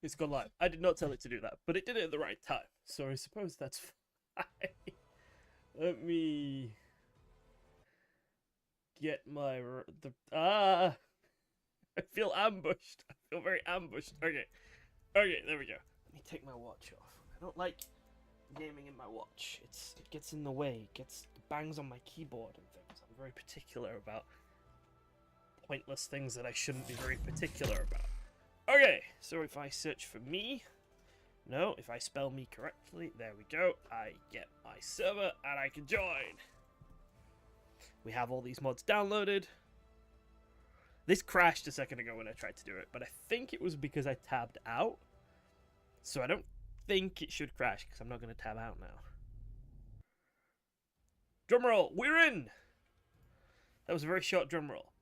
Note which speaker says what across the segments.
Speaker 1: It's gone live. I did not tell it to do that, but it did it at the right time. So I suppose that's fine. Let me get my I feel ambushed. I feel very ambushed. Okay, there we go. Let me take my watch off. I don't like gaming in my watch. It gets in the way. It bangs on my keyboard and things. I'm very particular about pointless things that I shouldn't be very particular about. Okay, so if I search for me, no, if I spell me correctly, there we go, I get my server and I can join. We have all these mods downloaded. This crashed a second ago when I tried to do it, but I think it was because I tabbed out. So I don't think it should crash because I'm not going to tab out now. Drumroll, we're in! That was a very short drumroll.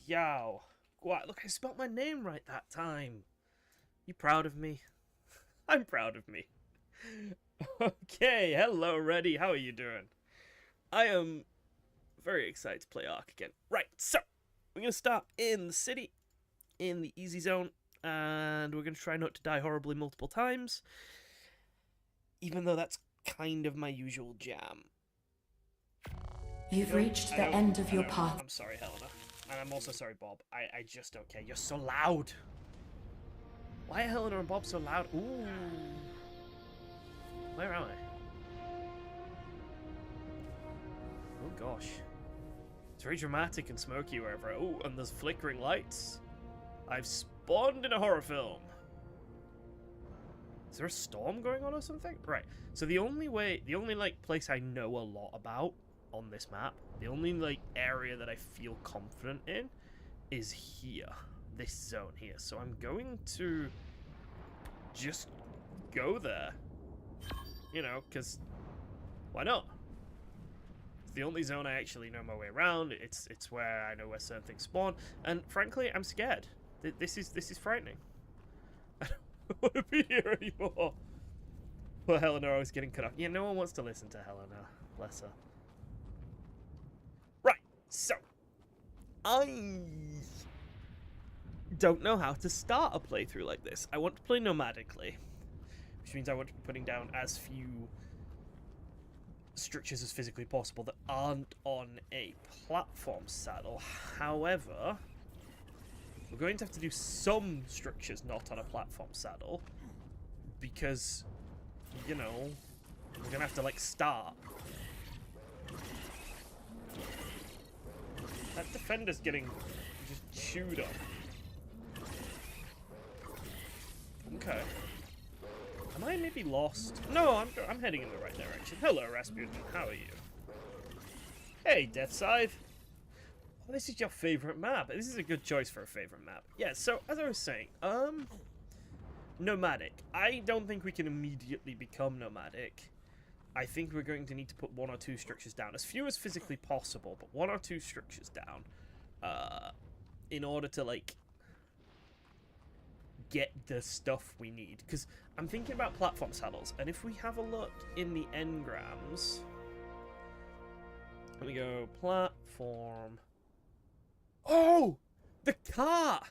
Speaker 1: Yow. Wow, look, I spelt my name right that time. You proud of me? I'm proud of me. Okay, hello, Reddy. How are you doing? I am very excited to play ARK again. Right, so we're going to start in the city, in the easy zone, and we're going to try not to die horribly multiple times, even though that's kind of my usual jam.
Speaker 2: You've reached the end of your path.
Speaker 1: I'm sorry, Helena. And I'm also sorry, Bob. I just don't care. You're so loud. Why are Helena and Bob so loud? Ooh. Where am I? Oh, gosh. It's very dramatic and smoky wherever. Oh, and there's flickering lights. I've spawned in a horror film. Is there a storm going on or something? Right. So the only place I know a lot about on this map, the only area that I feel confident in is here, this zone here. So I'm going to just go there, you know, because why not? It's the only zone I actually know my way around. It's where I know where certain things spawn, and frankly, I'm scared. This is frightening. I don't want to be here anymore. Well, Helena always getting cut off. Yeah, no one wants to listen to Helena. Bless her. So, I don't know how to start a playthrough like this. I want to play nomadically, which means I want to be putting down as few structures as physically possible that aren't on a platform saddle. However, we're going to have to do some structures not on a platform saddle because, you know, we're going to have to, start. That defender's getting just chewed up. Okay. Am I maybe lost? No, I'm heading in the right direction. Hello, Rasputin. How are you? Hey, Deathscythe. Oh, this is your favorite map. This is a good choice for a favorite map. Yeah, so, as I was saying, nomadic. I don't think we can immediately become nomadic. I think we're going to need to put 1 or 2 structures down. As few as physically possible, but 1 or 2 structures down. In order to, get the stuff we need. Because I'm thinking about platform saddles, and if we have a look in the engrams... Let me go, platform... Oh! The car!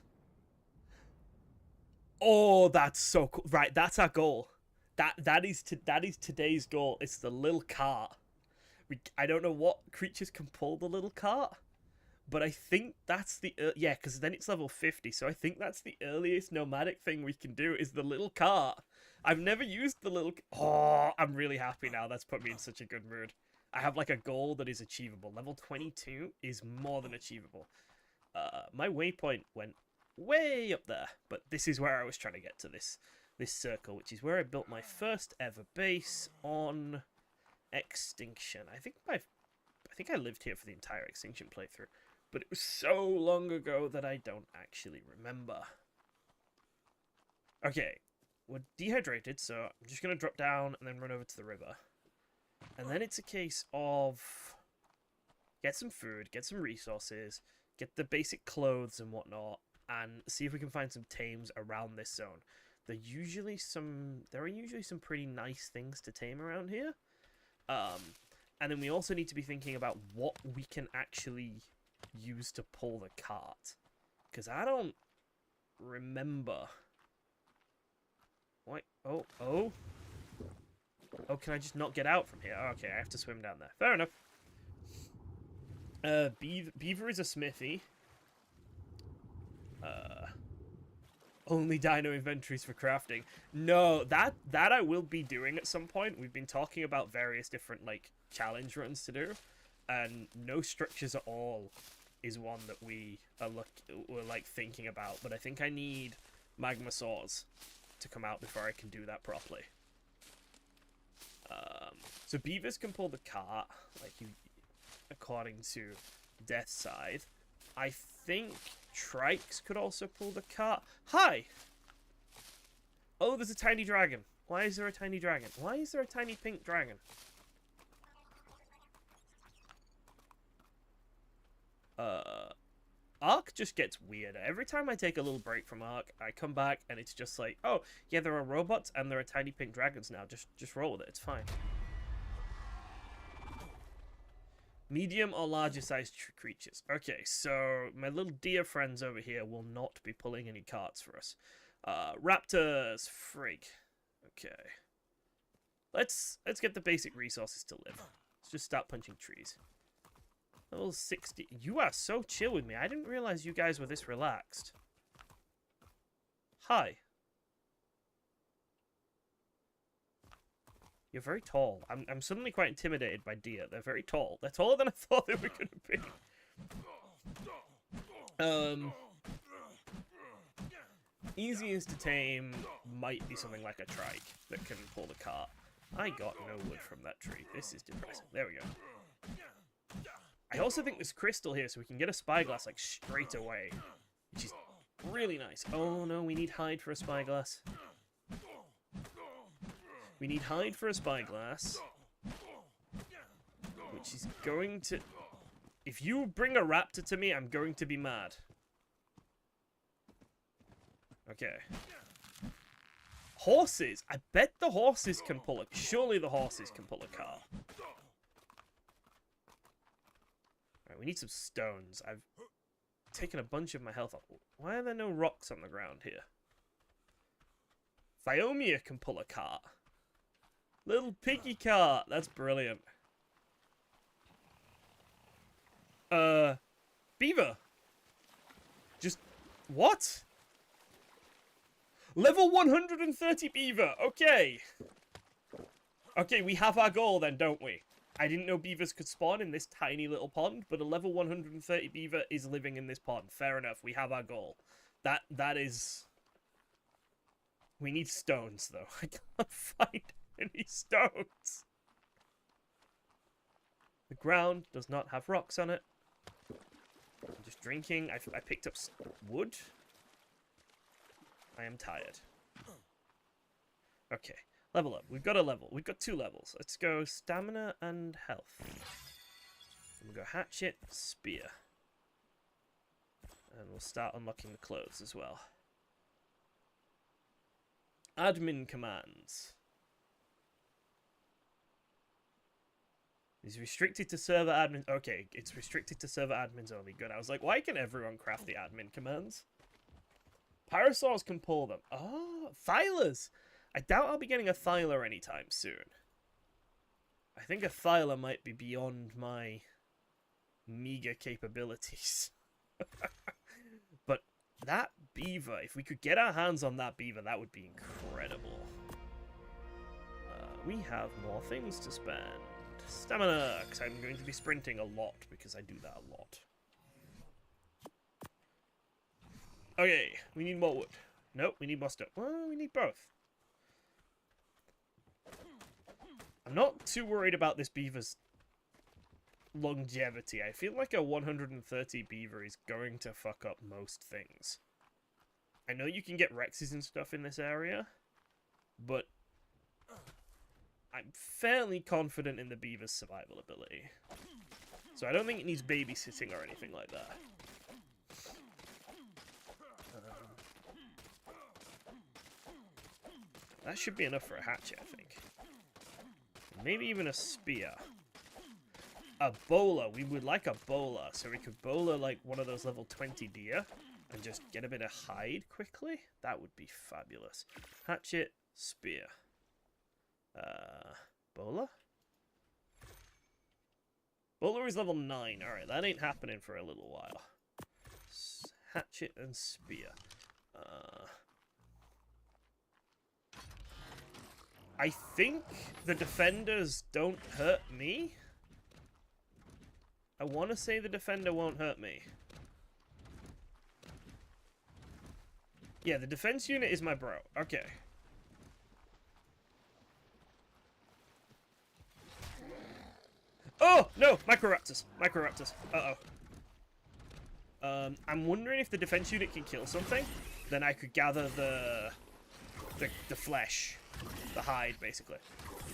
Speaker 1: Oh, that's so cool. Right, that's our goal. That is today's goal. It's the little cart. I don't know what creatures can pull the little cart, but I think that's the yeah, because then it's level 50. So I think that's the earliest nomadic thing we can do is the little cart. I've never used the little. Oh, I'm really happy now. That's put me in such a good mood. I have a goal that is achievable. Level 22 is more than achievable. My waypoint went way up there, but this is where I was trying to get to this circle, which is where I built my first ever base on Extinction. I think I lived here for the entire Extinction playthrough, but it was so long ago that I don't actually remember. Okay, we're dehydrated, so I'm just going to drop down and then run over to the river. And then it's a case of get some food, get some resources, get the basic clothes and whatnot, and see if we can find some tames around this zone. There are usually some pretty nice things to tame around here. And then we also need to be thinking about what we can actually use to pull the cart. Because I don't remember Wait. Oh, oh. Oh, can I just not get out from here? Okay, I have to swim down there. Fair enough. Beaver is a smithy. Only dino inventories for crafting. No, that I will be doing at some point. We've been talking about various different, like, challenge runs to do. And no structures at all is one that we're thinking about. But I think I need magma saws to come out before I can do that properly. So beavers can pull the cart, like you, according to Death's side. I think trikes could also pull the cart. Hi! Oh, there's a tiny dragon. Why is there a tiny dragon? Why is there a tiny pink dragon? ARK just gets weirder. Every time I take a little break from ARK, I come back and it's just like, oh, yeah, there are robots and there are tiny pink dragons now. Just roll with it. It's fine. Medium or larger sized creatures. Okay, so my little deer friends over here will not be pulling any carts for us. Raptors, frig. Okay. Let's get the basic resources to live. Let's just start punching trees. Level 60. You are so chill with me. I didn't realize you guys were this relaxed. Hi. You're very tall. I'm suddenly quite intimidated by deer. They're very tall. They're taller than I thought they were going to be. Easiest to tame might be something like a trike that can pull the cart. I got no wood from that tree. This is depressing. There we go. I also think there's crystal here, so we can get a spyglass, like, straight away. Which is really nice. Oh, no, we need hide for a spyglass. We need hide for a spyglass. Which is going to... If you bring a raptor to me, I'm going to be mad. Okay. Horses. I bet the horses can pull it. Surely the horses can pull a car. Alright, we need some stones. I've taken a bunch of my health off. Why are there no rocks on the ground here? Biome can pull a cart. Little piggy cart. That's brilliant. Beaver. Just... What? Level 130 beaver. Okay. Okay, we have our goal then, don't we? I didn't know beavers could spawn in this tiny little pond, but a level 130 beaver is living in this pond. Fair enough. We have our goal. That is... We need stones, though. I can't find any stones. The ground does not have rocks on it. I'm just drinking. I picked up wood. I am tired. Okay. Level up. We've got a level. We've got 2 levels. Let's go stamina and health. We'll go hatchet, spear. And we'll start unlocking the clothes as well. Admin commands. Is restricted to server admins. Okay, it's restricted to server admins only. Good. I was like, why can everyone craft the admin commands? Pyrosaurs can pull them. Oh, Thylers. I doubt I'll be getting a Thyler anytime soon. I think a Thyler might be beyond my meager capabilities. But that beaver, if we could get our hands on that beaver, that would be incredible. We have more things to spend. Stamina, because I'm going to be sprinting a lot, because I do that a lot. Okay, we need more wood. Nope, we need more stuff. Well, we need both. I'm not too worried about this beaver's longevity. I feel like a 130 beaver is going to fuck up most things. I know you can get Rexes and stuff in this area, but I'm fairly confident in the beaver's survival ability. So I don't think it needs babysitting or anything like that. That should be enough for a hatchet, I think. Maybe even a spear. A bowler. We would like a bowler, so we could bowler like one of those level 20 deer, And just get a bit of hide quickly. That would be fabulous. Hatchet, spear. Bowler? Bowler is level 9. Alright, that ain't happening for a little while. Hatchet and spear. I think the defenders don't hurt me. I want to say the defender won't hurt me. Yeah, the defense unit is my bro. Okay. Oh, no! Microraptors. Microraptors. Uh-oh. I'm wondering if the defense unit can kill something. Then I could gather the flesh. The hide, basically.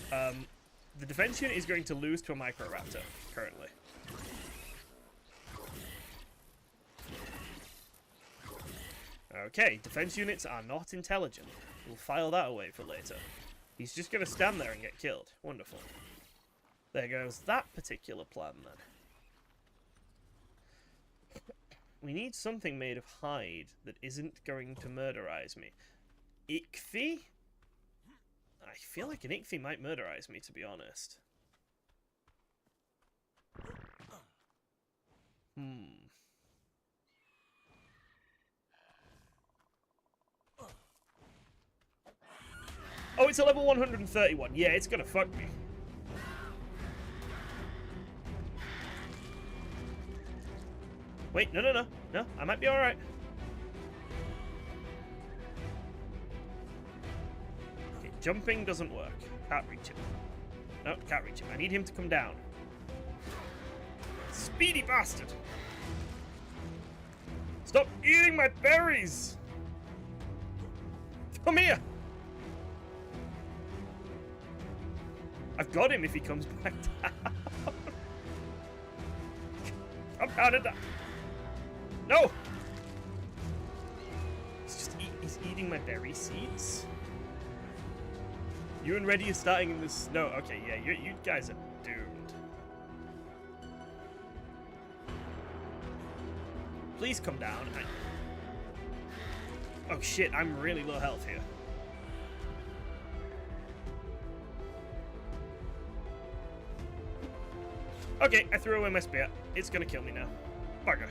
Speaker 1: The defense unit is going to lose to a Microraptor, currently. Okay, defense units are not intelligent. We'll file that away for later. He's just going to stand there and get killed. Wonderful. There goes that particular plan, then. We need something made of hide that isn't going to murderize me. Ichthys? I feel like an Ichthys might murderize me, to be honest. Oh, it's a level 131. Yeah, it's gonna fuck me. Wait, no, no, no. No, I might be alright. Okay, jumping doesn't work. Can't reach him. No, can't reach him. I need him to come down. Speedy bastard! Stop eating my berries! Come here! I've got him if he comes back down. Come down and down. No! He's eating my berry seeds. You and Reddy are starting in this. No, okay, yeah, you guys are doomed. Please come down. Oh shit, I'm really low health here. Okay, I threw away my spear. It's gonna kill me now. Bugger.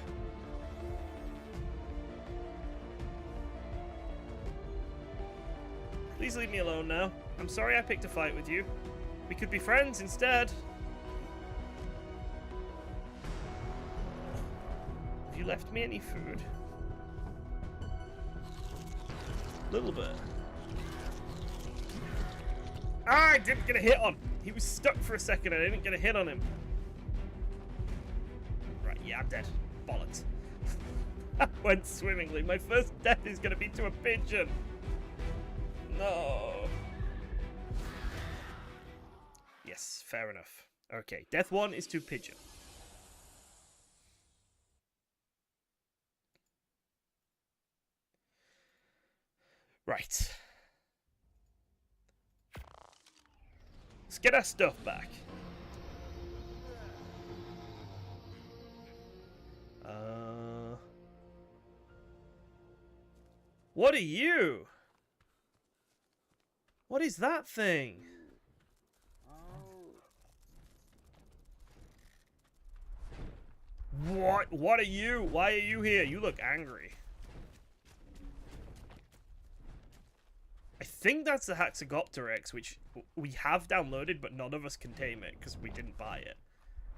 Speaker 1: Please leave me alone now. I'm sorry I picked a fight with you. We could be friends instead. Have you left me any food? Little bit. Ah, I didn't get a hit on. He was stuck for a second and I didn't get a hit on him. Right, yeah, I'm dead. Bollocks. That went swimmingly. My first death is going to be to a pigeon. No. Yes, fair enough. Okay, death one is to pigeon. Right. Let's get our stuff back. What are you? What is that thing? What? What are you? Why are you here? You look angry. I think that's the Hatzegopteryx, which we have downloaded, but none of us can tame it because we didn't buy it.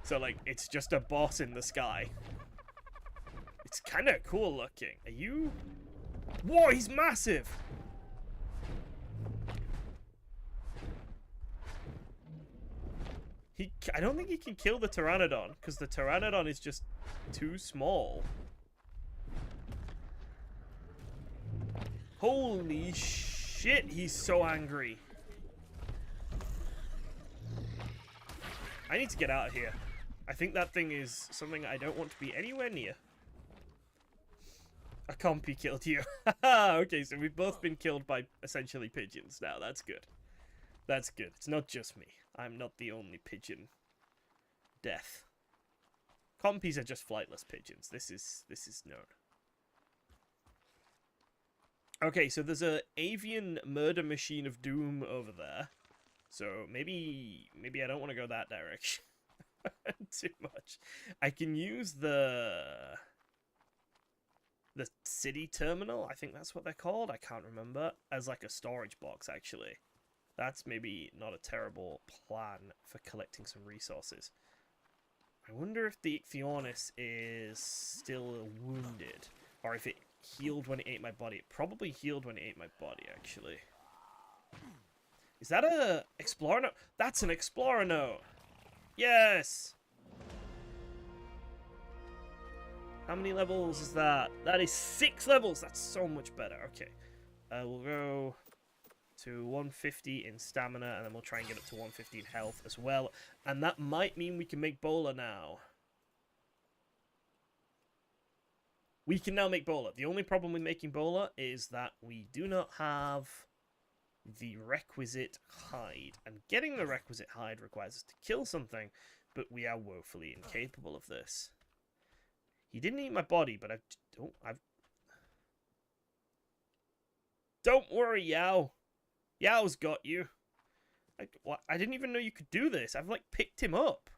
Speaker 1: So, like, it's just a boss in the sky. It's kind of cool looking. Are you... Whoa, he's massive! I don't think he can kill the Pteranodon, because the Pteranodon is just too small. Holy shit, he's so angry. I need to get out of here. I think that thing is something I don't want to be anywhere near. A compy killed you. Okay, so we've both been killed by essentially pigeons now. That's good. That's good. It's not just me. I'm not the only pigeon death. Compies are just flightless pigeons. This is known. Okay, so there's a avian murder machine of doom over there. So maybe I don't want to go that direction too much. I can use the city terminal. I think that's what they're called. I can't remember. As like a storage box, actually. That's maybe not a terrible plan for collecting some resources. I wonder if the Ichthyornis is still wounded, or if it healed when it ate my body. It probably healed when it ate my body, actually. Is that a explorer note? That's an explorer note! Yes! How many levels is that? That is 6 levels! That's so much better. Okay. We'll go to 150 in stamina, and then we'll try and get up to 150 in health as well. And that might mean we can make Bowler now. We can now make Bowler. The only problem with making Bowler is that we do not have the requisite hide. And getting the requisite hide requires us to kill something, but we are woefully incapable of this. He didn't eat my body, but Don't worry, Yao. Yao's got you. I didn't even know you could do this. I've, like, picked him up.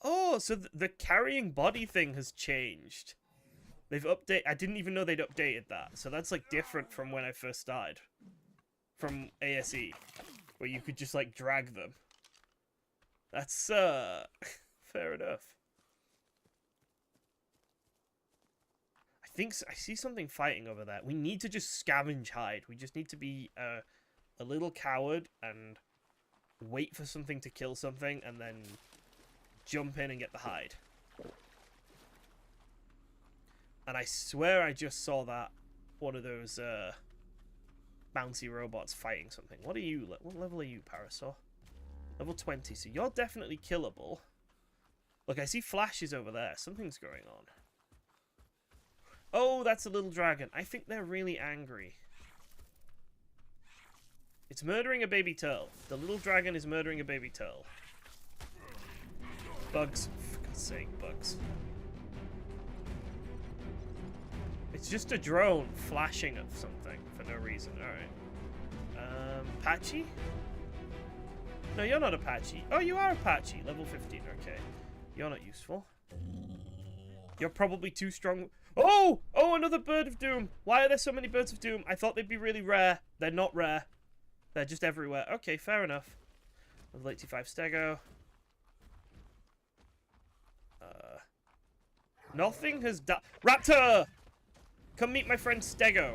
Speaker 1: Oh, so the carrying body thing has changed. They've updated. I didn't even know they'd updated that. So that's, like, different from when I first started. From ASE. Where you could just, like, drag them. That's, fair enough. I see something fighting over there. We need to just scavenge hide. We just need to be a little coward and wait for something to kill something and then jump in and get the hide. And I swear I just saw that one of those bouncy robots fighting something. What are you? What level are you, Parasaur? Level 20. So you're definitely killable. Look, I see flashes over there. Something's going on. Oh, that's a little dragon. I think they're really angry. It's murdering a baby turtle. The little dragon is murdering a baby turtle. Bugs. For God's sake, bugs. It's just a drone flashing at something for no reason. Alright. Patchy? No, you're not Apache. Oh, you are Apache. Level 15. Okay. You're not useful. You're probably too strong. Oh! Oh, another bird of doom. Why are there so many birds of doom? I thought they'd be really rare. They're not rare. They're just everywhere. Okay, fair enough. Level 85 Stego. Nothing has done. Raptor! Come meet my friend Stego.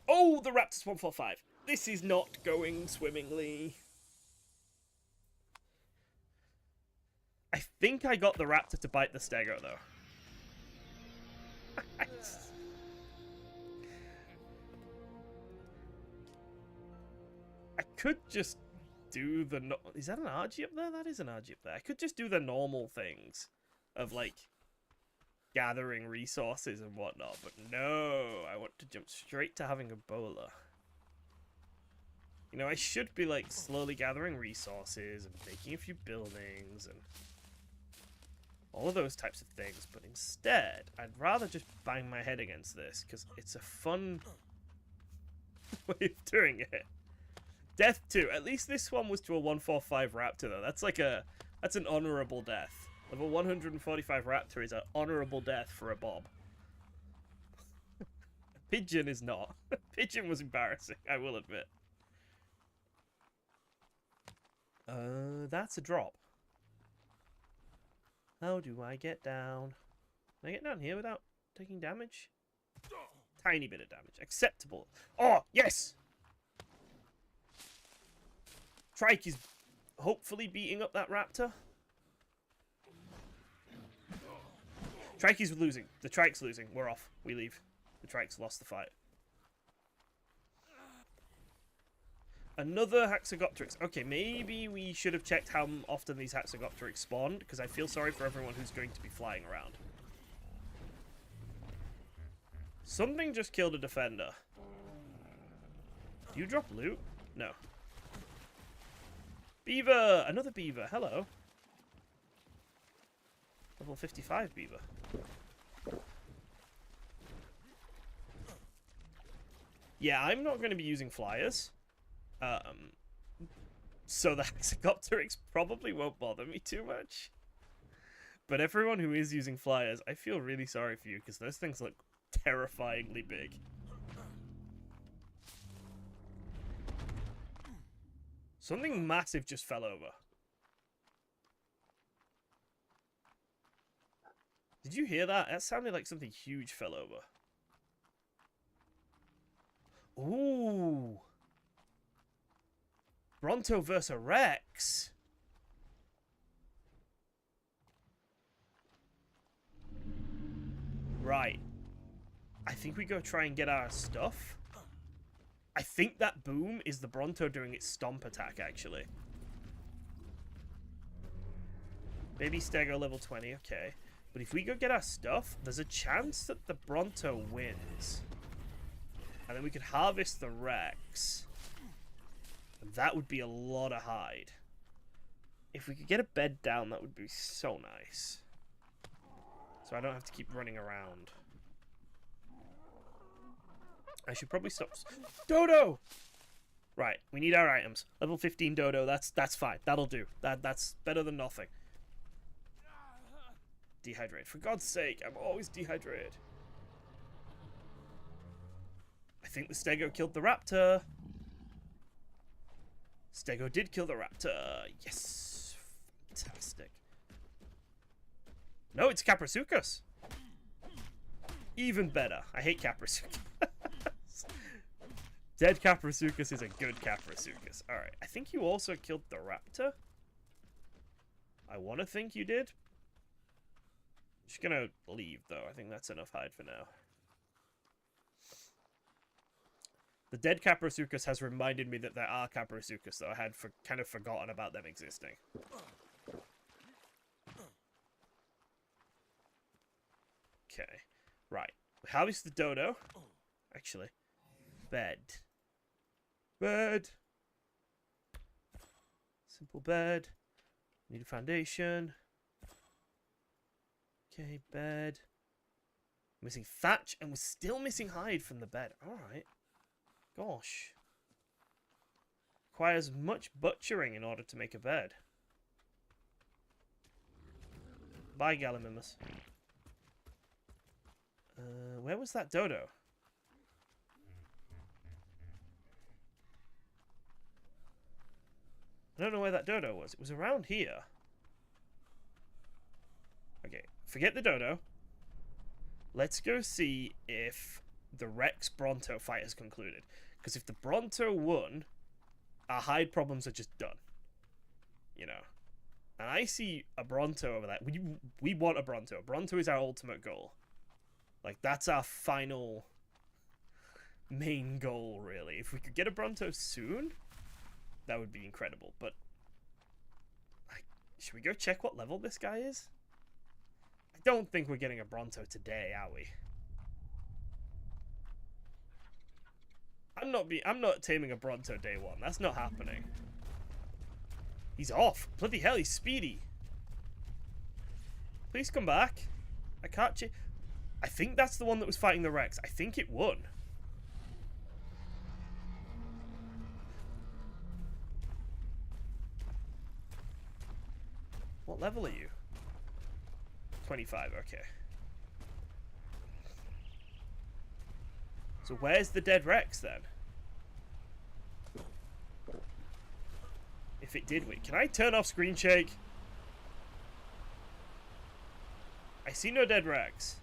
Speaker 1: Oh, the Raptor's 145. This is not going swimmingly. I think I got the Raptor to bite the Stego, though. I could just do the... Is that an Argy up there? That is an Argy up there. I could just do the normal things of, like, gathering resources and whatnot. But no, I want to jump straight to having a bowler. You know, I should be, like, slowly gathering resources and making a few buildings and all of those types of things. But instead, I'd rather just bang my head against this because it's a fun way of doing it. Death 2. At least this one was to a 145 Raptor, though. That's like that's an honorable death. Level 145 Raptor is an honorable death for a Bob. Pigeon is not. Pigeon was embarrassing, I will admit. That's a drop. How do I get down? Can I get down here without taking damage? Tiny bit of damage. Acceptable. Oh, yes! Trike is hopefully beating up that raptor. Trike is losing. The Trike's losing. We're off. We leave. The Trike's lost the fight. Another Hatzegopteryx. Okay, maybe we should have checked how often these Hatzegopteryx spawned, because I feel sorry for everyone who's going to be flying around. Something just killed a defender. Do you drop loot? No. Beaver! Another beaver. Hello. Level 55 beaver. Yeah, I'm not going to be using flyers. So the Hatzegopteryx probably won't bother me too much. But everyone who is using flyers, I feel really sorry for you because those things look terrifyingly big. Something massive just fell over. Did you hear that? That sounded like something huge fell over. Ooh. Bronto versus Rex. Right. I think we go try and get our stuff. I think that boom is the Bronto doing its stomp attack, actually. Baby Stego level 20, okay. But if we go get our stuff, there's a chance that the Bronto wins. And then we could harvest the Rex. And that would be a lot of hide. If we could get a bed down, that would be so nice. So I don't have to keep running around. I should probably stop. Dodo! Right, we need our items. Level 15 Dodo, that's fine. That'll do. That's better than nothing. Dehydrate. For God's sake, I'm always dehydrated. I think the Stego killed the raptor. Stego did kill the raptor. Yes. Fantastic. No, it's Caprasuchus. Even better. I hate Caprasuchus. Dead Caprasuchus is a good Caprasuchus. Alright, I think you also killed the raptor. I want to think you did. Just gonna leave, though. I think that's enough hide for now. The dead Caprasuchus has reminded me that there are Caprasuchus, though I had kind of forgotten about them existing. Okay, right. We harvest the dodo. Actually, bed. Bed. Simple bed. Need a foundation. Okay, bed. Missing thatch, and we're still missing hide from the bed. Alright. Gosh. Requires much butchering in order to make a bed. Bye, Gallimimus. Where was that dodo? I don't know where that dodo was. It was around here. Okay, forget the dodo. Let's go see if the Rex Bronto fight has concluded. Because if the Bronto won, our hide problems are just done. You know. And I see a Bronto over there. We want a Bronto. Bronto is our ultimate goal. Like, that's our final main goal, really. If we could get a Bronto soon, that would be incredible. But should we go check what level this guy is? I don't think we're getting a Bronto today, are we? I'm not taming a Bronto day one. That's not happening. He's off. Bloody hell, he's speedy. Please come back. I can't I think that's the one that was fighting the Rex. I think it won. What level are you? 25, okay. So where's the dead Rex then? If it did win. Can I turn off screen shake? I see no dead Rex.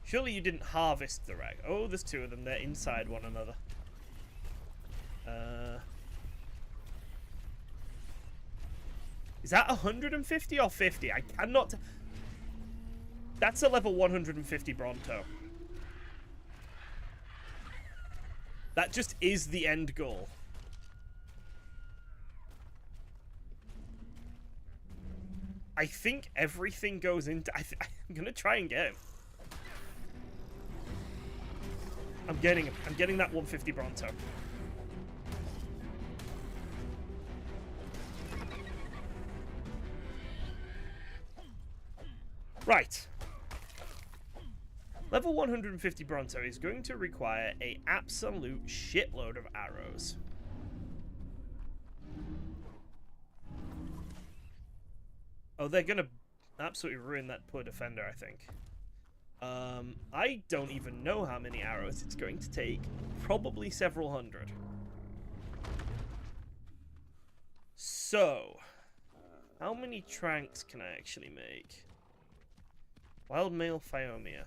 Speaker 1: Surely you didn't harvest the Rex. Oh, there's two of them. They're inside one another. Is that 150 or 50? I cannot... That's a level 150 Bronto. That just is the end goal. I think everything goes into... I'm going to try and get him. I'm getting him. I'm getting that 150 Bronto. Right. Level 150 Bronto is going to require an absolute shitload of arrows. Oh, they're going to absolutely ruin that poor defender, I think. I don't even know how many arrows it's going to take. Probably several hundred. So, how many tranks can I actually make? Wild male Phiomia.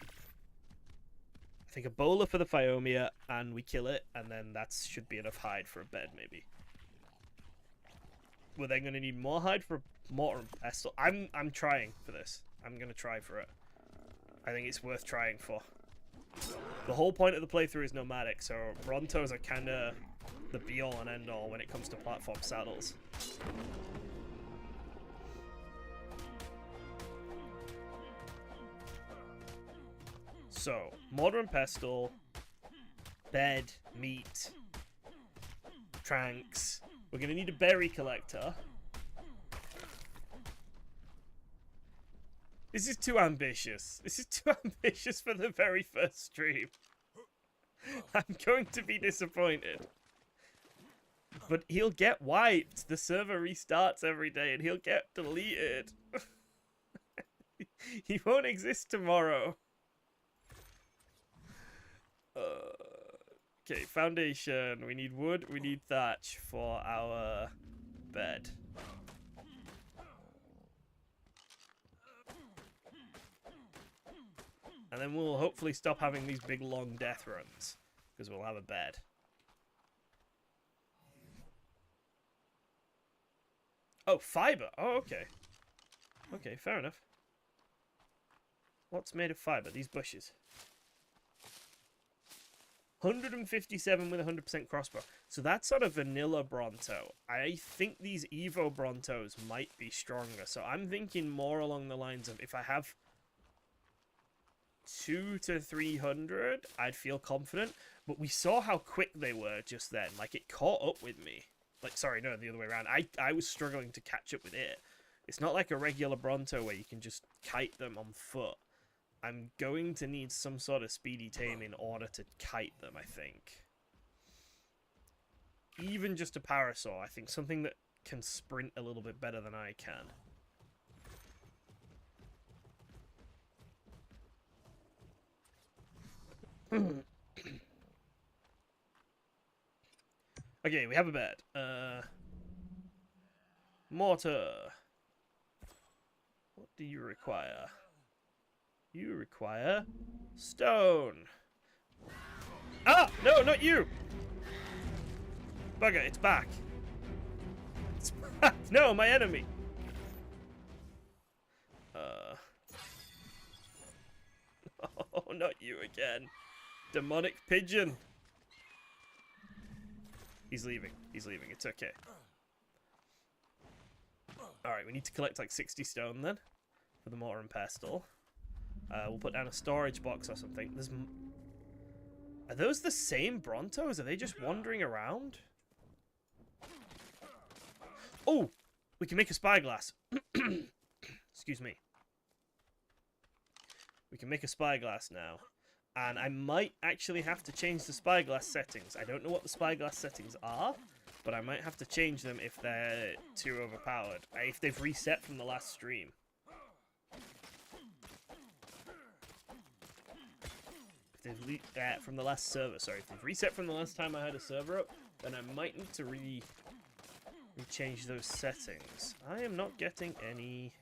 Speaker 1: I think a bowler for the Phiomia, and we kill it, and then that should be enough hide for a bed, maybe. We're then going to need more hide for a mortar and pestle. I'm trying for this. I'm going to try for it. I think it's worth trying for. The whole point of the playthrough is nomadic, so Brontos are kind of the be-all and end-all when it comes to platform saddles. So, mortar and pestle, bed, meat, tranks. We're going to need a berry collector. This is too ambitious. This is too ambitious for the very first stream. I'm going to be disappointed. But he'll get wiped. The server restarts every day and he'll get deleted. He won't exist tomorrow. Okay, foundation. We need wood. We need thatch for our bed. And then we'll hopefully stop having these big long death runs. Because we'll have a bed. Oh, fiber. Oh, okay. Okay, fair enough. What's made of fiber? These bushes. 157 with 100% crossbow. So that's sort of vanilla Bronto. I think these Evo Brontos might be stronger. So I'm thinking more along the lines of if I have 200 to 300, I'd feel confident. But we saw how quick they were just then. Like, it caught up with me. Like, sorry, no, the other way around. I was struggling to catch up with it. It's not like a regular Bronto where you can just kite them on foot. I'm going to need some sort of speedy tame in order to kite them, I think. Even just a parasaur, I think. Something that can sprint a little bit better than I can. Okay, we have a bed. Mortar. What do you require? You require stone. Ah! No, not you! Bugger, it's back. It's back. No, my enemy. Oh, not you again. Demonic pigeon. He's leaving. He's leaving. It's okay. Alright, we need to collect like 60 stone then. For the mortar and pestle. We'll put down a storage box or something. Are those the same Brontos? Are they just wandering around? Oh! We can make a spyglass. Excuse me. We can make a spyglass now. And I might actually have to change the spyglass settings. I don't know what the spyglass settings are, but I might have to change them if they're too overpowered. If they've reset from the last stream. If they've from the last server, sorry. If they've reset from the last time I had a server up, then I might need to change those settings. I am not getting any...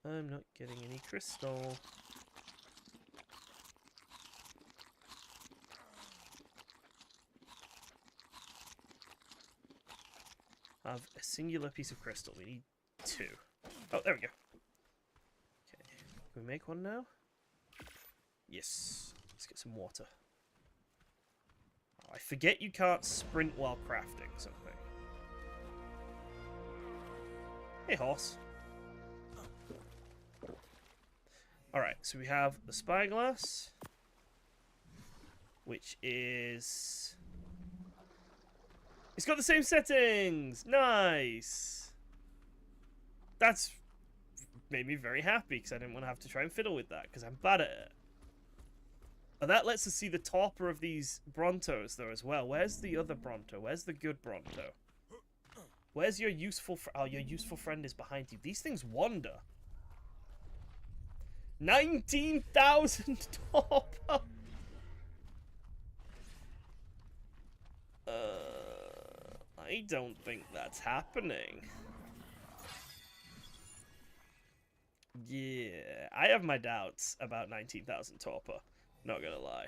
Speaker 1: I'm not getting any crystal. Have a singular piece of crystal. We need 2. Oh, there we go. Okay. Can we make one now? Yes. Let's get some water. Oh, I forget you can't sprint while crafting something. Hey, horse. Alright, so we have the spyglass, which is... It's got the same settings! Nice! That's made me very happy, because I didn't want to have to try and fiddle with that, because I'm bad at it. But that lets us see the topper of these Brontos, though, as well. Where's the other Bronto? Where's the good Bronto? Where's your useful friend? Oh, your useful friend is behind you. These things wander. 19,000 topper! I don't think that's happening. Yeah, I have my doubts about 19,000 topper. Not gonna lie.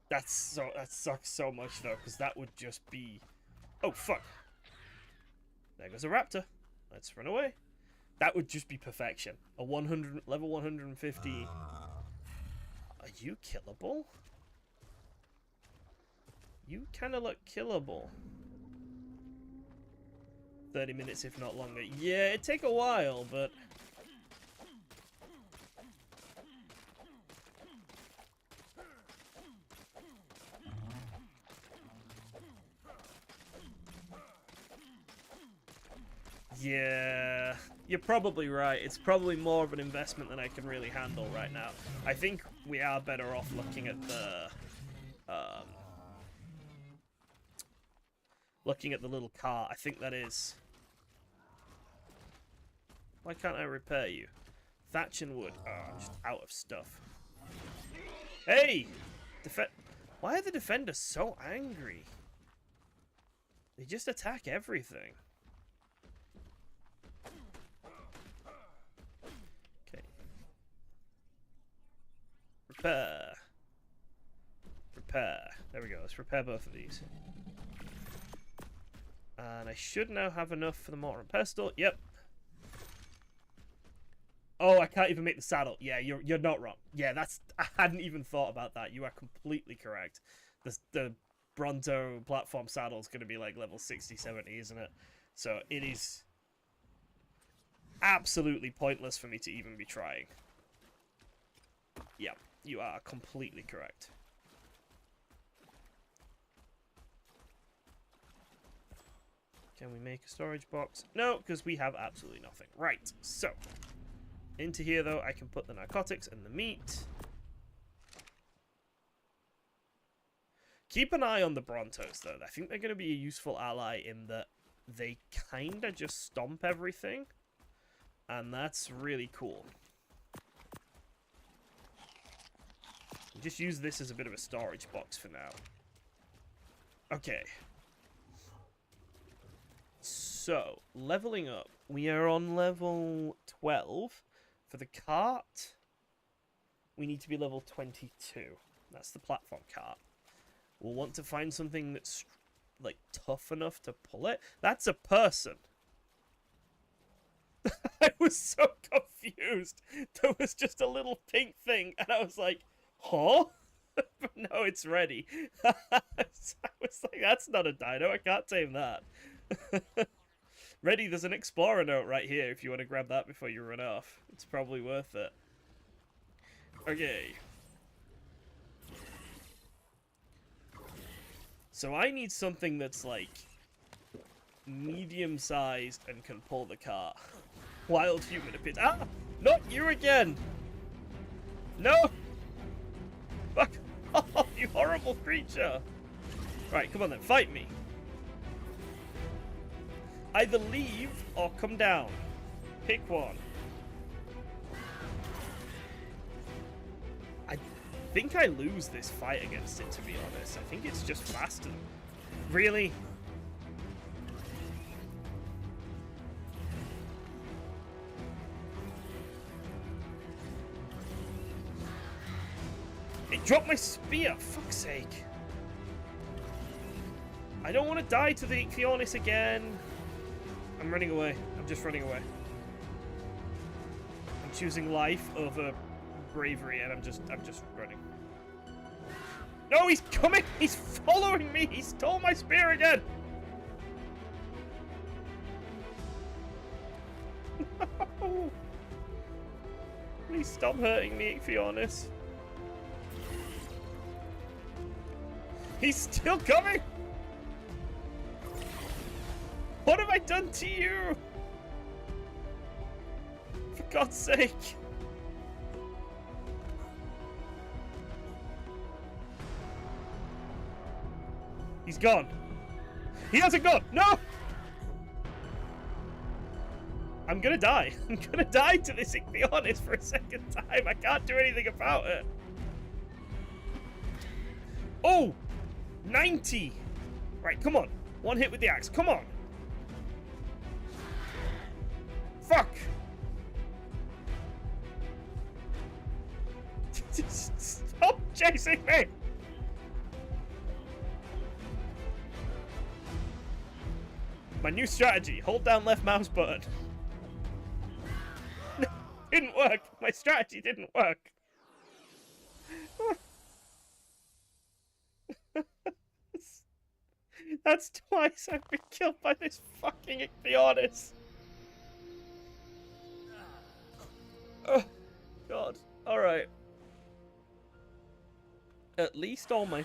Speaker 1: That sucks so much though, because that would just be... Oh fuck! There goes a raptor. Let's run away. That would just be perfection. A level 150. Are you killable? You kind of look killable. 30 minutes, if not longer. Yeah, it'd take a while, but... Yeah, you're probably right. It's probably more of an investment than I can really handle right now. I think we are better off looking at the... looking at the little car. I think that is... Why can't I repair you? Thatch and wood. Oh, I'm just out of stuff. Hey! Why are the defenders so angry? They just attack everything. Okay. Repair. Repair. There we go. Let's repair both of these. And I should now have enough for the mortar and pestle. Yep. Oh, I can't even make the saddle. Yeah, you're not wrong. Yeah, I hadn't even thought about that. You are completely correct. The Bronto platform saddle is going to be like level 60, 70, isn't it? So it is absolutely pointless for me to even be trying. Yeah, you are completely correct. Can we make a storage box? No, because we have absolutely nothing. Right, so... Into here, though, I can put the narcotics and the meat. Keep an eye on the Brontos, though. I think they're going to be a useful ally in that they kind of just stomp everything. And that's really cool. Just use this as a bit of a storage box for now. Okay. So, leveling up. We are on level 12. For the cart, we need to be level 22. That's the platform cart. We'll want to find something that's, like, tough enough to pull it. That's a person. I was so confused. There was just a little pink thing, and I was like, huh? But no, it's ready. I was like, that's not a dino. I can't tame that. Ready, there's an explorer note right here if you want to grab that before you run off. It's probably worth it. Okay. So I need something that's like medium-sized and can pull the cart. Wild human appears. Ah! Not you again! No! Fuck off, you horrible creature! Right, come on then, fight me! Either leave or come down. Pick one. I think I lose this fight against it, to be honest. I think it's just faster. Really? It dropped my spear, fuck's sake. I don't want to die to the Ichthyonis again. I'm running away. I'm just running away. I'm choosing life over bravery, and I'm just running. No, he's coming! He's following me! He stole my spear again! No! Please stop hurting me, Ichthyornis. He's still coming! What have I done to you? For God's sake. He's gone. He hasn't gone! No! I'm gonna die. I'm gonna die to this Ichthyornis for a second time. I can't do anything about it. Oh! 90! Right, come on. One hit with the axe. Come on. Fuck! Stop chasing me! My new strategy. Hold down left mouse button. No, didn't work. My strategy didn't work. That's twice I've been killed by this fucking Ichthyornis. Oh, God. Alright. At least all my...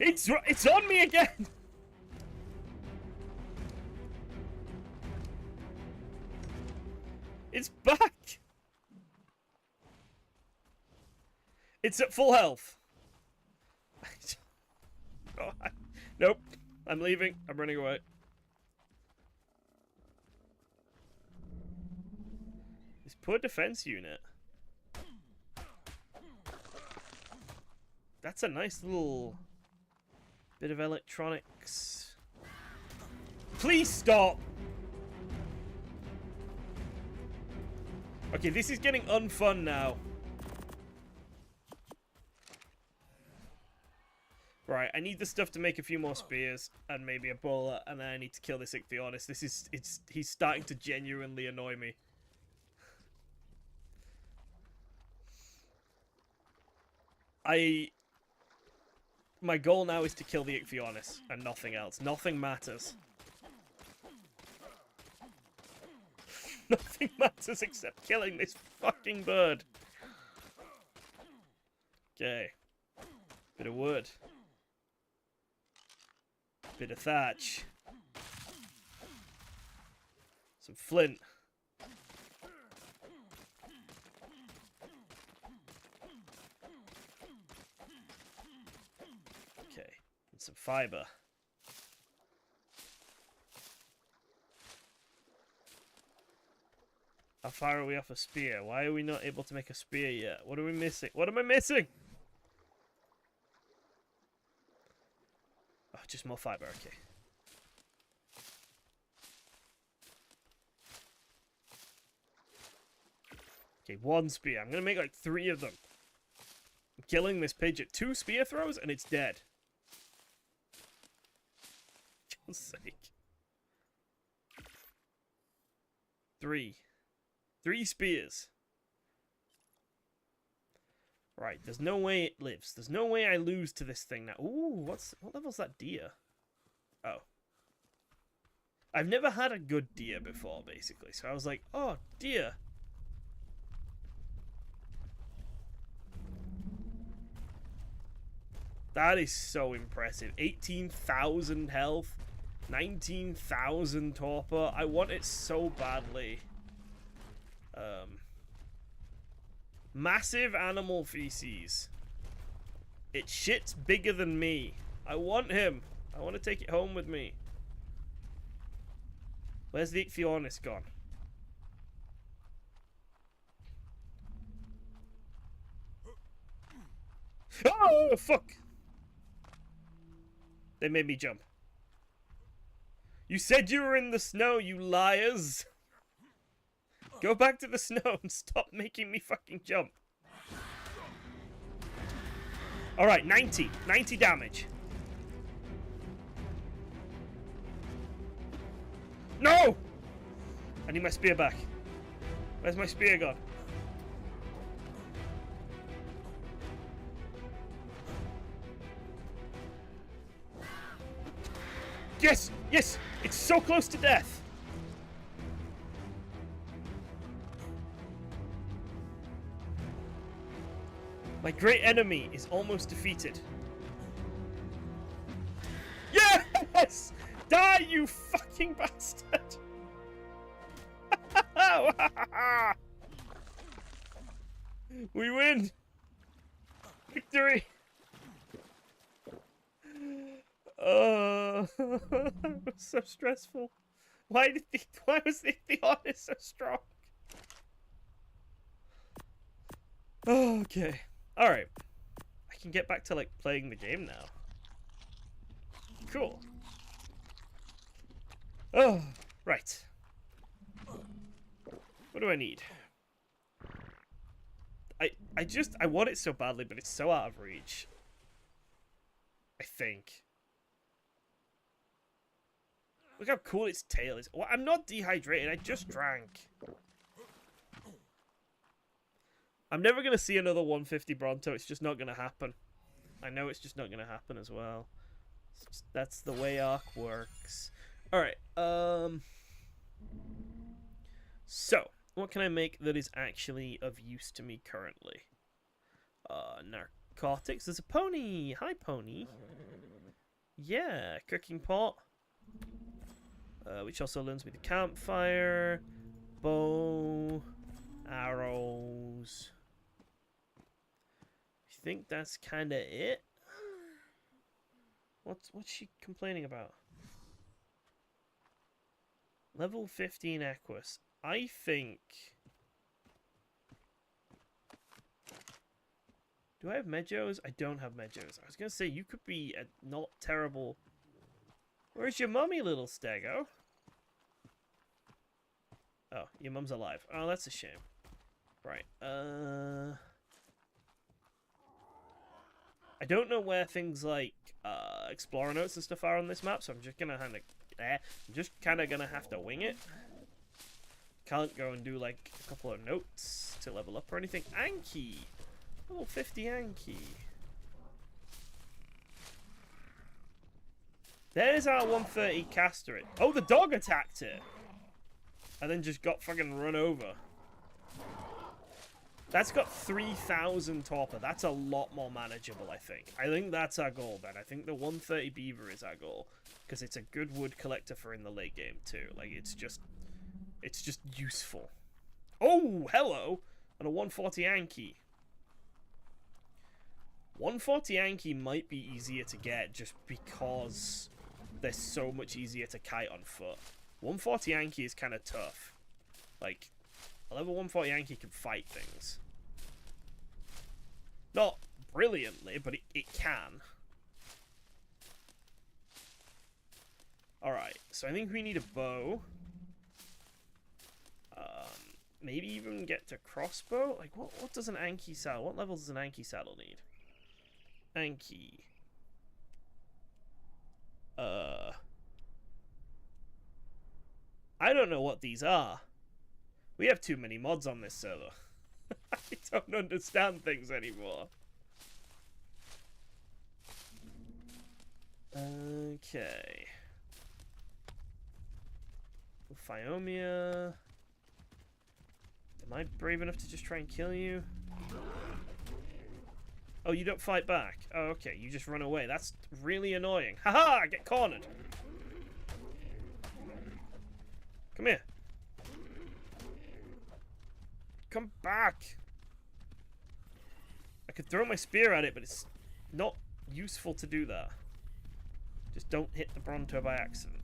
Speaker 1: It's on me again! It's back! It's at full health. Oh, nope. I'm leaving. I'm running away. This poor defense unit. That's a nice little bit of electronics. Please stop! Okay, this is getting unfun now. Right, I need the stuff to make a few more spears and maybe a bullet, and then I need to kill this Ichthyornis. He's starting to genuinely annoy me. My goal now is to kill the Ichthyornis and nothing else. Nothing matters. Nothing matters except killing this fucking bird. Okay. Bit of wood. Bit of thatch. Some flint. Okay. And some fiber. How far are we off a spear? Why are we not able to make a spear yet? What are we missing? What am I missing? Oh, just more fiber, okay. Okay, one spear. I'm gonna make like 3 of them. I'm killing this pigeon. 2 spear throws and it's dead. For God's sake. 3. 3 spears. Right, there's no way it lives. There's no way I lose to this thing now. Ooh, what level's that deer? Oh. I've never had a good deer before, basically. So I was like, oh, deer. That is so impressive. 18,000 health. 19,000 torpor. I want it so badly. Massive animal feces. It shit's bigger than me. I want him. I want to take it home with me. Where's the Ichthyornis gone? Oh, fuck! They made me jump. You said you were in the snow, you liars! Go back to the snow and stop making me fucking jump. Alright, 90. 90 damage. No! I need my spear back. Where's my spear gone? Yes! Yes! It's so close to death! My great enemy is almost defeated. Yes! Die, you fucking bastard! We win! Victory! It was so stressful. Why was the honest so strong? Okay. Alright. I can get back to, like, playing the game now. Cool. Oh, right. What do I need? I want it so badly, but it's so out of reach. I think. Look how cool its tail is. Well, I'm not dehydrated, I just drank. I'm never going to see another 150 Bronto. It's just not going to happen. I know it's just not going to happen as well. That's the way ARK works. Alright, so, what can I make that is actually of use to me currently? Narcotics. There's a pony! Hi, pony! Yeah, cooking pot. Which also lends me the campfire. Bow. Arrows. I think that's kind of it. What's she complaining about? Level 15 Equus. I think... Do I have Medjos? I don't have Medjos. I was going to say, you could be a not terrible... Where's your mummy, little Stego? Oh, your mum's alive. Oh, that's a shame. Right, I don't know where things like explorer notes and stuff are on this map, so I'm just gonna gonna have to wing it. Can't go and do like a couple of notes to level up or anything. Anki, level 50 Anki. There's our 130 caster. Oh, the dog attacked it, and then just got fucking run over. That's got 3,000 torpor. That's a lot more manageable, I think. I think that's our goal, then. I think the 130 beaver is our goal. Because it's a good wood collector for in the late game, too. Like, it's just useful. Oh, hello! And a 140 Anki. 140 Anki might be easier to get just because they're so much easier to kite on foot. 140 Anki is kind of tough. Like, a level 140 Anki can fight things. Not brilliantly, but it can. Alright, so I think we need a bow. Maybe even get to crossbow? Like, what does an Anki saddle... What level does an Anki saddle need? Anki. I don't know what these are. We have too many mods on this server. I don't understand things anymore. Okay. Phiomia. Am I brave enough to just try and kill you? Oh, you don't fight back. Oh, okay. You just run away. That's really annoying. Haha! I get cornered. Come here. Come back. I could throw my spear at it, but it's not useful to do that. Just don't hit the Bronto by accident.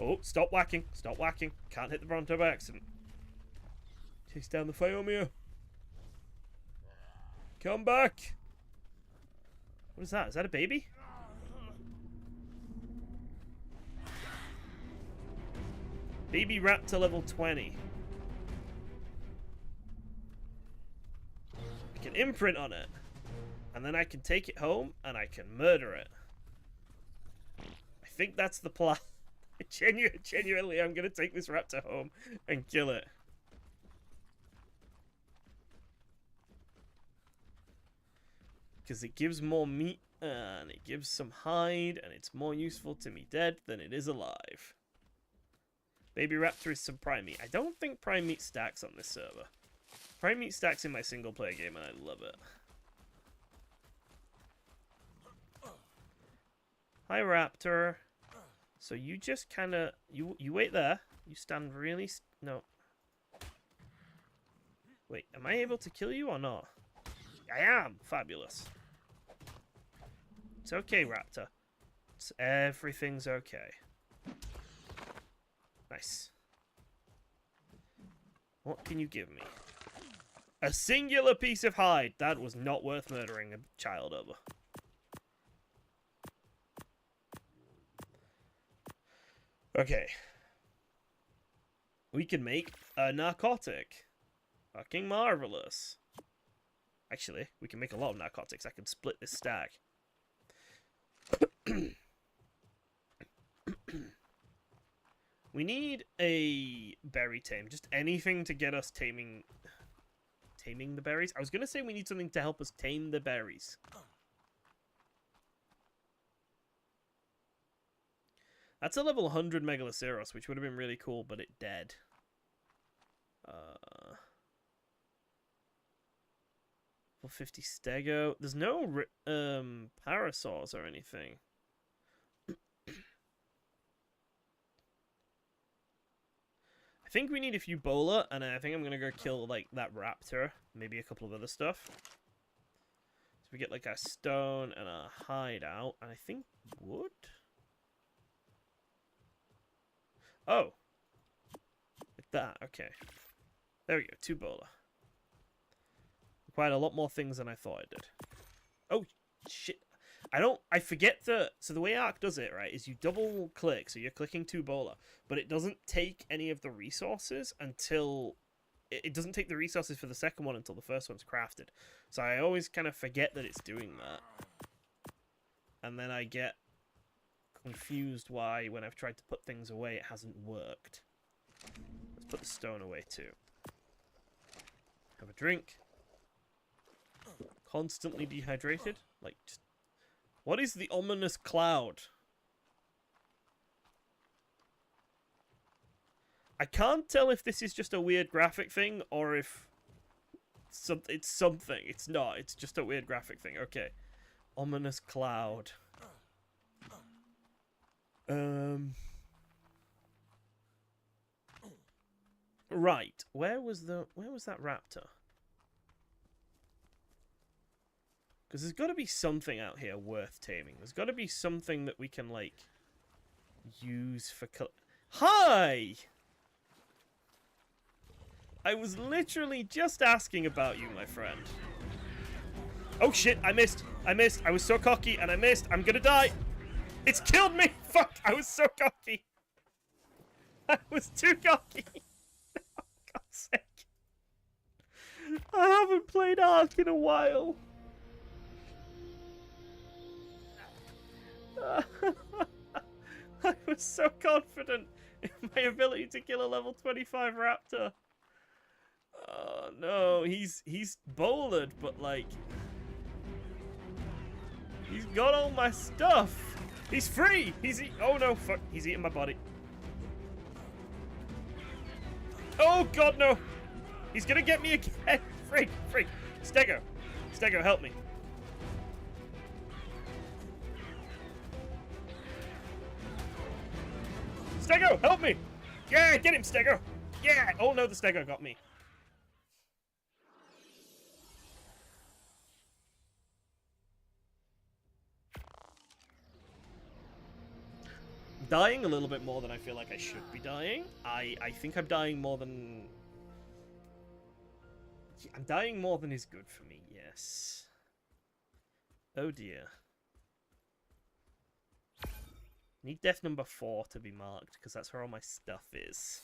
Speaker 1: Oh, stop whacking. Stop whacking. Can't hit the Bronto by accident. Chase down the Phiomia. Come back. What is that? Is that a baby? Baby raptor level 20. I can imprint on it. And then I can take it home and I can murder it. I think that's the plan. Genuinely, I'm going to take this raptor home and kill it. Because it gives more meat and it gives some hide and it's more useful to me dead than it is alive. Baby raptor is some prime meat. I don't think prime meat stacks on this server. Prime meat stacks in my single player game and I love it. Hi, Raptor. So you just kind of... You wait there. You stand really... No. Wait, am I able to kill you or not? I am! Fabulous. It's okay, Raptor. Everything's okay. Nice. What can you give me? A singular piece of hide! That was not worth murdering a child over. Okay. We can make a narcotic. Fucking marvelous. Actually, we can make a lot of narcotics. I can split this stack. We need a berry tame. Just anything to get us taming the berries. I was going to say we need something to help us tame the berries. That's a level 100 Megaloceros, which would have been really cool, but it dead. Level 50 Stego. There's no parasaurs or anything. I think we need a few bowler, and I think I'm gonna go kill like that raptor, maybe a couple of other stuff. So we get like a stone and a hideout, and I think wood. Oh, like that. Okay, there we go. 2 bowler. Quite a lot more things than I thought it did. Oh shit! I forget so the way ARK does it, right, is you double click, so you're clicking 2 bowler, but it doesn't take any of the resources until, it doesn't take the resources for the second one until the first one's crafted. So I always kind of forget that it's doing that. And then I get confused why, when I've tried to put things away, it hasn't worked. Let's put the stone away too. Have a drink. Constantly dehydrated? Like, just... What is the ominous cloud? I can't tell if this is just a weird graphic thing or if it's something. It's not. It's just a weird graphic thing. Okay. Ominous cloud. Right. Where was that raptor? Because there's got to be something out here worth taming. There's got to be something that we can, like, use for... Hi! I was literally just asking about you, my friend. Oh, shit. I missed. I missed. I was so cocky, and I missed. I'm gonna die. It's killed me. Fuck. I was so cocky. I was too cocky. For God's sake. I haven't played ARK in a while. I was so confident in my ability to kill a level 25 raptor. Oh no, he's bowlered, but like he's got all my stuff. He's free. Oh no, fuck! He's eating my body. Oh god, no! He's gonna get me again. Freak! Stego, help me. Stego, help me! Yeah, get him, Stego! Yeah! Oh no, the Stego got me. Dying a little bit more than I feel like I should be dying. I think I'm dying more than... I'm dying more than is good for me, yes. Oh dear. Need death number 4 to be marked, because that's where all my stuff is.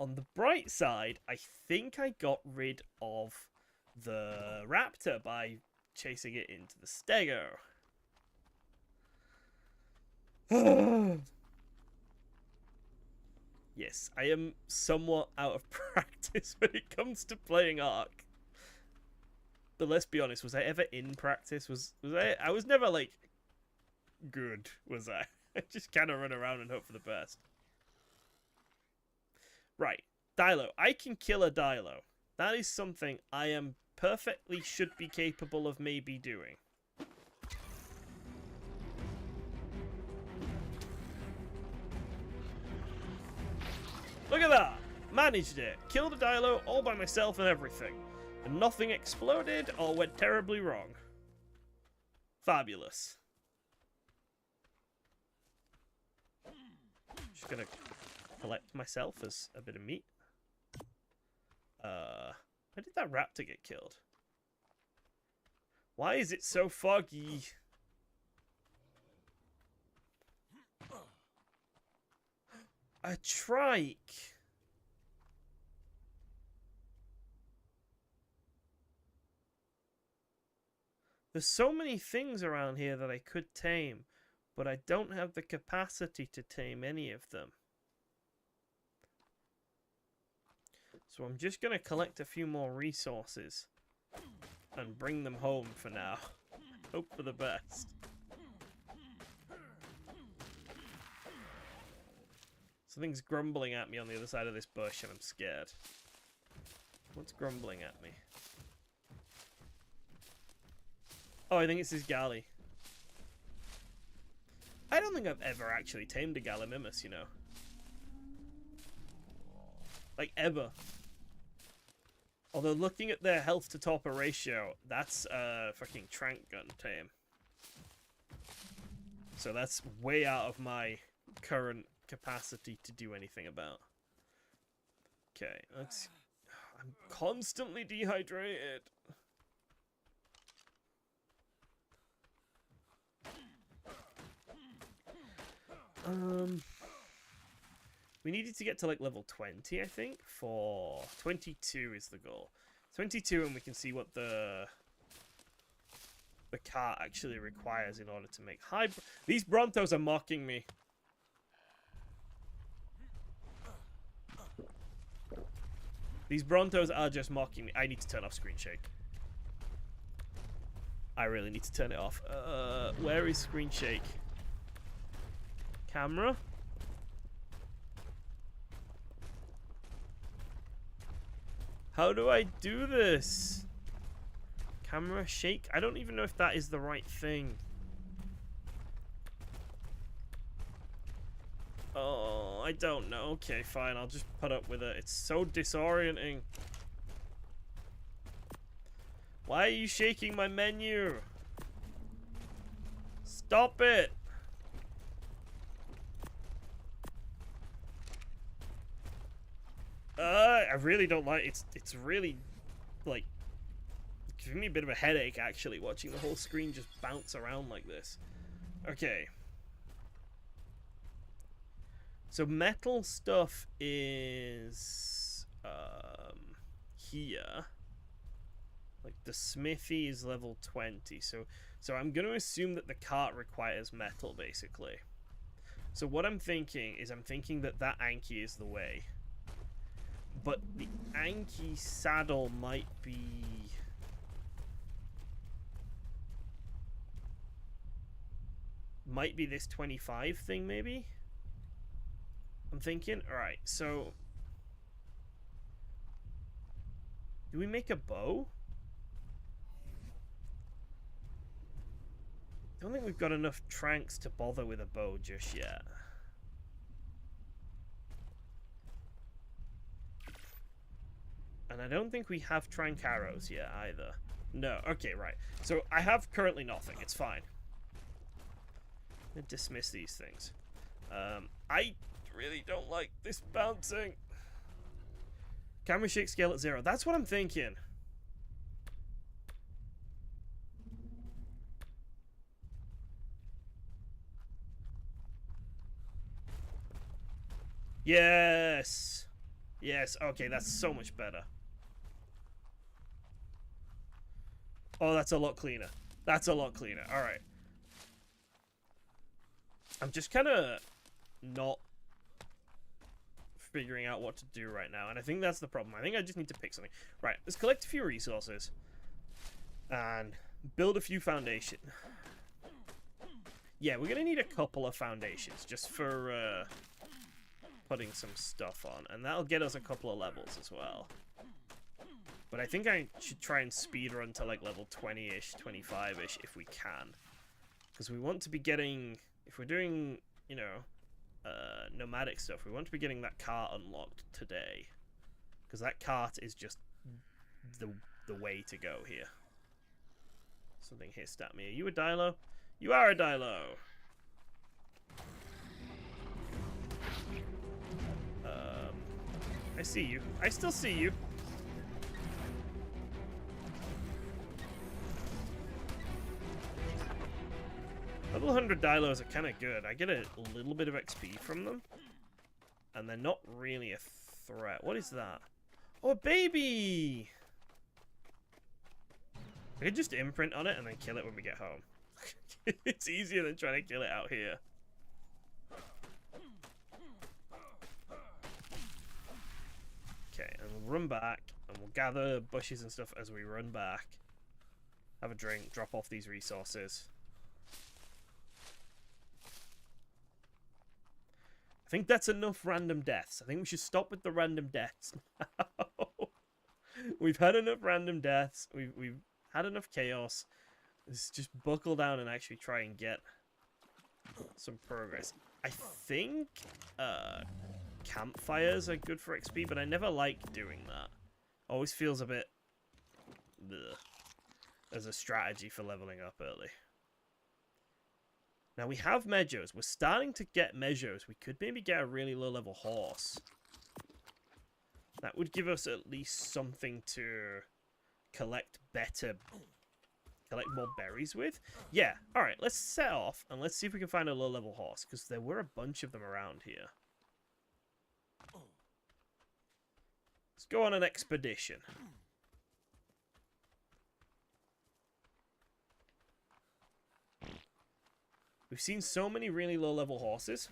Speaker 1: On the bright side, I think I got rid of the raptor by chasing it into the Stego. Yes, I am somewhat out of practice when it comes to playing ARK. But let's be honest, was I ever in practice? I was never, like, good, was I? I just kind of run around and hope for the best. Right, Dilo. I can kill a Dilo. That is something I am perfectly should be capable of maybe doing. Look at that! Managed it! Killed a dino all by myself and everything. And nothing exploded or went terribly wrong. Fabulous. Just gonna collect myself as a bit of meat. Why did that raptor get killed? Why is it so foggy? A trike. There's so many things around here that I could tame, but I don't have the capacity to tame any of them. So I'm just going to collect a few more resources and bring them home for now. Hope for the best. Something's grumbling at me on the other side of this bush and I'm scared. What's grumbling at me? Oh, I think it's this galley. I don't think I've ever actually tamed a Gallimimus, you know. Like, ever. Although, looking at their health to torpor ratio, that's a fucking trank gun tame. So that's way out of my current capacity to do anything about. Okay, let's... I'm constantly dehydrated. We needed to get to like level 20, I think, for 22 is the goal. 22, and we can see what the cart actually requires in order to make high. These Brontos are mocking me. These Brontos are just mocking me. I need to turn off screen shake. I really need to turn it off. Where is screen shake? Camera? How do I do this? Camera shake? I don't even know if that is the right thing. Oh, I don't know. Okay, fine. I'll just put up with it. It's so disorienting. Why are you shaking my menu? Stop it! I really don't like it. It's really, like, giving me a bit of a headache, actually, watching the whole screen just bounce around like this. Okay. So metal stuff is here. Like the smithy is level 20. So I'm going to assume that the cart requires metal, basically. So what I'm thinking is that Anki is the way. But the Anki saddle might be... might be this 25 thing, maybe? I'm thinking. Alright, so... do we make a bow? I don't think we've got enough tranks to bother with a bow just yet. And I don't think we have trank arrows yet either. No, okay, right. So I have currently nothing. It's fine. I'm gonna dismiss these things. I really don't like this bouncing. Camera shake scale at 0. That's what I'm thinking. Yes. Yes, okay, that's so much better. Oh, that's a lot cleaner. That's a lot cleaner. Alright. I'm just kind of not figuring out what to do right now. And I think that's the problem. I think I just need to pick something. Right, let's collect a few resources. And build a few foundation. Yeah, we're going to need a couple of foundations just for putting some stuff on. And that'll get us a couple of levels as well. But I think I should try and speedrun to like level 20-ish, 25-ish if we can. Because we want to be getting, if we're doing, you know, nomadic stuff, we want to be getting that cart unlocked today. Because that cart is just the way to go here. Something hissed at me. Are you a Dilo? You are a Dilo! I see you. I still see you. Level 100 Dilos are kind of good. I get a little bit of XP from them. And they're not really a threat. What is that? Oh, a baby! I could just imprint on it and then kill it when we get home. It's easier than trying to kill it out here. Okay, and we'll run back, and we'll gather bushes and stuff as we run back. Have a drink, drop off these resources. I think that's enough random deaths. I think we should stop with the random deaths now. We've had enough random deaths. We've had enough chaos. Let's just buckle down and actually try and get some progress. I think campfires are good for XP, but I never like doing that. Always feels a bit ugh, as a strategy for leveling up early. Now we have measures. We're starting to get measures. We could maybe get a really low level horse. That would give us at least something to collect more berries with. Yeah, alright, let's set off and let's see if we can find a low level horse, because there were a bunch of them around here. Let's go on an expedition. We've seen so many really low level horses.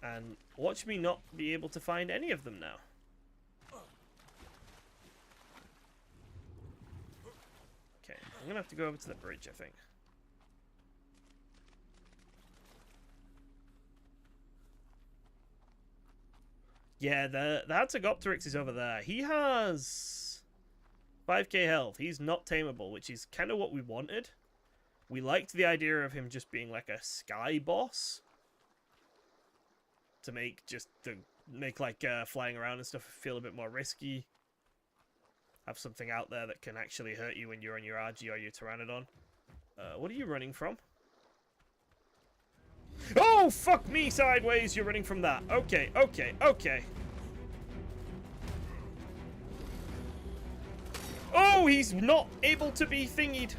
Speaker 1: And watch me not be able to find any of them now. Okay, I'm gonna have to go over to the bridge, I think. Yeah, the Hatzegopteryx is over there. He has 5k health. He's not tameable, which is kind of what we wanted. We liked the idea of him just being like a sky boss. To make like flying around and stuff feel a bit more risky. Have something out there that can actually hurt you when you're on your RG or your Pteranodon. What are you running from? Oh, fuck me sideways! You're running from that. Okay, okay, okay. Oh, he's not able to be thingied.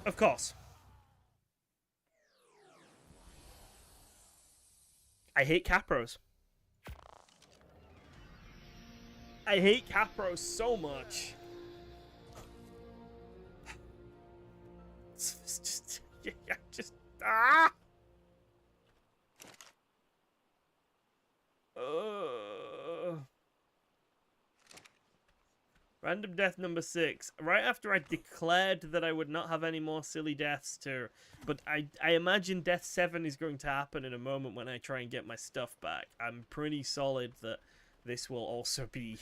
Speaker 1: Of course. I hate Capros. I hate Capros so much. It's just, yeah, just, ah! Random death number 6. Right after I declared that I would not have any more silly deaths to... But I imagine death 7 is going to happen in a moment when I try and get my stuff back. I'm pretty solid that this will also be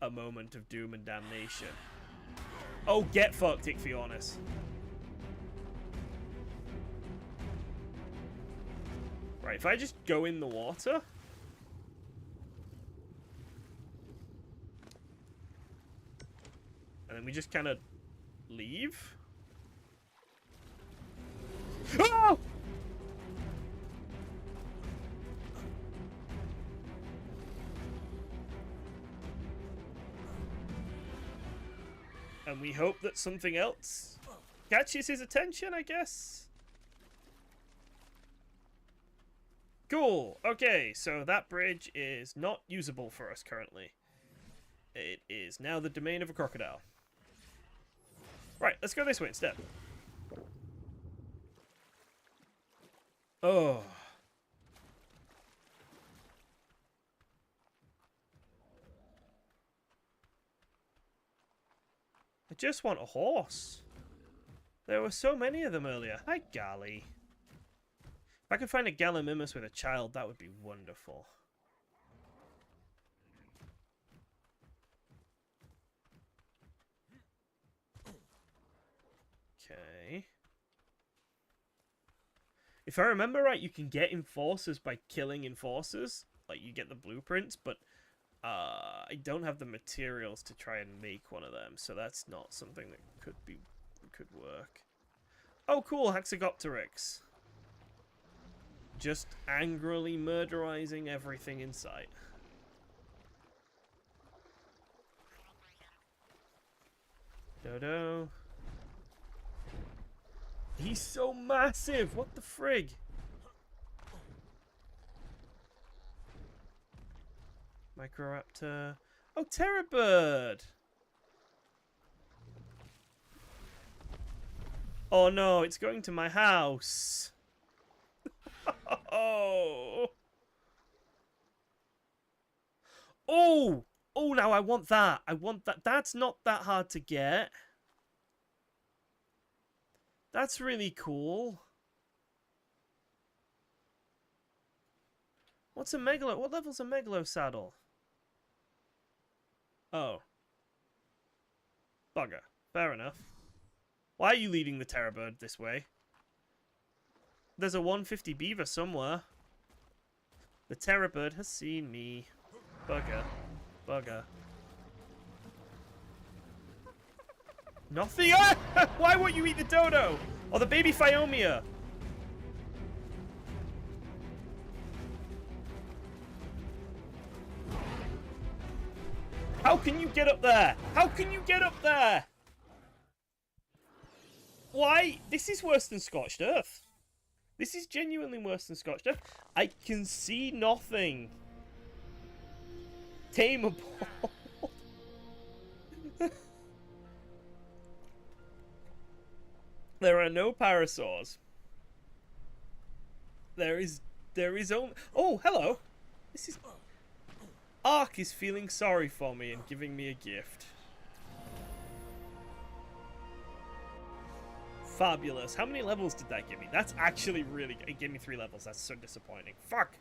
Speaker 1: a moment of doom and damnation. Oh, get fucked, Ichthyornis. Right, if I just go in the water... And then we just kind of leave. Oh! And we hope that something else catches his attention, I guess. Cool. Okay, so that bridge is not usable for us currently. It is now the domain of a crocodile. Right, let's go this way instead. Oh. I just want a horse. There were so many of them earlier. Hi, Golly. If I could find a Gallimimus with a child, that would be wonderful. Okay. If I remember right, you can get enforcers by killing enforcers. Like, you get the blueprints, but I don't have the materials to try and make one of them, so that's not something that could work. Oh, cool, Hatzegopteryx. Just angrily murderizing everything in sight. Dodo. He's so massive! What the frig? Microraptor. Oh, Terrorbird! Oh no, it's going to my house. Oh! Oh! Oh, now I want that. I want that. That's not that hard to get. That's really cool. What's a megalo? What level's a megalo saddle? Oh. Bugger. Fair enough. Why are you leading the Terrorbird this way? There's a 150 beaver somewhere. The Terrorbird has seen me. Bugger. Bugger. Nothing? Ah! Why won't you eat the dodo? Or the baby Phiomia? How can you get up there? How can you get up there? Why? This is worse than Scorched Earth. This is genuinely worse than Scorched Earth. I can see nothing. Tameable. There are no parasaurs. There is only... Oh, hello. This is... ARK is feeling sorry for me and giving me a gift. Fabulous. How many levels did that give me? That's actually really good. It gave me 3 levels. That's so disappointing. Fuck.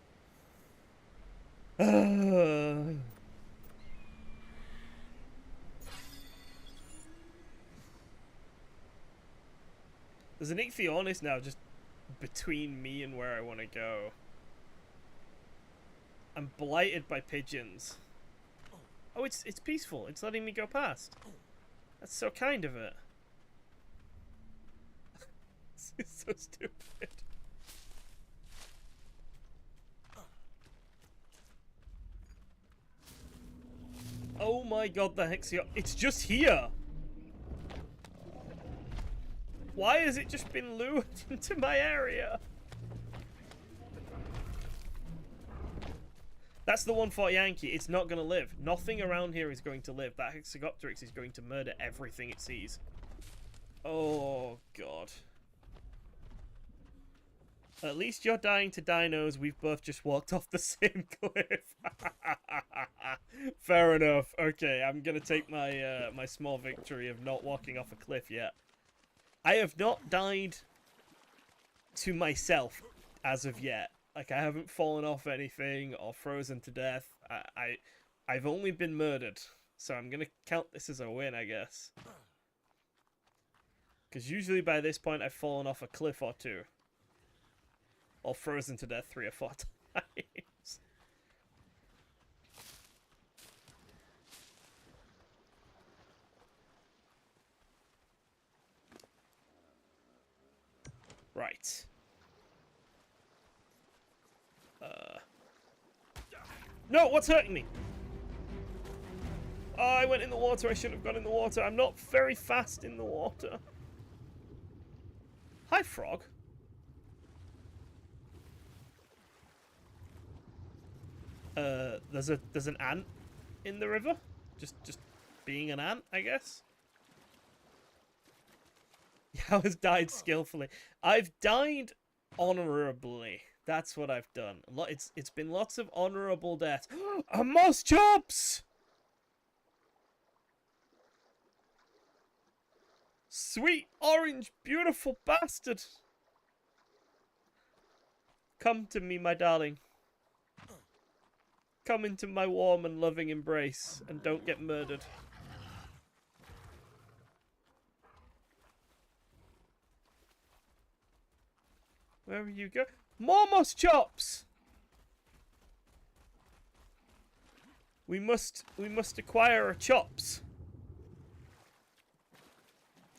Speaker 1: There's an Ichthyornis now just between me and where I want to go. I'm blighted by pigeons. Oh, it's peaceful. It's letting me go past. That's so kind of it. This is so stupid. Oh my god, the Hexio... It's just here! Why has it just been lured into my area? That's the one for Yankee. It's not going to live. Nothing around here is going to live. That Hatzegopteryx is going to murder everything it sees. Oh, God. At least you're dying to dinos. We've both just walked off the same cliff. Fair enough. Okay, I'm going to take my my small victory of not walking off a cliff yet. I have not died to myself as of yet. Like, I haven't fallen off anything or frozen to death. I've only been murdered. So I'm going to count this as a win, I guess. Because usually by this point I've fallen off a cliff or 2. Or frozen to death 3 or 4 times. Right. No, what's hurting me? Oh, I went in the water. I shouldn't have gone in the water. I'm not very fast in the water. Hi, frog. There's an ant in the river. Just being an ant, I guess. I was died skillfully. I've died honorably. That's what I've done. It's been lots of honorable deaths. A moss chops! Sweet, orange, beautiful bastard. Come to me, my darling. Come into my warm and loving embrace and don't get murdered. Wherever you go. More moss chops! We must acquire our chops.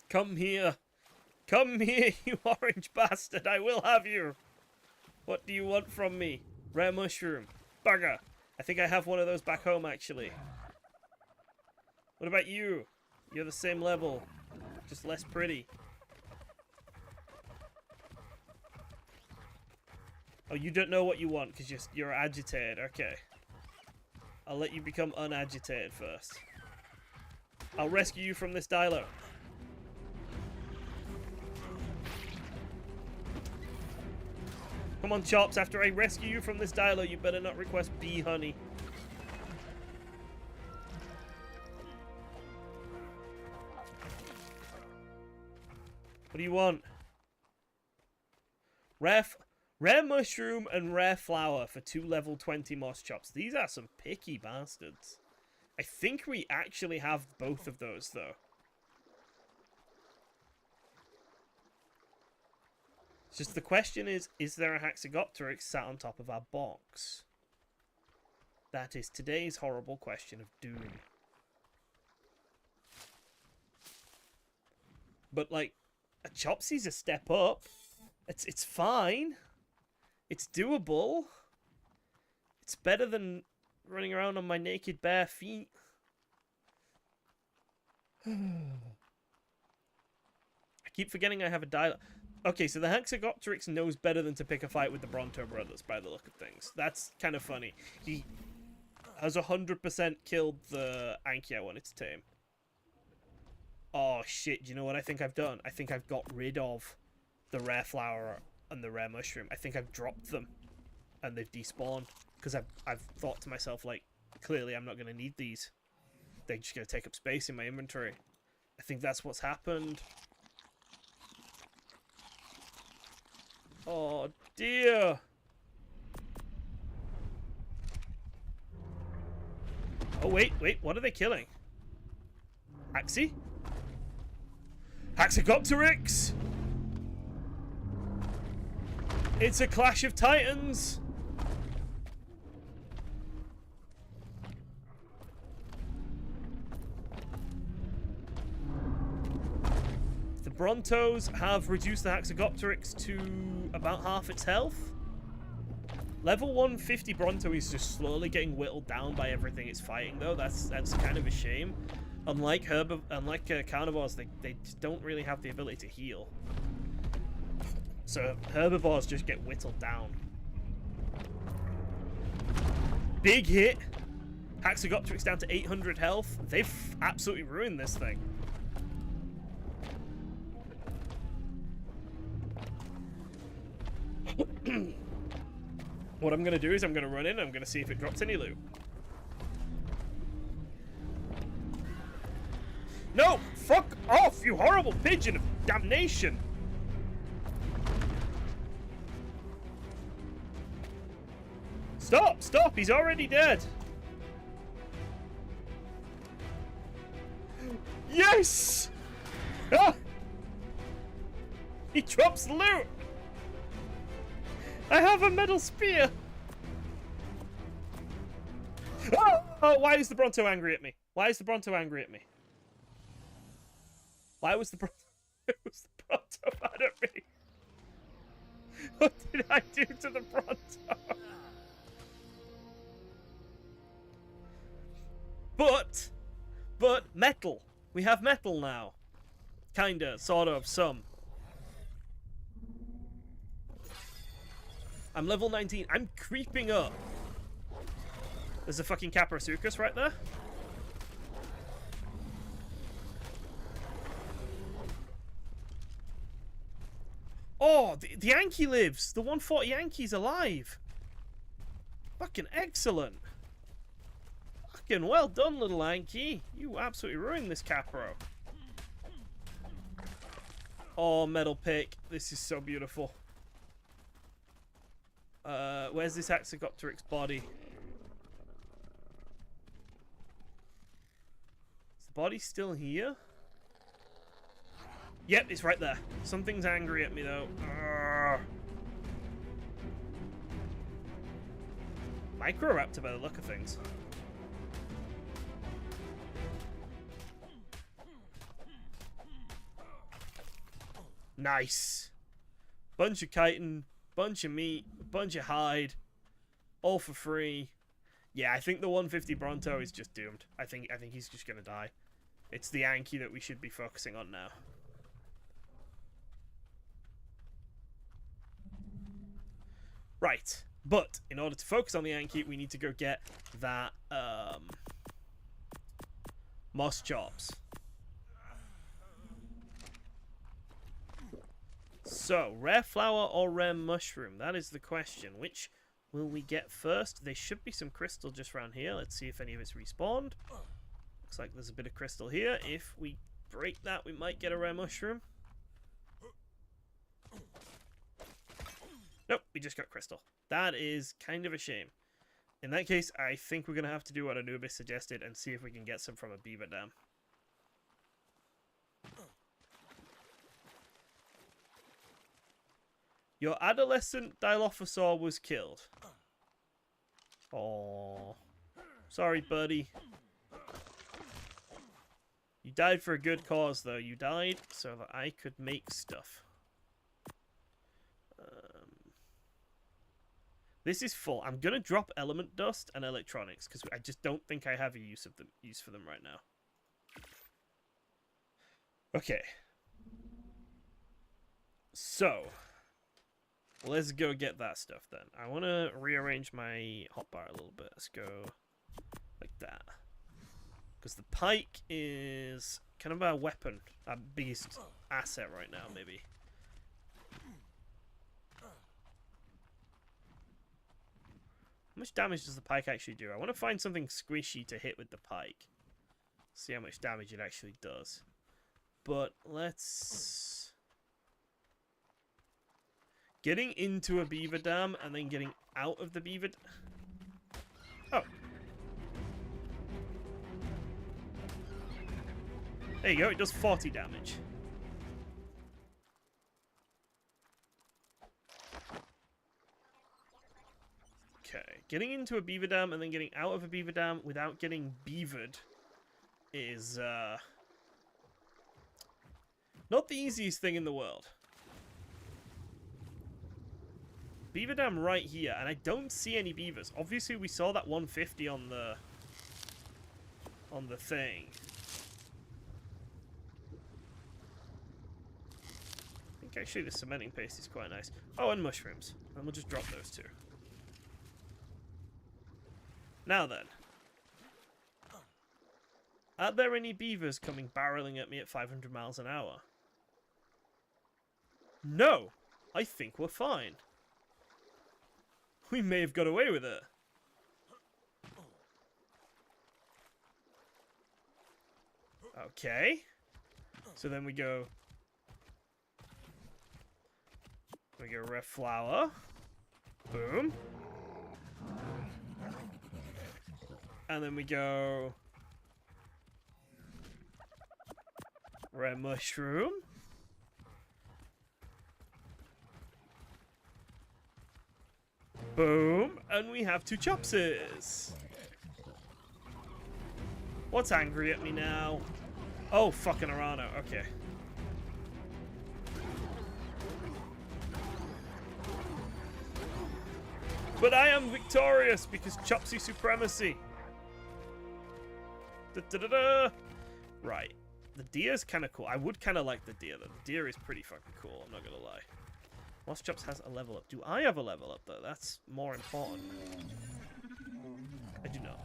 Speaker 1: Come here. Come here, you orange bastard. I will have you. What do you want from me? Rare mushroom. Bugger. I think I have one of those back home, actually. What about you? You're the same level. Just less pretty. Oh, you don't know what you want because you're agitated. Okay. I'll let you become unagitated first. I'll rescue you from this dilo. Come on, Chops. After I rescue you from this dilo, you better not request bee honey. What do you want? Rare mushroom and rare flower for 2 level 20 moss chops. These are some picky bastards. I think we actually have both of those, though. It's just the question is there a Hatzegopteryx sat on top of our box? That is today's horrible question of doom. But, like, a Chopsy's a step up. It's fine. It's doable. It's better than running around on my naked bare feet. I keep forgetting I have a dial. Okay, so the Hatzegopteryx knows better than to pick a fight with the Bronto brothers by the look of things. That's kind of funny. He has 100% killed the Anki I wanted to tame. Oh shit, do you know what I think I've done? I think I've got rid of the rare flower and the rare mushroom. I think I've dropped them and they've despawned because I've thought to myself, like, clearly I'm not going to need these. They're just going to take up space in my inventory. I think that's what's happened. Oh dear. Oh wait, what are they killing? Axie? Hatzegopteryx! It's a clash of titans! The Brontos have reduced the Hatzegopteryx to about half its health. Level 150 Bronto is just slowly getting whittled down by everything it's fighting, though. That's kind of a shame. Unlike carnivores, they don't really have the ability to heal. So herbivores just get whittled down. Big hit. Hatzegopteryx down to 800 health. They've absolutely ruined this thing. What I'm going to do is I'm going to run in and I'm going to see if it drops any loot. No! Fuck off, you horrible pigeon of damnation! Stop! Stop! He's already dead! Yes! Ah! He drops loot! I have a metal spear! Oh, why is the Bronto angry at me? Why is the Bronto angry at me? Why was the Bronto mad at me? What did I do to the Bronto? But metal. We have metal now. Kinda, sort of, some. I'm level 19. I'm creeping up. There's a fucking Caparasuchus right there. Oh, the Yankee lives. The 140 Yankee's alive. Fucking excellent. Fucking well done, little Yankee. You absolutely ruined this Capro. Oh, metal pick. This is so beautiful. Where's this Hatzegopteryx body? Is the body still here? Yep, it's right there. Something's angry at me, though. Urgh. Microraptor by the look of things. Nice. Bunch of chitin, bunch of meat, bunch of hide. All for free. Yeah, I think the 150 Bronto is just doomed. I think he's just gonna die. It's the Anki that we should be focusing on now. Right. But in order to focus on the Anki, we need to go get that moss chops. So, rare flower or rare mushroom? That is the question. Which will we get first? There should be some crystal just around here. Let's see if any of it's respawned. Looks like there's a bit of crystal here. If we break that, we might get a rare mushroom. Nope, we just got crystal. That is kind of a shame. In that case, I think we're going to have to do what Anubis suggested and see if we can get some from a beaver dam. Your adolescent Dilophosaur was killed. Oh, sorry, buddy. You died for a good cause, though. You died so that I could make stuff. This is full. I'm gonna drop element dust and electronics because I just don't think I have a use for them right now. Okay. So let's go get that stuff then. I want to rearrange my hotbar a little bit. Let's go like that. Because the pike is kind of our weapon, our biggest asset right now, maybe. How much damage does the pike actually do? I want to find something squishy to hit with the pike. See how much damage it actually does. But let's... Getting into a beaver dam and then getting out of the beaver... Oh. There you go, it does 40 damage. Okay, getting into a beaver dam and then getting out of a beaver dam without getting beavered is not the easiest thing in the world. Beaver dam right here, and I don't see any beavers. Obviously, we saw that 150 on the thing. I think actually the cementing paste is quite nice. Oh, and mushrooms. And we'll just drop those two. Now then. Are there any beavers coming barreling at me at 500 miles an hour? No! I think we're fine. We may have got away with it. Okay. So then we go... rare flower. Boom. And then we go... rare mushroom. Boom. And we have two chopses. What's angry at me now? Oh, fucking Arano. Okay. But I am victorious because Chopsy supremacy. Da -da -da -da. Right. The deer's kind of cool. I would kind of like the deer, though. The deer is pretty fucking cool, I'm not going to lie. Moss Chops has a level up. Do I have a level up, though? That's more important. I do not.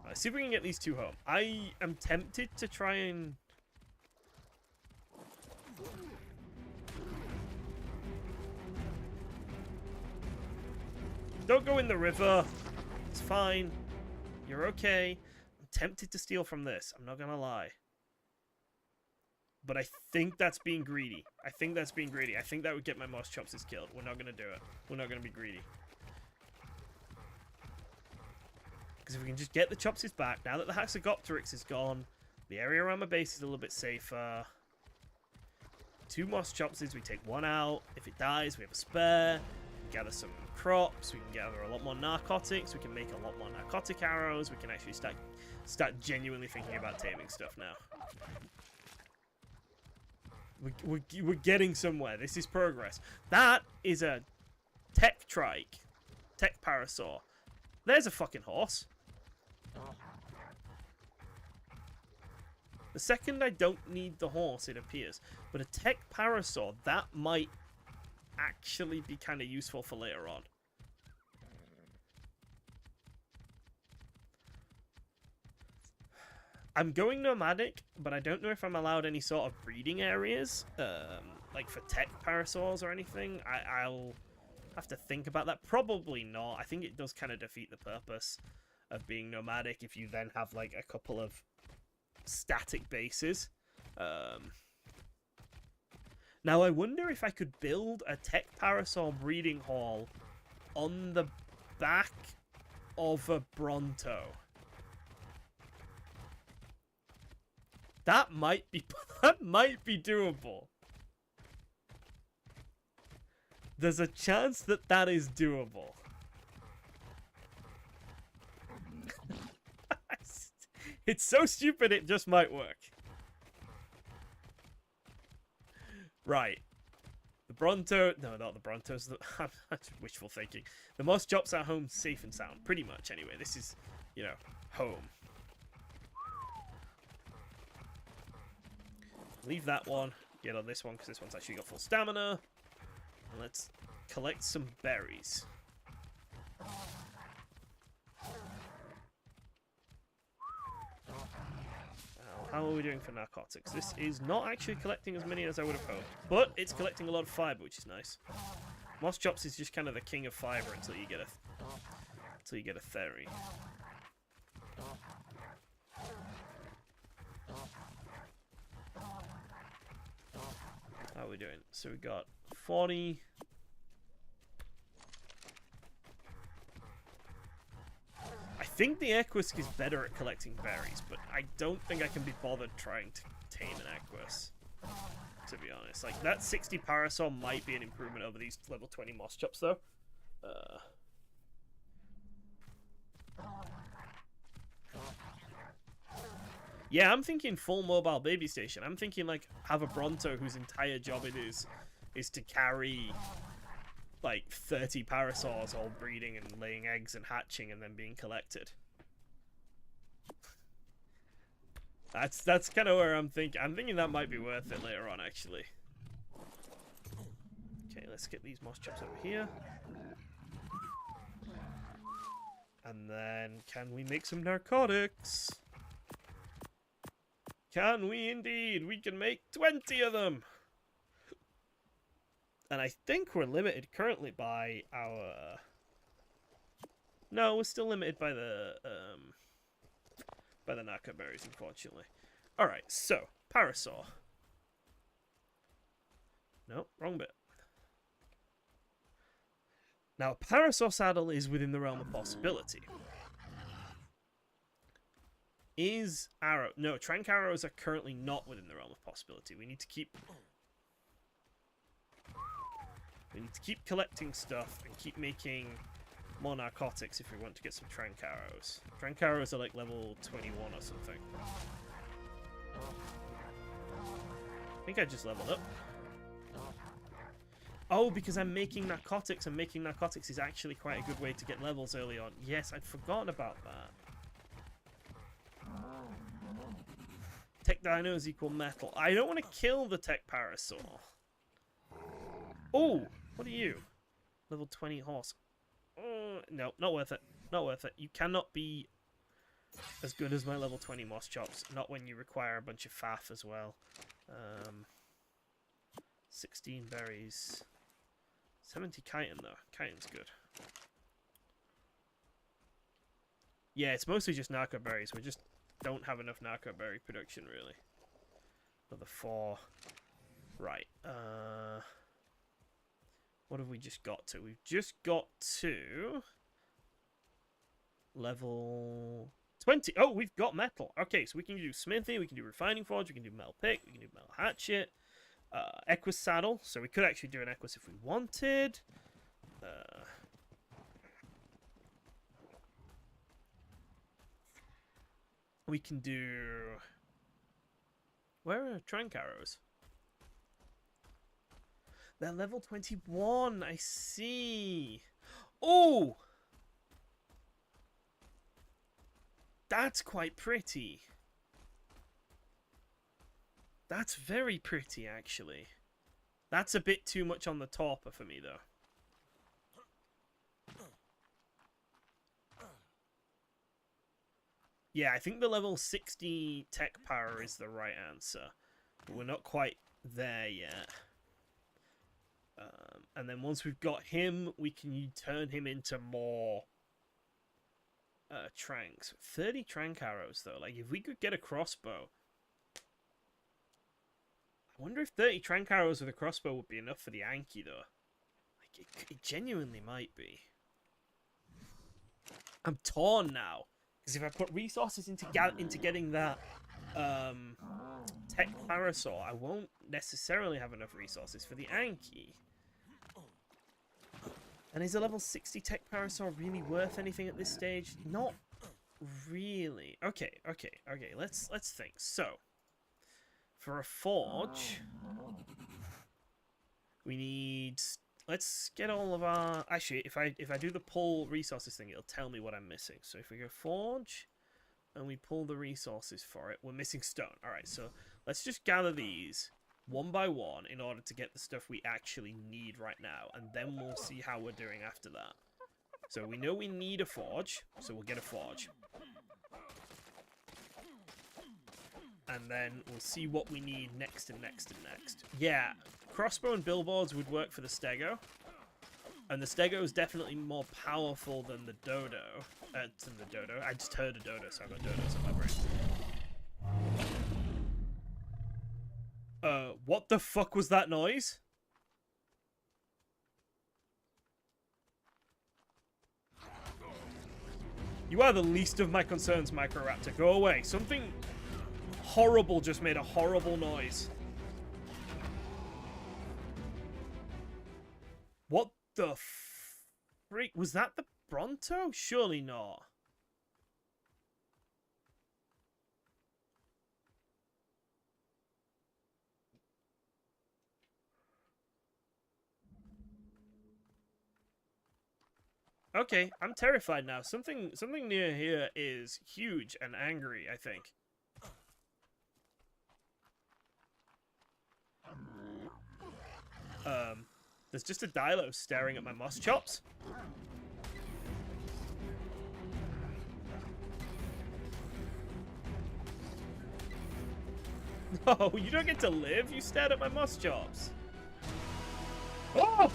Speaker 1: Let's see if we can get these two home. I am tempted to try and... Don't go in the river. It's fine. You're okay. I'm tempted to steal from this. I'm not gonna lie. But I think that's being greedy. I think that's being greedy. I think that would get my Moss Chopses killed. We're not going to do it. We're not going to be greedy. Because if we can just get the Chopses back, now that the Hatzegopteryx is gone, the area around my base is a little bit safer. 2 Moss Chopses, we take 1 out. If it dies, we have a spare. We can gather some crops. We can gather a lot more narcotics. We can make a lot more narcotic arrows. We can actually start genuinely thinking about taming stuff now. We're getting somewhere. This is progress. That is a tech trike. Tech parasaur. There's a fucking horse. The second I don't need the horse, it appears. But a tech parasaur, that might actually be kind of useful for later on. I'm going nomadic, but I don't know if I'm allowed any sort of breeding areas, like for tech parasaurs or anything. I'll have to think about that. Probably not. I think it does kind of defeat the purpose of being nomadic if you then have like a couple of static bases. Now I wonder if I could build a tech parasaur breeding hall on the back of a Bronto. That might be doable. There's a chance that that is doable. It's so stupid it just might work. Right. The Bronto... No, not the Brontos. That's wishful thinking. The Moss Chops are home safe and sound. Pretty much, anyway. This is, you know, home. Leave that one. Get on this one, because this one's actually got full stamina. And let's collect some berries. How are we doing for narcotics? This is not actually collecting as many as I would have hoped, but it's collecting a lot of fiber, which is nice. Moss Chops is just kind of the king of fiber until you get a theory. How are we doing? So we got 40. I think the Equus is better at collecting berries, but I don't think I can be bothered trying to tame an Equus, to be honest. Like, that 60 Parasaur might be an improvement over these level 20 Moss Chops, though. Yeah, I'm thinking full mobile baby station. I'm thinking, like, have a Bronto whose entire job it is to carry, like, 30 Parasaurs all breeding and laying eggs and hatching and then being collected. That's kind of where I'm thinking. I'm thinking that might be worth it later on, actually. Okay, let's get these Moss Chops over here. And then, can we make some narcotics? Can we indeed? We can make 20 of them! And I think we're limited currently by our... No, we're still limited by the narco berries, unfortunately. Alright, so, Parasaur. No, wrong bit. Now, Parasaur saddle is within the realm of possibility. Is arrow... No, trank arrows are currently not within the realm of possibility. We need to keep collecting stuff and keep making more narcotics if we want to get some trank arrows. Trank arrows are like level 21 or something. I think I just leveled up. Oh, because I'm making narcotics, and making narcotics is actually quite a good way to get levels early on. Yes, I'd forgotten about that. Tech dinos equal metal. I don't want to kill the tech parasaur. Oh, what are you? Level 20 horse. No, not worth it. Not worth it. You cannot be as good as my level 20 Moss Chops. Not when you require a bunch of faff as well. 16 berries. 70 chitin though. Chitin's good. Yeah, it's mostly just narco berries. We just don't have enough narco berry production, really. Another 4. Right. What have we just got to? We've just got to level 20. Oh, we've got metal. Okay, so we can do smithy, we can do refining forge, we can do metal pick, we can do metal hatchet, Equus saddle. So we could actually do an Equus if we wanted. We can do... Where are trank arrows? They're level 21. I see. Oh! That's quite pretty. That's very pretty, actually. That's a bit too much on the topper for me, though. Yeah, I think the level 60 tech power is the right answer. But we're not quite there yet. And then once we've got him, we can turn him into more tranks. 30 trank arrows, though. Like, if we could get a crossbow... I wonder if 30 trank arrows with a crossbow would be enough for the Anki, though. Like, it genuinely might be. I'm torn now. Because if I put resources into getting that tech parasaur, I won't necessarily have enough resources for the Anki. And is a level 60 tech parasaur really worth anything at this stage? Not really. Okay. Let's think. So, for a forge, we need... Let's get all of our... Actually, if I do the pull resources thing, it'll tell me what I'm missing. So if we go forge, and we pull the resources for it, we're missing stone. Alright, so let's just gather these one by one in order to get the stuff we actually need right now. And then we'll see how we're doing after that. So we know we need a forge, so we'll get a forge. And then we'll see what we need next and next and next. Yeah, crossbow and billboards would work for the stego. And the stego is definitely more powerful than the dodo. I just heard a dodo, so I've got dodos in my brain. What the fuck was that noise? You are the least of my concerns, Microraptor. Go away. Something horrible just made a horrible noise. What the freak? Was that the Bronto? Surely not. Okay, I'm terrified now. Something near here is huge and angry, I think. There's just a dilo staring at my moss chops. No, you don't get to live. You stared at my moss chops. Oh!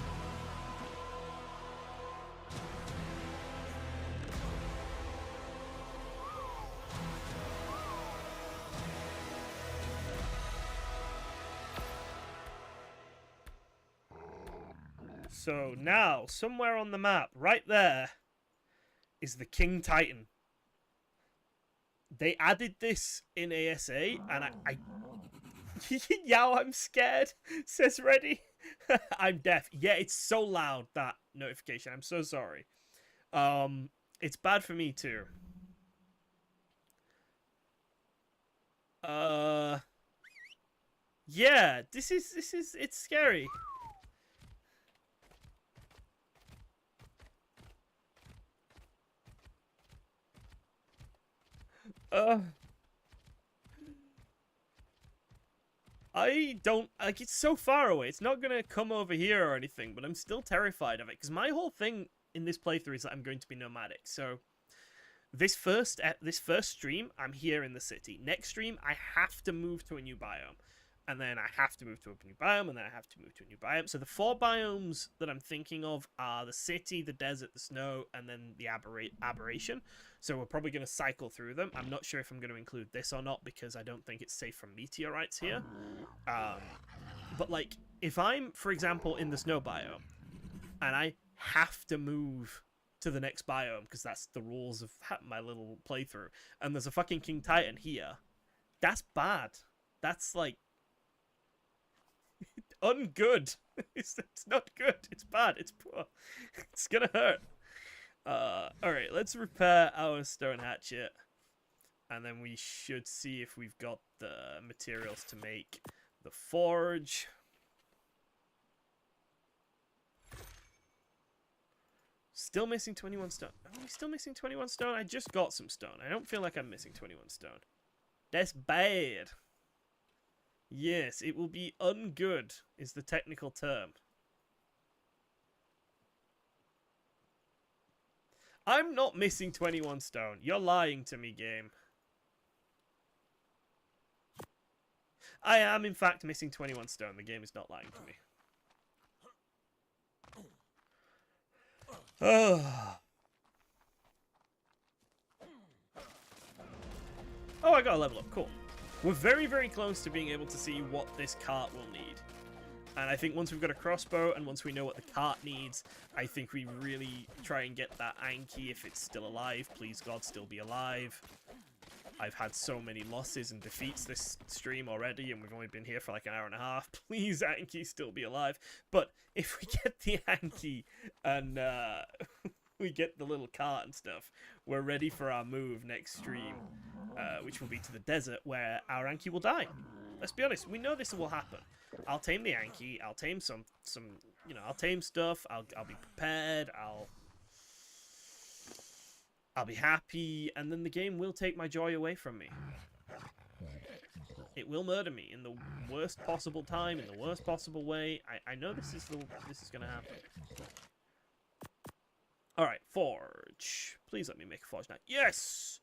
Speaker 1: So now, somewhere on the map, right there, is the King Titan. They added this in ASA, and I Yow, I'm scared, says Reddy. I'm deaf. Yeah, it's so loud, that notification. I'm so sorry. It's bad for me, too. Yeah, this is, it's scary. I don't, like, it's so far away. It's not gonna come over here or anything, but I'm still terrified of it, because my whole thing in this playthrough is that I'm going to be nomadic. So this first stream, I'm here in the city. Next stream, I have to move to a new biome. and then I have to move to a new biome, and then I have to move to a new biome. So the 4 biomes that I'm thinking of are the city, the desert, the snow, and then the aberration. So we're probably going to cycle through them. I'm not sure if I'm going to include this or not, because I don't think it's safe from meteorites here. But, like, if I'm, for example, in the snow biome, and I have to move to the next biome, because that's the rules of my little playthrough, and there's a fucking King Titan here, that's bad. That's, like, ungood. It's not good. It's bad. It's poor. It's gonna hurt. Alright, let's repair our stone hatchet. And then we should see if we've got the materials to make the forge. Still missing 21 stone. Are we still missing 21 stone? I just got some stone. I don't feel like I'm missing 21 stone. That's bad. Yes, it will be ungood, is the technical term. I'm not missing 21 stone. You're lying to me, game. I am, in fact, missing 21 stone. The game is not lying to me. Oh, I got a level up. Cool. We're very, very close to being able to see what this cart will need. And I think once we've got a crossbow and once we know what the cart needs, I think we really try and get that Anki if it's still alive. Please, God, still be alive. I've had so many losses and defeats this stream already, and we've only been here for like an hour and a half. Please, Anki, still be alive. But if we get the Anki and we get the little cart and stuff, we're ready for our move next stream, which will be to the desert, where our Anki will die. Let's be honest, we know this will happen. I'll tame the Anki, I'll tame some you know, I'll tame stuff, I'll be prepared, I'll be happy, and then the game will take my joy away from me. It will murder me in the worst possible time, in the worst possible way. I know this is gonna happen. Alright, forge. Please let me make a forge now. Yes!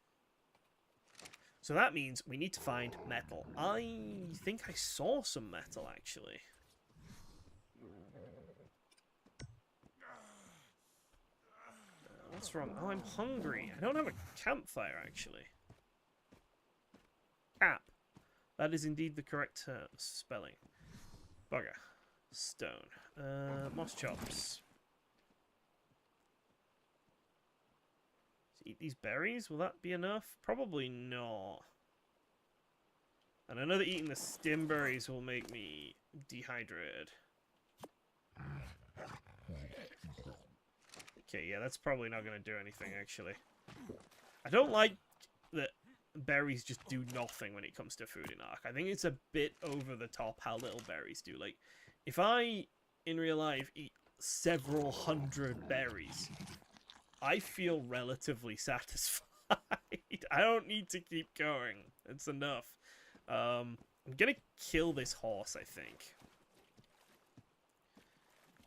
Speaker 1: So that means we need to find metal. I think I saw some metal, actually. What's wrong? Oh, I'm hungry. I don't have a campfire, actually. Cap. That is indeed the correct spelling. Bugger. Stone. Moss chops. Eat these berries? Will that be enough? Probably not. And I know that eating the stem berries will make me dehydrated. Okay, yeah, that's probably not going to do anything, actually. I don't like that berries just do nothing when it comes to food in ARK. I think it's a bit over the top how little berries do. Like, if I, in real life, eat several hundred berries, I feel relatively satisfied. I don't need to keep going. It's enough. I'm gonna kill this horse, I think.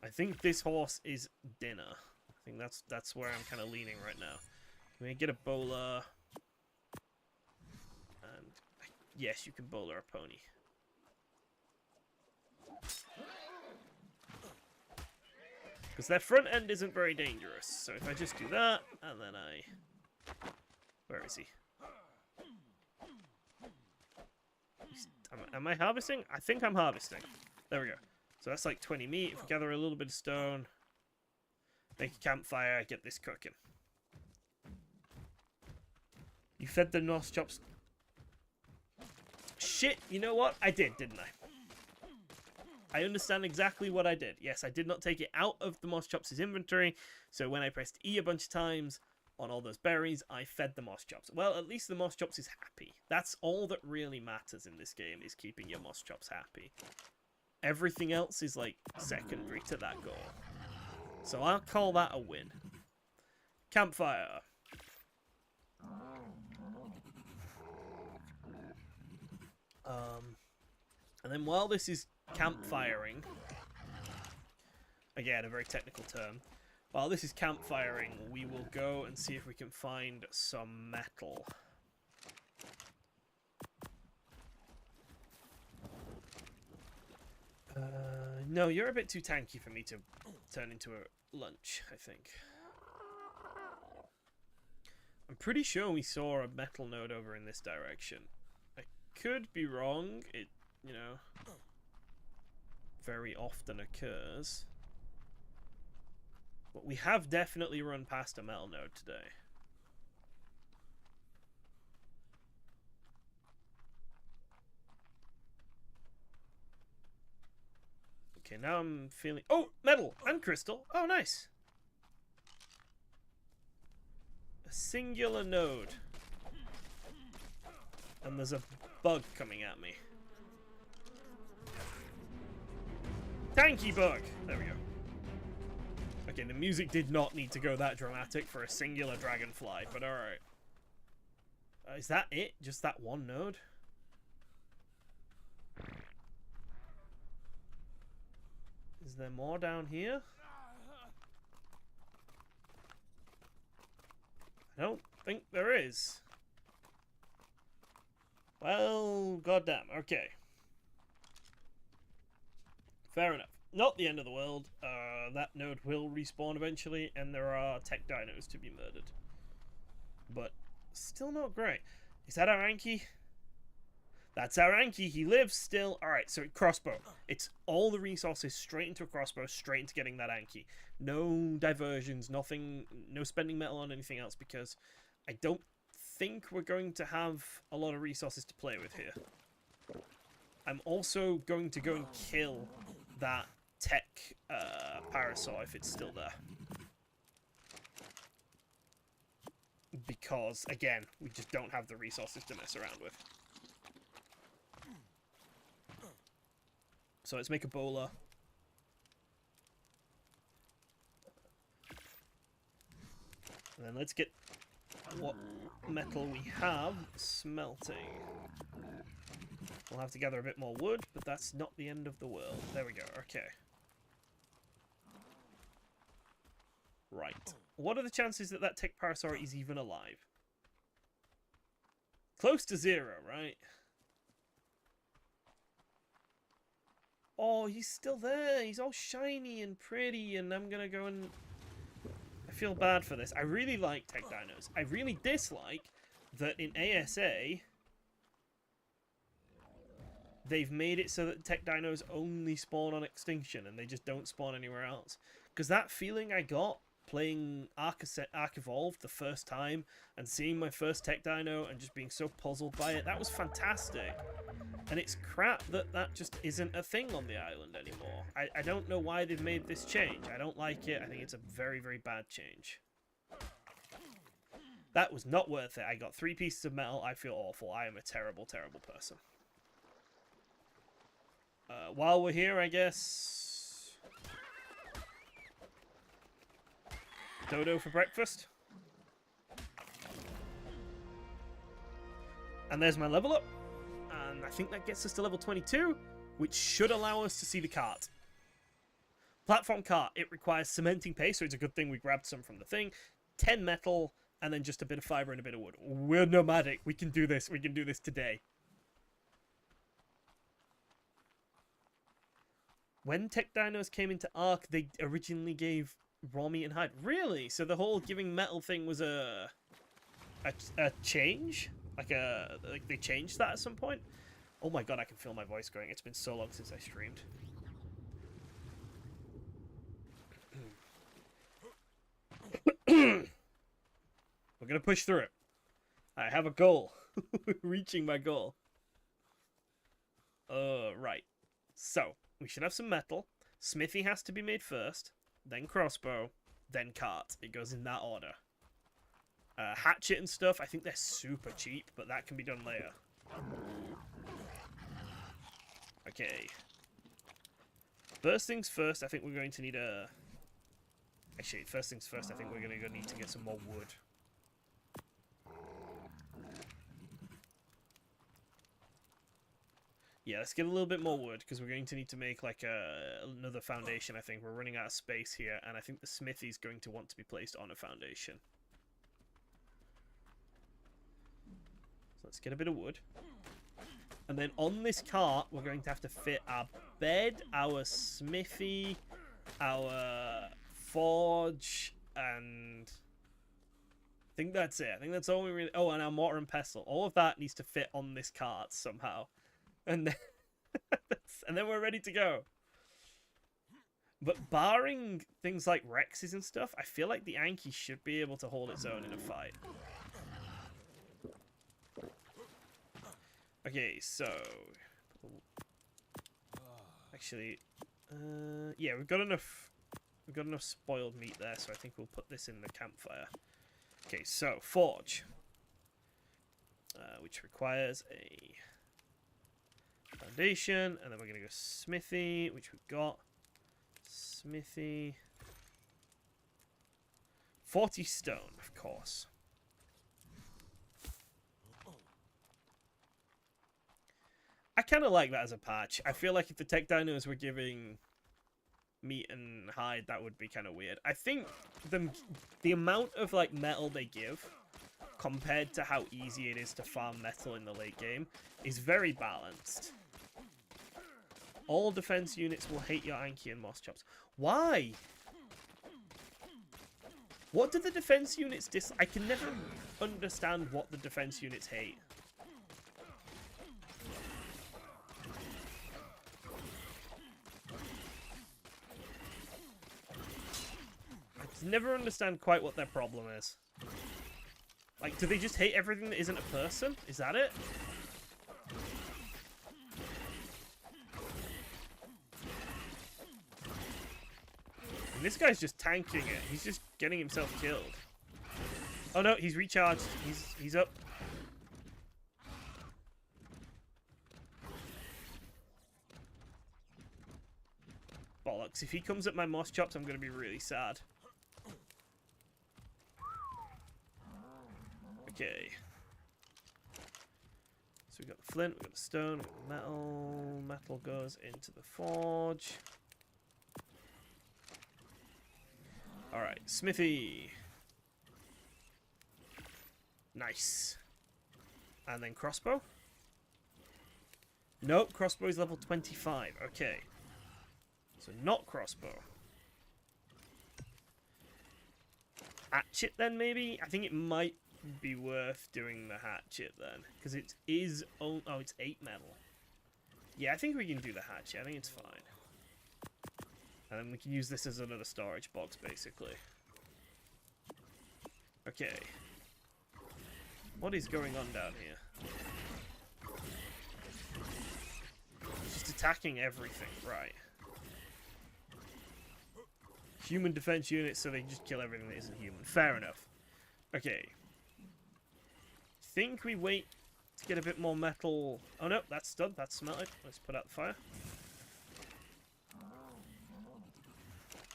Speaker 1: I think this horse is dinner. I think that's where I'm kind of leaning right now. Can we get a bowler? And yes, you can bowler a pony. Because their front end isn't very dangerous. So if I just do that, and then where is he? Am I harvesting? I think I'm harvesting. There we go. So that's like 20 meat. If we gather a little bit of stone, make a campfire, get this cooking. You fed the Nos chops. Shit, you know what? I did, didn't I? I understand exactly what I did. Yes, I did not take it out of the Moss Chops' inventory, so when I pressed E a bunch of times on all those berries, I fed the Moss Chops. Well, at least the Moss Chops is happy. That's all that really matters in this game, is keeping your Moss Chops happy. Everything else is, like, secondary to that goal. So I'll call that a win. Campfire. And then while this is campfiring, again, a very technical term, while this is campfiring, we will go and see if we can find some metal. No, you're a bit too tanky for me to turn into a lunch, I think. I'm pretty sure we saw a metal node over in this direction. I could be wrong. It, you know, very often occurs. But we have definitely run past a metal node today. Okay, now I'm feeling... Oh, metal and crystal. Oh, nice. A singular node. And there's a bug coming at me. Tanky bug! There we go. Okay, the music did not need to go that dramatic for a singular dragonfly, but alright. Is that it? Just that one node? Is there more down here? I don't think there is. Well, goddamn. Okay. Fair enough. Not the end of the world. That node will respawn eventually, and there are tech dinos to be murdered. But still not great. Is that our Anki? That's our Anki. He lives still. Alright, so crossbow. It's all the resources straight into a crossbow, straight into getting that Anki. No diversions, nothing, no spending metal on anything else, because I don't think we're going to have a lot of resources to play with here. I'm also going to go and kill that tech parasaur if it's still there. Because, again, we just don't have the resources to mess around with. So let's make a bowler. And then let's get what metal we have smelting. We'll have to gather a bit more wood, but that's not the end of the world. There we go, okay. Right. What are the chances that that tech parasaur is even alive? Close to 0, right? Oh, he's still there. He's all shiny and pretty, and I'm gonna go and... I feel bad for this. I really like tech dinos. I really dislike that in ASA... they've made it so that tech dinos only spawn on Extinction, and they just don't spawn anywhere else. Because that feeling I got playing ARK Evolved the first time, and seeing my first tech dino, and just being so puzzled by it, that was fantastic. And it's crap that that just isn't a thing on the island anymore. I don't know why they've made this change. I don't like it. I think it's a very, very bad change. That was not worth it. I got 3 pieces of metal. I feel awful. I am a terrible, terrible person. While we're here, I guess... Dodo for breakfast. And there's my level up. And I think that gets us to level 22, which should allow us to see the cart. Platform cart. It requires cementing paste, so it's a good thing we grabbed some from the thing. 10 metal, and then just a bit of fiber and a bit of wood. We're nomadic. We can do this. We can do this today. When tech dinos came into ARK, they originally gave raw meat and hide. Really? So the whole giving metal thing was a change? Like they changed that at some point? Oh my god, I can feel my voice going. It's been so long since I streamed. We're gonna push through it. I have a goal. Reaching my goal. Right. So, we should have some metal. Smithy has to be made first. Then crossbow. Then cart. It goes in that order. Hatchet and stuff, I think they're super cheap, but that can be done later. Okay. First things first, I think we're going to need a... Actually, first things first, I think we're going to need to get some more wood. Yeah, let's get a little bit more wood, because we're going to need to make like another foundation, I think. We're running out of space here, and I think the smithy's going to want to be placed on a foundation. So let's get a bit of wood. And then on this cart, we're going to have to fit our bed, our smithy, our forge, and I think that's it. I think that's all we really... Oh, and our mortar and pestle. All of that needs to fit on this cart somehow. And then, and then we're ready to go. But barring things like Rexes and stuff, I feel like the Anki should be able to hold its own in a fight. Okay, so... Actually, yeah, we've got enough spoiled meat there, so I think we'll put this in the campfire. Okay, so forge, which requires a foundation, and then we're gonna go smithy, which we've got. Smithy, 40 stone, of course. I kind of like that as a patch. I feel like if the tech dinos were giving meat and hide, that would be kind of weird. I think the amount of like metal they give compared to how easy it is to farm metal in the late game is very balanced. All defense units will hate your Anki and Moss Chops. Why? What do the defense units I can never understand what the defense units hate. Never understand quite what their problem is. Like, do they just hate everything that isn't a person? Is that it? And this guy's just tanking it. He's just getting himself killed. Oh no, he's recharged. He's up. Bollocks. If he comes at my Moss Chops, I'm going to be really sad. Okay. So we've got the flint, we've got the stone, we've got the metal. Metal goes into the forge. Alright, smithy. Nice. And then crossbow? Nope, crossbow is level 25. Okay. So not crossbow. Hatchet then, maybe? I think it might be worth doing the hatchet then, because it is it's 8 metal. Yeah, I think we can do the hatchet. I think it's fine, and then we can use this as another storage box basically. Okay, what is going on down here? Just attacking everything, right? Human defense units, so they can just kill everything that isn't human. Fair enough. Okay. Think we wait to get a bit more metal. Oh no, that's done. That's smelted. Let's put out the fire.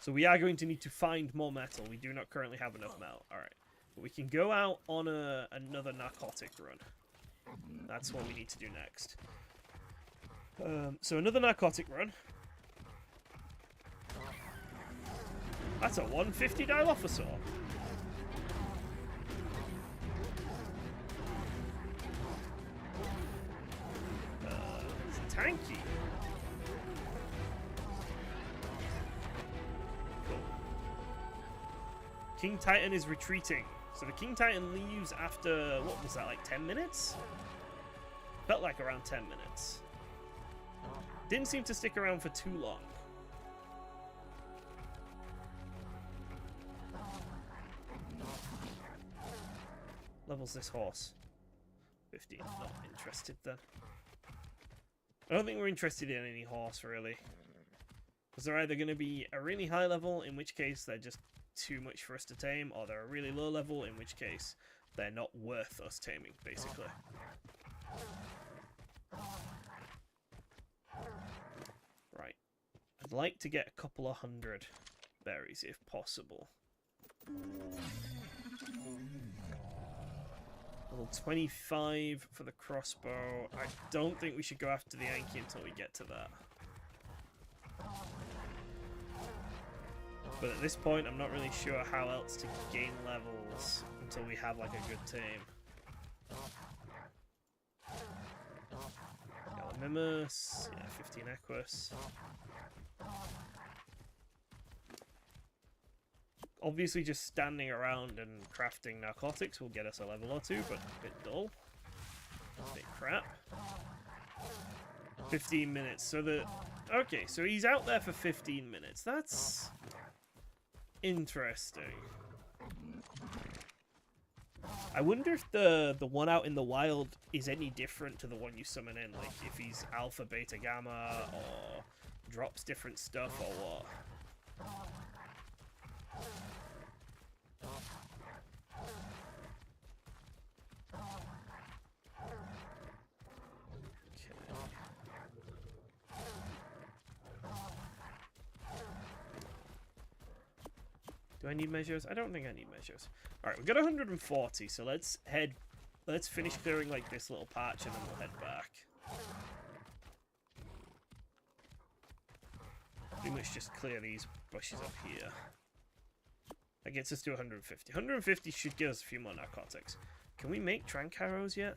Speaker 1: So we are going to need to find more metal. We do not currently have enough metal. Alright. But we can go out on another narcotic run. That's what we need to do next. So another narcotic run. That's a 150 Dilophosaur. It's tanky. Cool. King Titan is retreating. So the King Titan leaves after, what was that, like 10 minutes? Felt like around 10 minutes. Didn't seem to stick around for too long. Levels this horse? 15. Not interested then. I don't think we're interested in any horse really. Because they're either going to be a really high level, in which case they're just too much for us to tame, or they're a really low level, in which case they're not worth us taming, basically. Right. I'd like to get a couple of 100 berries if possible. Level 25 for the crossbow. I don't think we should go after the Anki until we get to that. But at this point, I'm not really sure how else to gain levels until we have like a good tame. equus. Yeah, 15 equus. Obviously, just standing around and crafting narcotics will get us a level or two, but a bit dull. A bit crap. 15 minutes. So the... Okay, so he's out there for 15 minutes. That's... interesting. I wonder if the one out in the wild is any different to the one you summon in. Like, if he's alpha, beta, gamma, or drops different stuff, or what. Do I need measures? I don't think I need measures. Alright, we've got 140, so let's finish clearing like this little patch and then we'll head back. Pretty much just clear these bushes up here. That gets us to 150. 150 should give us a few more narcotics. Can we make trank arrows yet?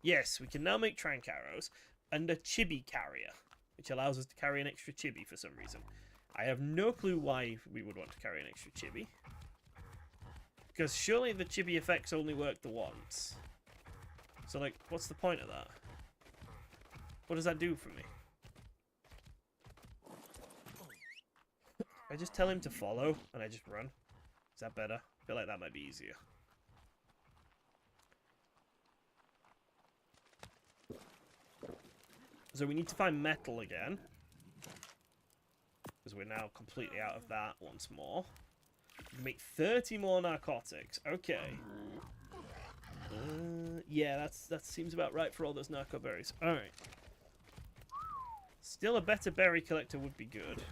Speaker 1: Yes, we can now make trank arrows and a chibi carrier, which allows us to carry an extra chibi for some reason. I have no clue why we would want to carry an extra chibi. Because surely the chibi effects only work the once. So, like, what's the point of that? What does that do for me? I just tell him to follow and I just run. Is that better? I feel like that might be easier. So we need to find metal again. Because we're now completely out of that once more. Make 30 more narcotics. Okay. Yeah, that seems about right for all those narco berries. Alright. Still a better berry collector would be good.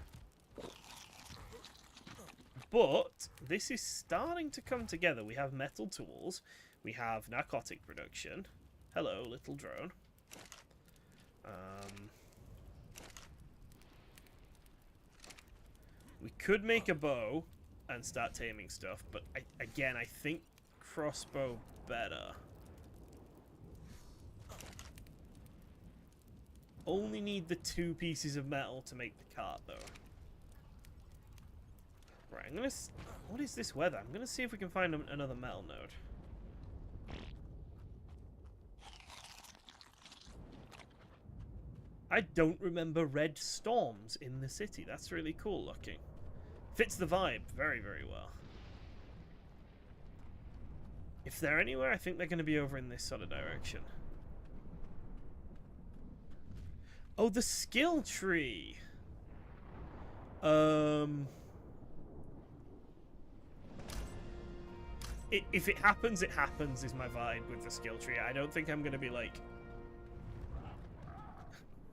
Speaker 1: But this is starting to come together. We have metal tools. We have narcotic production. Hello, little drone. We could make a bow and start taming stuff, but again, I think crossbow better. Only need the 2 pieces of metal to make the cart, though. Right, I'm gonna... What is this weather? I'm gonna see if we can find another metal node. I don't remember red storms in the city. That's really cool looking. Fits the vibe very, very well. If they're anywhere, I think they're going to be over in this sort of direction. Oh, the skill tree. If it happens, it happens is my vibe with the skill tree. I don't think I'm going to be like...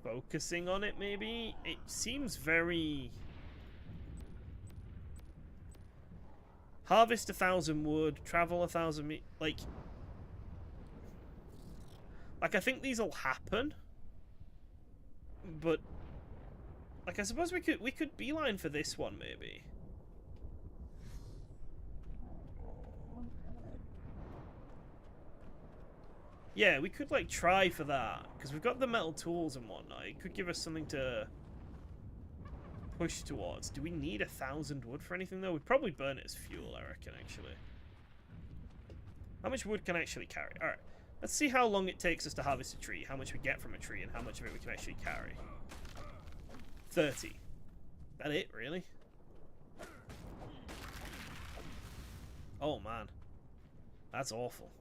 Speaker 1: focusing on it, maybe? It seems very... Harvest 1,000 wood, travel 1,000 meters. Like, I think these will happen. But, like, I suppose we could beeline for this one, maybe. Yeah, we could, like, try for that. Because we've got the metal tools and whatnot. It could give us something to push towards. Do we need 1,000 wood for anything, though? We'd probably burn it as fuel, I reckon, actually. How much wood can I actually carry? Alright, let's see how long it takes us to harvest a tree, how much we get from a tree, and how much of it we can actually carry. 30. That it, really? Oh, man. That's awful.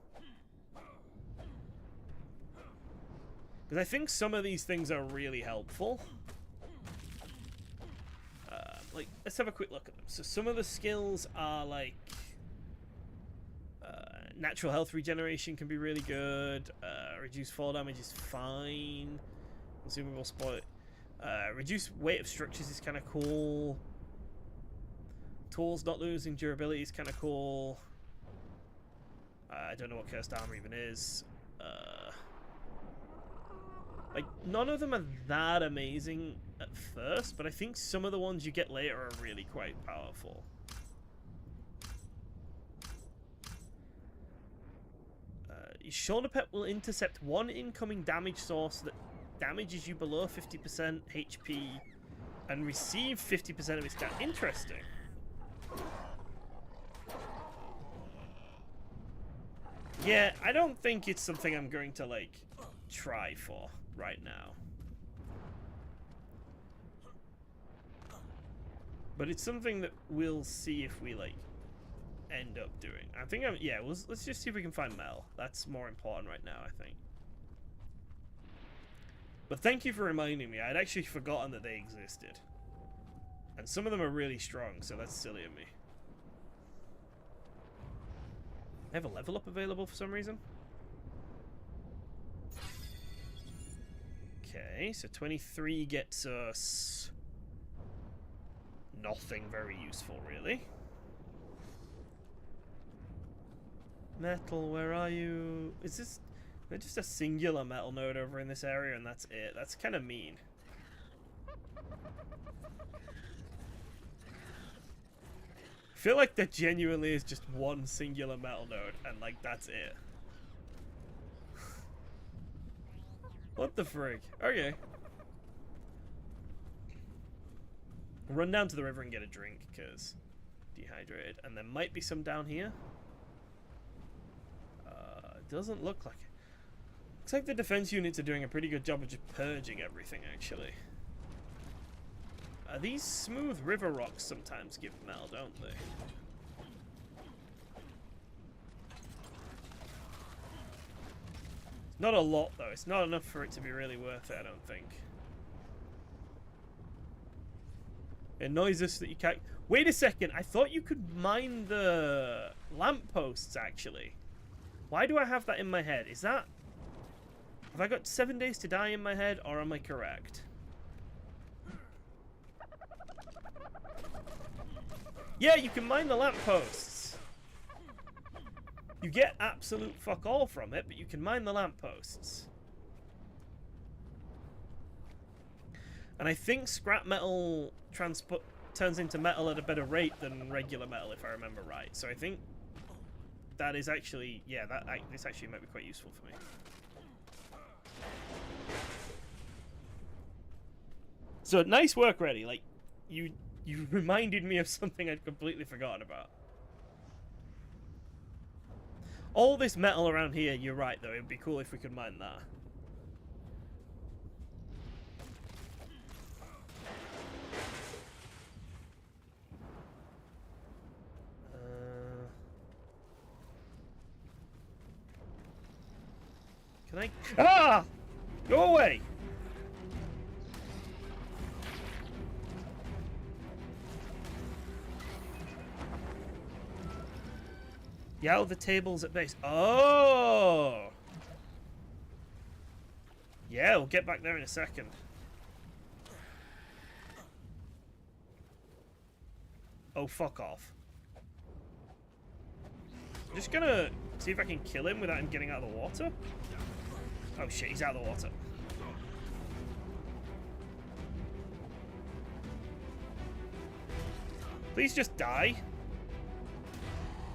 Speaker 1: Because I think some of these things are really helpful. Like, let's have a quick look at them. So some of the skills are like... natural health regeneration can be really good. Reduce fall damage is fine. Consumable spoil. Reduce weight of structures is kind of cool. Tools not losing durability is kind of cool. I don't know what cursed armor even is. Like, none of them are that amazing at first, but I think some of the ones you get later are really quite powerful. Your shoulder pet will intercept one incoming damage source that damages you below 50% HP and receive 50% of its damage. Interesting. Yeah, I don't think it's something I'm going to, like, try for right now. But it's something that we'll see if we, like, end up doing. I think yeah, let's just see if we can find Mel. That's more important right now, I think. But thank you for reminding me. I'd actually forgotten that they existed. And some of them are really strong, so that's silly of me. I have a level up available for some reason. Okay, so 23 gets us nothing very useful, really. Metal, where are you? Is this just a singular metal node over in this area and that's it? That's kind of mean. I feel like there genuinely is just one singular metal node and, like, that's it. What the frig? Okay. Run down to the river and get a drink, because dehydrated. And there might be some down here. Doesn't look like it. Looks like the defense units are doing a pretty good job of just purging everything, actually. These smooth river rocks sometimes give metal, don't they? Not a lot, though. It's not enough for it to be really worth it, I don't think. It annoys us that you can't... Wait a second, I thought you could mine the lampposts, actually. Why do I have that in my head? Is that... Have I got 7 days to die in my head, or am I correct? Yeah, you can mine the lampposts. You get absolute fuck all from it, but you can mine the lampposts. And I think scrap metal turns into metal at a better rate than regular metal, if I remember right. So I think that is actually, yeah, this actually might be quite useful for me. So nice work, Reddy. Like, you reminded me of something I'd completely forgotten about. All this metal around here, you're right, though. It would be cool if we could mine that. Can I... Ah! Go away! Yeah, the tables at base. Oh! Yeah, we'll get back there in a second. Oh, fuck off. I'm just gonna see if I can kill him without him getting out of the water. Oh shit, he's out of the water. Please just die.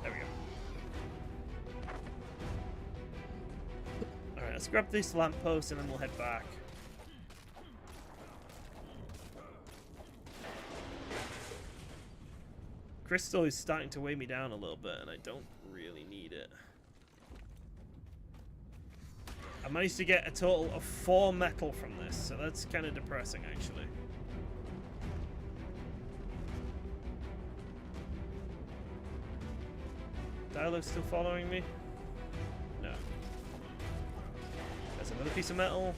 Speaker 1: There we go. Alright, let's grab this lamppost and then we'll head back. Crystal is starting to weigh me down a little bit and I don't really need it. I managed to get a total of 4 metal from this, so that's kind of depressing, actually. Dialogue's still following me? No. There's another piece of metal.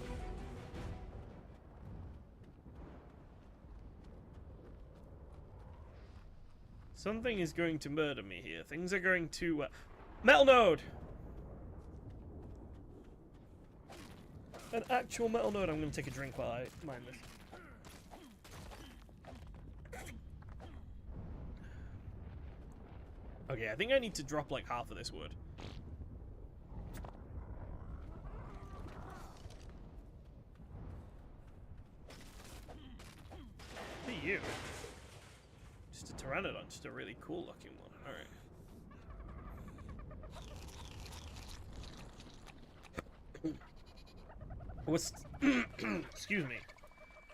Speaker 1: Something is going to murder me here. Things are going to... Metal node! An actual metal node. I'm going to take a drink while I mine this. Okay, I think I need to drop like half of this wood. What are you? Just a pteranodon, just a really cool looking one. Alright. Was excuse me.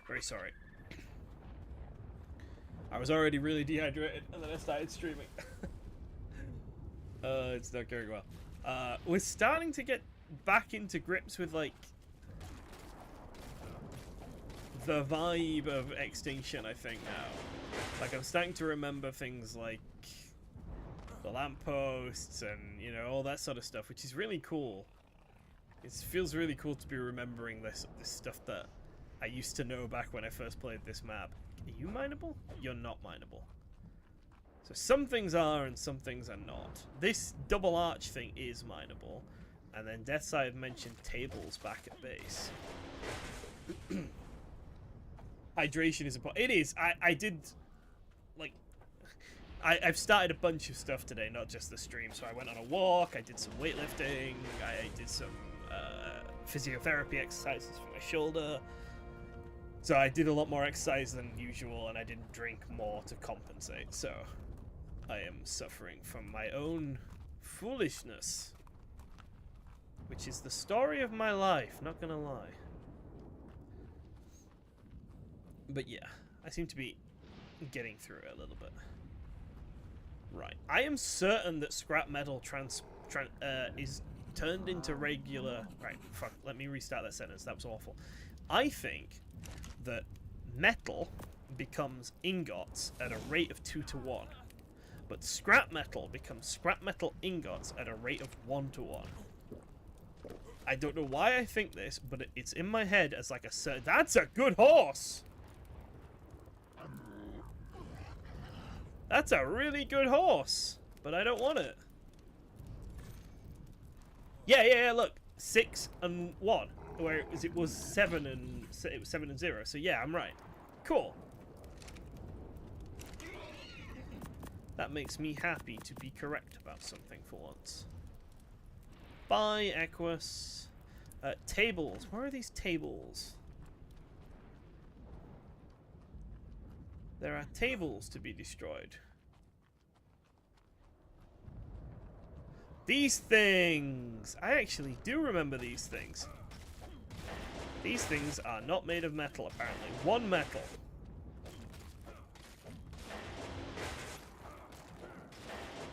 Speaker 1: Very sorry. I was already really dehydrated, and then I started streaming. It's not going well. We're starting to get back into grips with, like, the vibe of Extinction, I think, now. Like, I'm starting to remember things like the lampposts and, you know, all that sort of stuff, which is really cool. It feels really cool to be remembering this stuff that I used to know back when I first played this map. Are you mineable? You're not mineable. So some things are and some things are not. This double arch thing is mineable. And then Death's Eye have mentioned tables back at base. Hydration is important. It is. I did, like, I've started a bunch of stuff today, not just the stream. So I went on a walk, I did some weightlifting, I did some physiotherapy exercises for my shoulder. So I did a lot more exercise than usual, and I didn't drink more to compensate. So I am suffering from my own foolishness, which is the story of my life, not gonna lie. But yeah, I seem to be getting through it a little bit. Right, I am certain that scrap metal is turned into regular... Right, fuck, let me restart that sentence, that was awful. I think that metal becomes ingots at a rate of 2 to 1. But scrap metal becomes scrap metal ingots at a rate of 1 to 1. I don't know why I think this, but it's in my head as like a... That's a good horse! That's a really good horse, but I don't want it. Yeah, look. 6 and 1. Where it was 7 and... It was 7 and 0, so yeah, I'm right. Cool. That makes me happy to be correct about something for once. Bye, Equus. Tables. Where are these tables? There are tables to be destroyed. These things! I actually do remember these things. These things are not made of metal, apparently. 1 metal.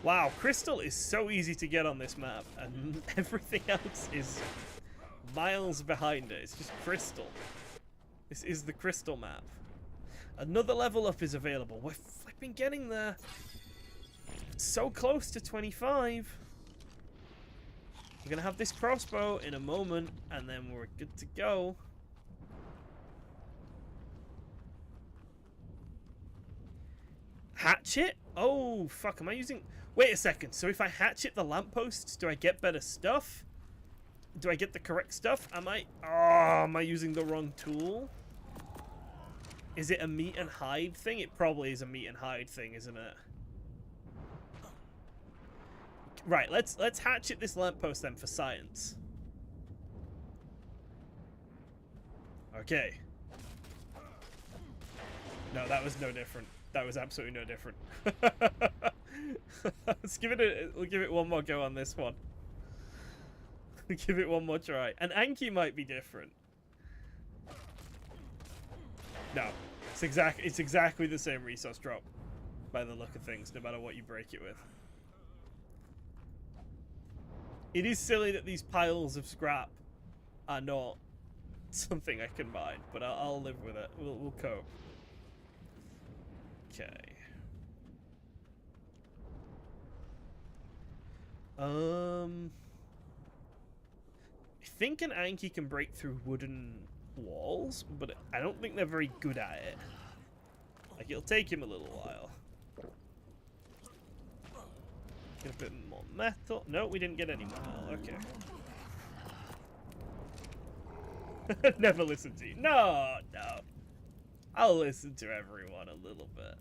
Speaker 1: Wow, crystal is so easy to get on this map, and everything else is miles behind it. It's just crystal. This is the crystal map. Another level up is available. We're flipping getting there. So close to 25. We're gonna have this crossbow in a moment, and then we're good to go. Hatchet? Oh, fuck, am I using... Wait a second, so if I hatchet the lampposts, do I get better stuff? Do I get the correct stuff? Am I using the wrong tool? Is it a meat and hide thing? It probably is a meat and hide thing, isn't it? Right, let's hatchet this lamppost then for science. Okay. No, that was no different. That was absolutely no different. We'll give it one more go on this one. Give it one more try. And Anki might be different. No, it's exactly the same resource drop by the look of things, no matter what you break it with. It is silly that these piles of scrap are not something I can mine, but I'll live with it. We'll cope. Okay. I think an Anki can break through wooden walls, but I don't think they're very good at it. Like, it'll take him a little while. Get a bit more metal. No, we didn't get any metal. Okay. Never listen to you. No. I'll listen to everyone a little bit.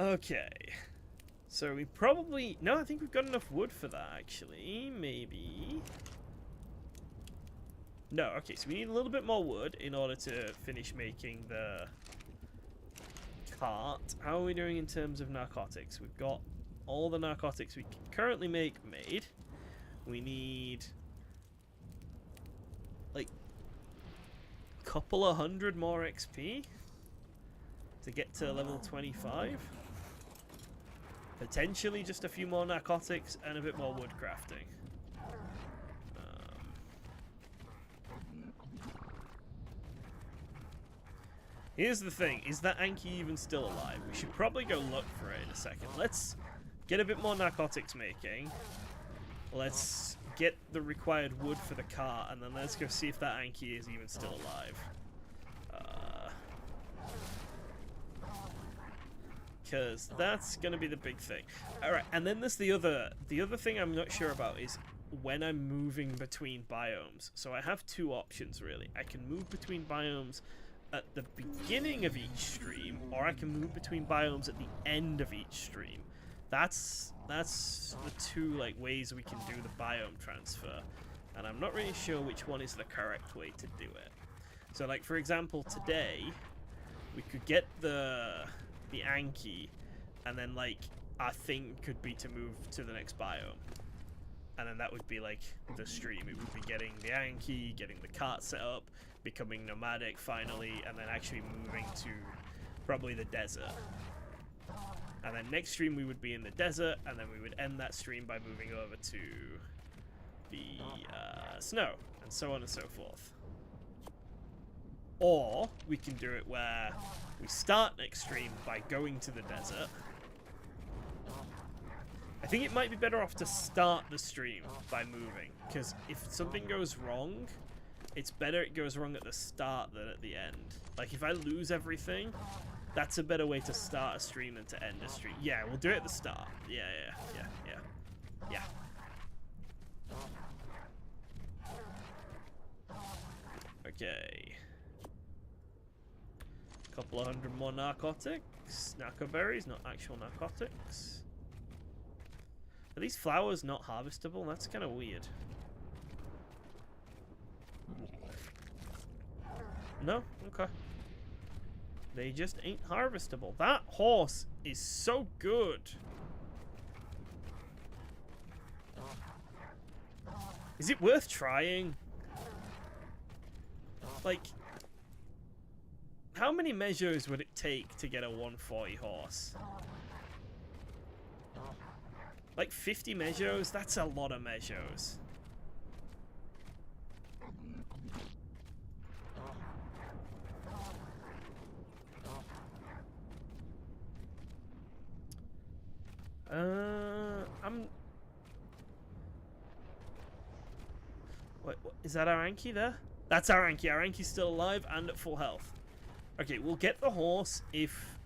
Speaker 1: Okay. So we probably... No, I think we've got enough wood for that, actually. Maybe. No, okay, so we need a little bit more wood in order to finish making the cart. How are we doing in terms of narcotics? We've got all the narcotics we can currently make made. We need couple of hundred more XP to get to level 25. Potentially just a few more narcotics and a bit more wood crafting. Here's the thing, is that Anki even still alive? We should probably go look for it in a second. Let's get a bit more narcotics making. Let's get the required wood for the cart, and then let's go see if that Anki is even still alive. Because that's going to be the big thing. Alright, and then there's the other thing I'm not sure about is when I'm moving between biomes. So I have two options, really. I can move between biomes at the beginning of each stream, or I can move between biomes at the end of each stream. That's the two like ways we can do the biome transfer, and I'm not really sure which one is the correct way to do it. So like for example today we could get the Anki, and then like our thing could be to move to the next biome, and then that would be like the stream. It would be getting the Anki, getting the cart set up, becoming nomadic finally, and then actually moving to probably the desert. And then next stream we would be in the desert, and then we would end that stream by moving over to the snow, and so on and so forth. Or we can do it where we start next stream by going to the desert. I think it might be better off to start the stream by moving, because if something goes wrong, it's better it goes wrong at the start than at the end. Like if I lose everything, that's a better way to start a stream than to end a stream. Yeah, we'll do it at the start. Yeah. Okay. Couple of hundred more narcotics. Narco berries, not actual narcotics. Are these flowers not harvestable? That's kind of weird. No? Okay. They just ain't harvestable. That horse is so good. Is it worth trying? Like, how many measures would it take to get a 140 horse? Like 50 measures? That's a lot of measures. Wait, what? Is that our Anki there? That's our Anki. Our Anki's still alive and at full health. Okay, we'll get the horse if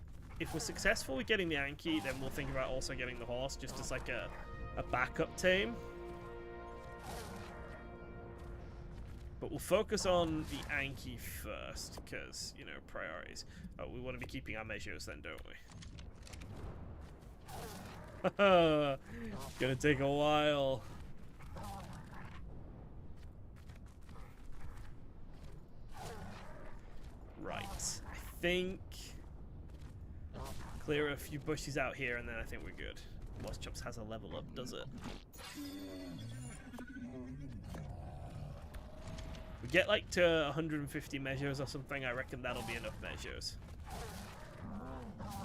Speaker 1: we're successful with getting the Anki, then we'll think about also getting the horse just as like a backup tame. But we'll focus on the Anki first, because, you know, priorities. Oh, we want to be keeping our measures then, don't we? Gonna take a while. Right. I think clear a few bushes out here, and then I think we're good. Lost Chops has a level up, does it? We get like to 150 measures or something, I reckon that'll be enough measures.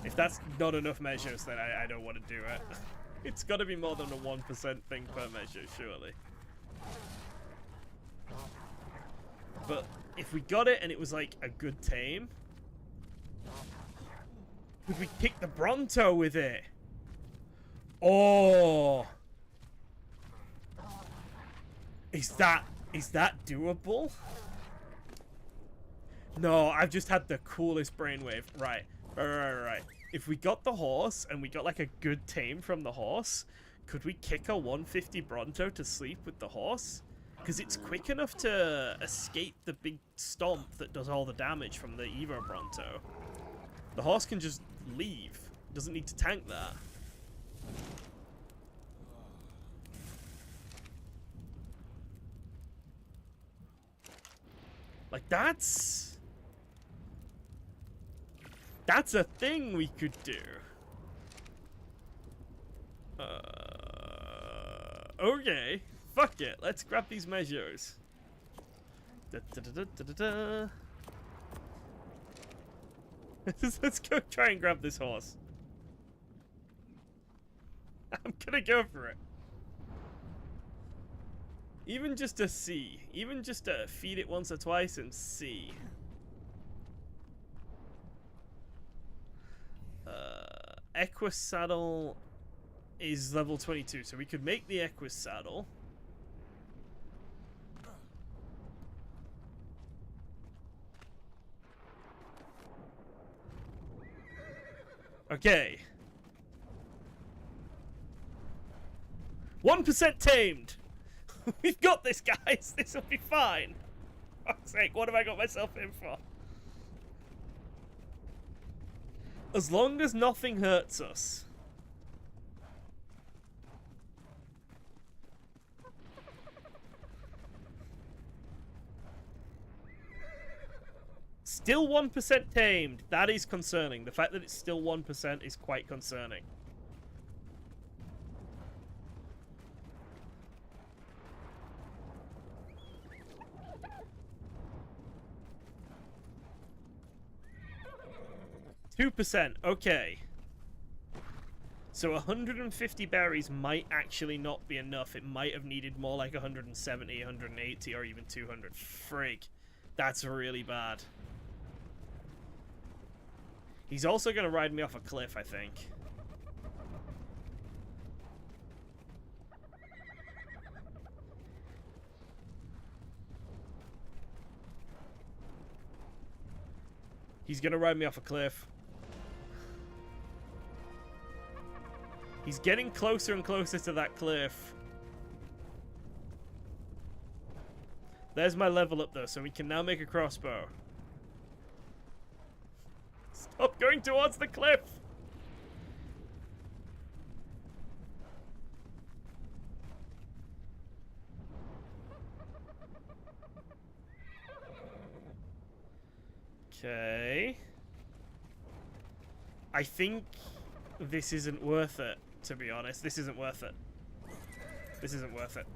Speaker 1: If that's not enough measures, then I don't want to do it. It's got to be more than a 1% thing per measure, surely. But if we got it and it was like a good tame, would we pick the Bronto with it? Oh, is that doable? No, I've just had the coolest brainwave. Right. If we got the horse and we got like a good tame from the horse, could we kick a 150 Bronto to sleep with the horse? Because it's quick enough to escape the big stomp that does all the damage from the Evo Bronto. The horse can just leave. Doesn't need to tank that. Like, that's a thing we could do. Okay. Fuck it. Let's grab these measures. Let's go try and grab this horse. I'm gonna go for it. Even just to see. Even just to feed it once or twice and see. Equus saddle is level 22, so we could make the Equus saddle. Okay. 1% tamed! We've got this, guys! This will be fine! For fuck's sake, what have I got myself in for? As long as nothing hurts us. Still 1% tamed. That is concerning. The fact that it's still 1% is quite concerning. %. Okay. So 150 berries might actually not be enough. It might have needed more like 170, 180, or even 200. Frig. That's really bad. He's also going to ride me off a cliff, I think. He's going to ride me off a cliff. He's getting closer and closer to that cliff. There's my level up, though, so we can now make a crossbow. Stop going towards the cliff! Okay. I think this isn't worth it, to be honest. This isn't worth it. This isn't worth it.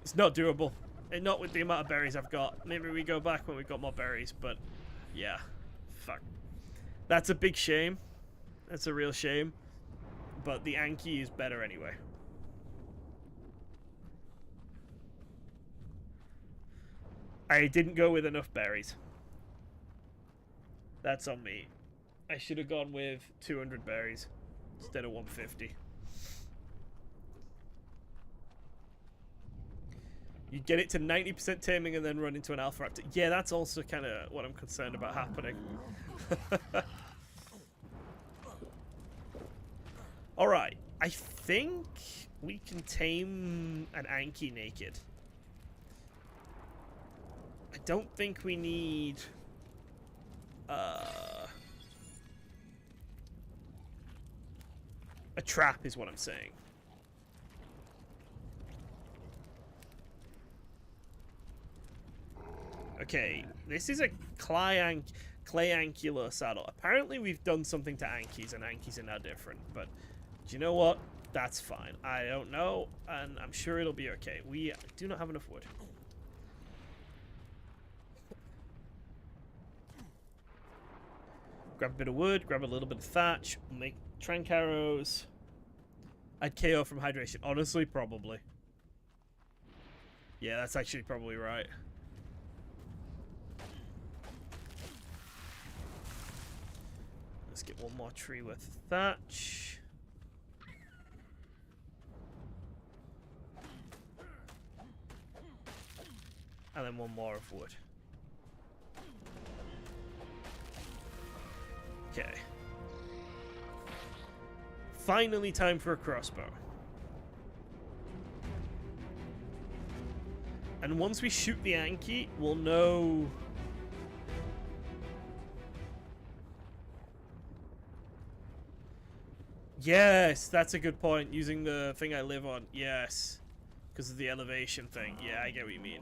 Speaker 1: It's not doable. And not with the amount of berries I've got. Maybe we go back when we've got more berries, but yeah. Fuck. That's a big shame. That's a real shame. But the Anki is better anyway. I didn't go with enough berries. That's on me. I should have gone with 200 berries instead of 150. You get it to 90% taming and then run into an alpha raptor. Yeah, that's also kind of what I'm concerned about happening. Alright, I think we can tame an Anki naked. I don't think we need... a trap is what I'm saying. Okay, this is a clay angular saddle. Apparently we've done something to Ankis, and Ankis are now different. But do you know what? That's fine. I don't know, and I'm sure it'll be okay. We do not have enough wood. Grab a bit of wood, grab a little bit of thatch, make trank arrows. I'd KO from hydration. Honestly, probably. Yeah, that's actually probably right. Let's get one more tree worth of thatch. And then one more of wood. Okay. Finally time for a crossbow. And once we shoot the Anki, we'll know... Yes, that's a good point. Using the thing I live on. Yes. Because of the elevation thing. Yeah, I get what you mean.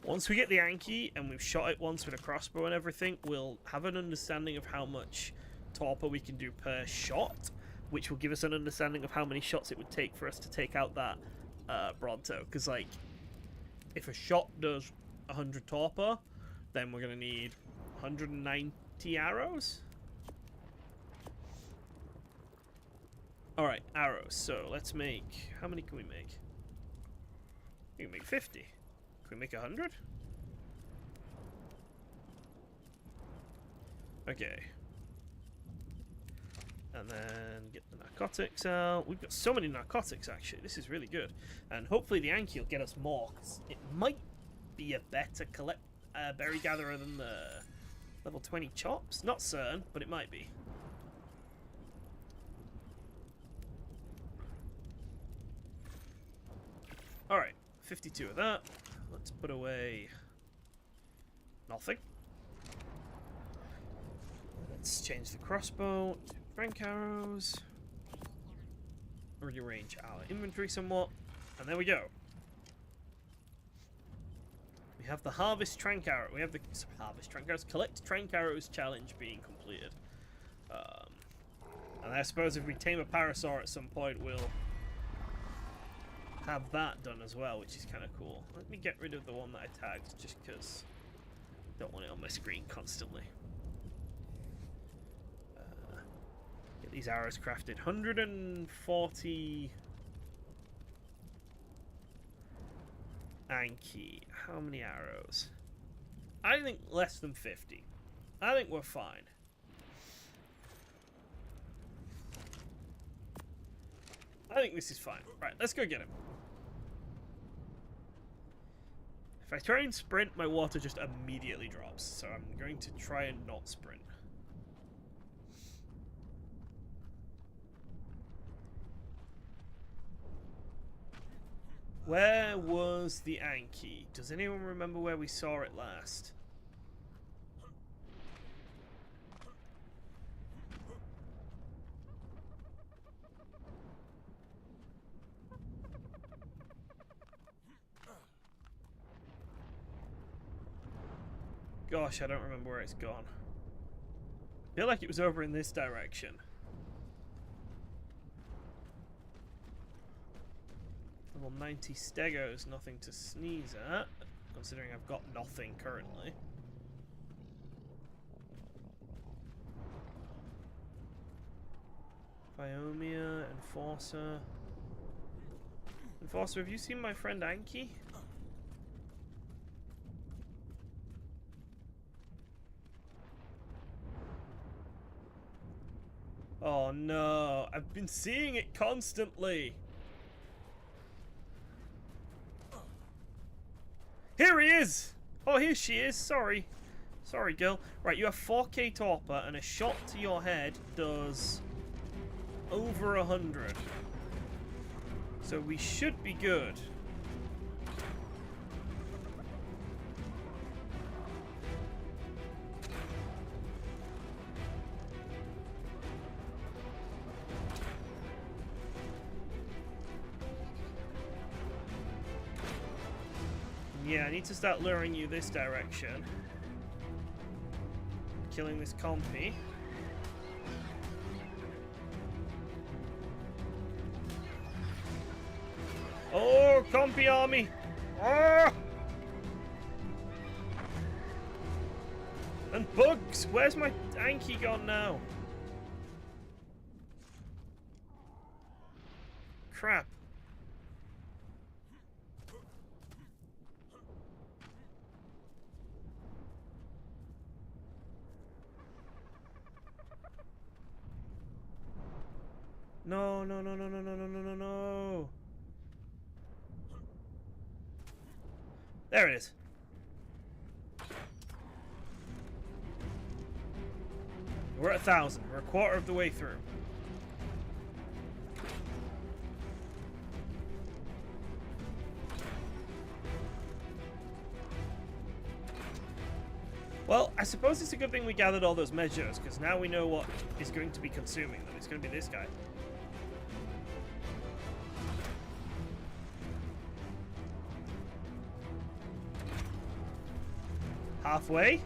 Speaker 1: Once we get the Anki and we've shot it once with a crossbow and everything, we'll have an understanding of how much torpor we can do per shot. which will give us an understanding of how many shots it would take for us to take out that Bronto. Because, like, if a shot does 100 torpor, then we're going to need 190 arrows. Alright, arrows. So, let's make... How many can we make? We can make 50. Can we make 100? Okay. And then get the narcotics out. We've got so many narcotics, actually. This is really good. And hopefully the Anki will get us more, because it might be a better berry gatherer than the level 20 chops. Not certain, but it might be. Alright, 52 of that. Let's put away nothing. Let's change the crossbow to frank arrows. Rearrange our inventory somewhat. And there we go. We have the harvest trank arrow. We have the harvest trank arrows. Collect trank arrows challenge being completed. And I suppose if we tame a parasaur at some point, we'll have that done as well, which is kind of cool. Let me get rid of the one that I tagged, just because I don't want it on my screen constantly. Get these arrows crafted. 140 Anki. How many arrows? I think less than 50. I think we're fine. I think this is fine. Right, let's go get him. If I try and sprint, my water just immediately drops. So I'm going to try and not sprint. Where was the Anki? Does anyone remember where we saw it last? Gosh, I don't remember where it's gone. I feel like it was over in this direction. Level 90 Stegos, nothing to sneeze at, considering I've got nothing currently. Biome, Enforcer. Enforcer, have you seen my friend Anki? Oh no, I've been seeing it constantly. Here he is! Oh, here she is. Sorry. Sorry, girl. Right, you have 4k torpor, and a shot to your head does over 100. So we should be good. Yeah, I need to start luring you this direction. Killing this compy. Oh, compy army! Ah! And bugs! Where's my Anki gone now? Crap. No, no, no, no, no, no, no, no, no, no. There it is. We're at 1,000. We're a quarter of the way through. Well, I suppose it's a good thing we gathered all those measures, because now we know what is going to be consuming them. It's going to be this guy. Halfway.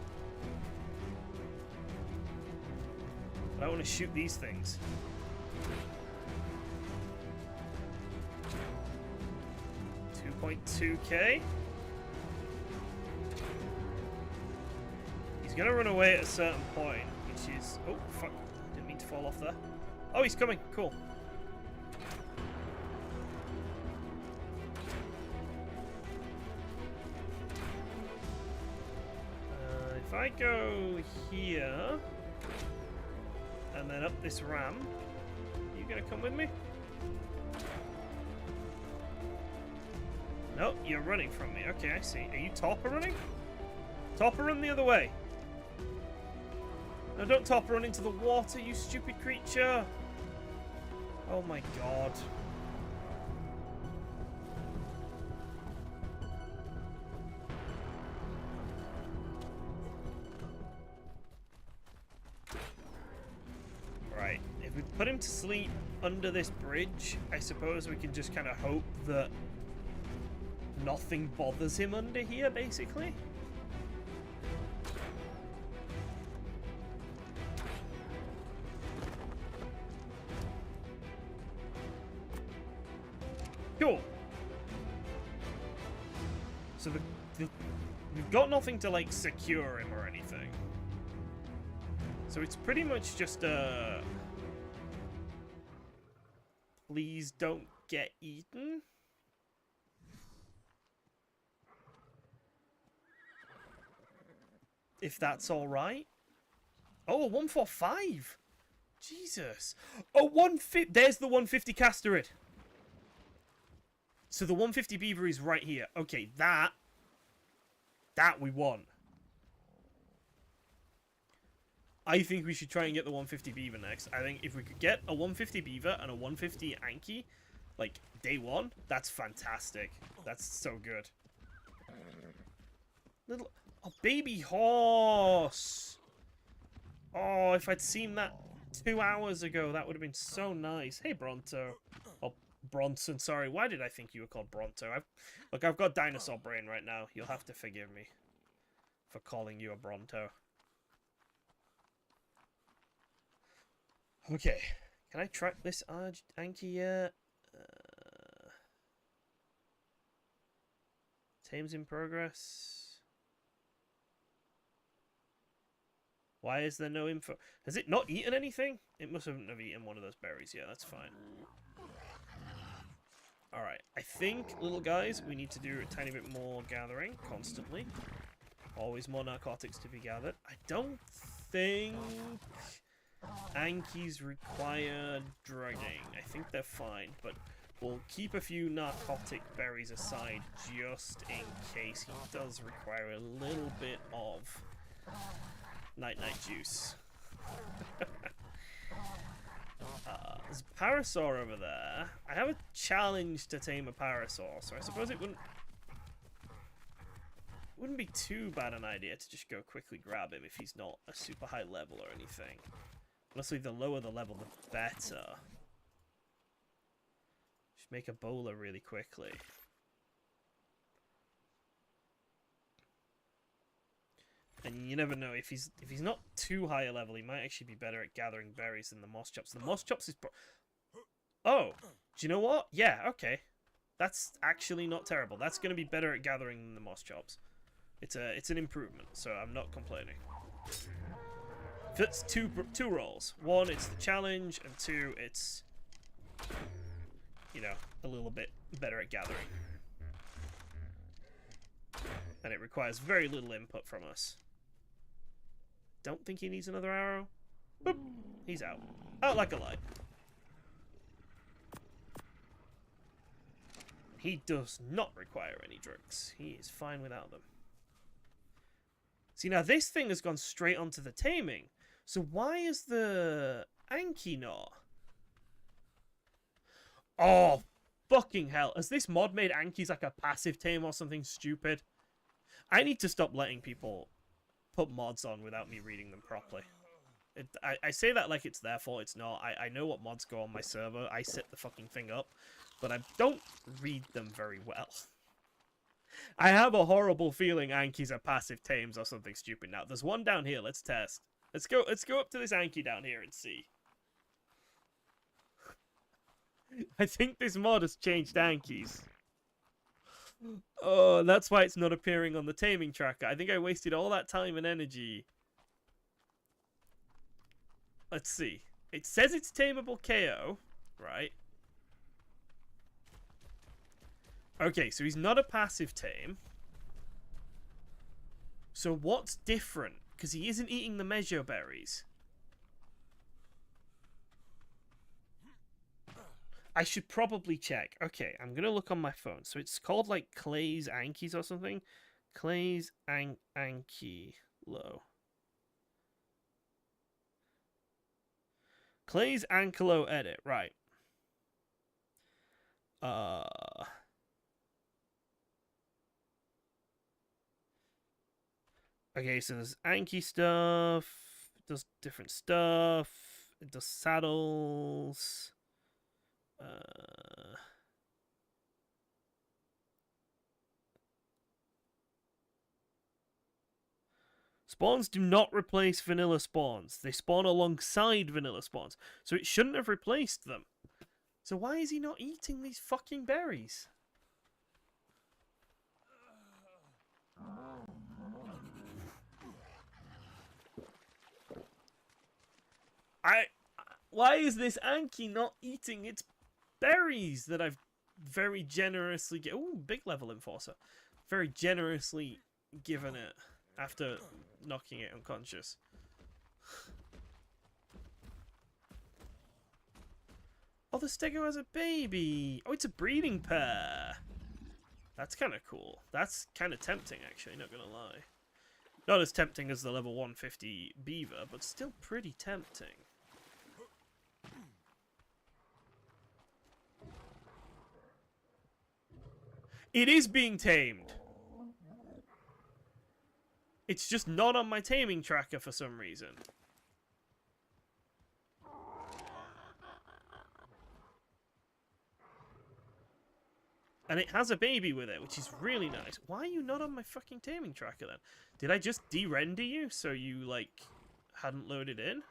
Speaker 1: But I want to shoot these things. 0.2k. He's gonna run away at a certain point, which is... Oh, fuck. Didn't mean to fall off there. Oh, he's coming. Cool. If I go here... and then up this ramp, you gonna come with me? No, you're running from me. Okay, I see. Are you Topper running? Topper, run the other way. No, don't Topper run into the water, you stupid creature. Oh my god. Right, if we put him to sleep under this bridge, I suppose we can just kind of hope that nothing bothers him under here, basically. Cool. So we've got nothing to, like, secure him or anything. So it's pretty much just a... please don't get eaten. If that's all right. Oh, a 145. Jesus. Oh, 150. There's the 150 castorid. So the 150 beaver is right here. Okay, that we want. I think we should try and get the 150 beaver next. I think if we could get a 150 beaver and a 150 Anki, like, day one, that's fantastic. That's so good. Little... oh, baby horse! Oh, if I'd seen that 2 hours ago, that would have been so nice. Hey, Bronto. Oh, Bronson, sorry. Why did I think you were called Bronto? Look, I've got dinosaur brain right now. You'll have to forgive me for calling you a Bronto. Okay. Can I track this Anki yet? Tames in progress. Why is there no info? Has it not eaten anything? It must have eaten one of those berries. Yeah, that's fine. Alright, I think, little guys, we need to do a tiny bit more gathering constantly. Always more narcotics to be gathered. I don't think Ankis require drugging. I think they're fine, but we'll keep a few narcotic berries aside just in case he does require a little bit of night-night juice. There's a parasaur over there. I have a challenge to tame a parasaur, so I suppose it wouldn't be too bad an idea to just go quickly grab him if he's not a super high level or anything. Honestly, the lower the level, the better. Just make a bowler really quickly. And you never know, if he's not too high a level, he might actually be better at gathering berries than the moss chops. The moss chops is oh, do you know what? Yeah, okay. That's actually not terrible. That's going to be better at gathering than the moss chops. It's an improvement, so I'm not complaining. It's two roles. One, it's the challenge, and two, it's, you know, a little bit better at gathering. And it requires very little input from us. Don't think he needs another arrow. Boop. He's out. Out like a light. He does not require any drugs. He is fine without them. See, now this thing has gone straight onto the taming. So why is the Anki not? Oh, fucking hell. Has this mod made Ankis like a passive tame or something stupid? I need to stop letting people put mods on without me reading them properly. I say that like it's their fault. It's not. I know what mods go on my server. I set the fucking thing up. But I don't read them very well. I have a horrible feeling Ankis are passive tames or something stupid. Now, there's one down here. Let's test. Let's go up to this Anki down here and see. I think this mod has changed Ankis. Oh, that's why it's not appearing on the taming tracker. I think I wasted all that time and energy. Let's see. It says it's tameable KO, right? Okay, so he's not a passive tame. So what's different? Because he isn't eating the measure berries. I should probably check. Okay, I'm going to look on my phone. So it's called like Clay's Ankies or something. Clay's Anki Low. Clay's Ankelo edit, right. Okay, so there's Anki stuff. It does different stuff. It does saddles. Spawns do not replace vanilla spawns. They spawn alongside vanilla spawns. So it shouldn't have replaced them. So why is he not eating these fucking berries? Why is this Anki not eating its berries that I've very generously big level enforcer. Very generously given it after knocking it unconscious. Oh, the Stego has a baby. Oh, it's a breeding pair. That's kind of cool. That's kind of tempting, actually, not gonna lie. Not as tempting as the level 150 beaver, but still pretty tempting. It is being tamed. It's just not on my taming tracker for some reason. And it has a baby with it, which is really nice. Why are you not on my fucking taming tracker then? Did I just de-render you so you, like, hadn't loaded in?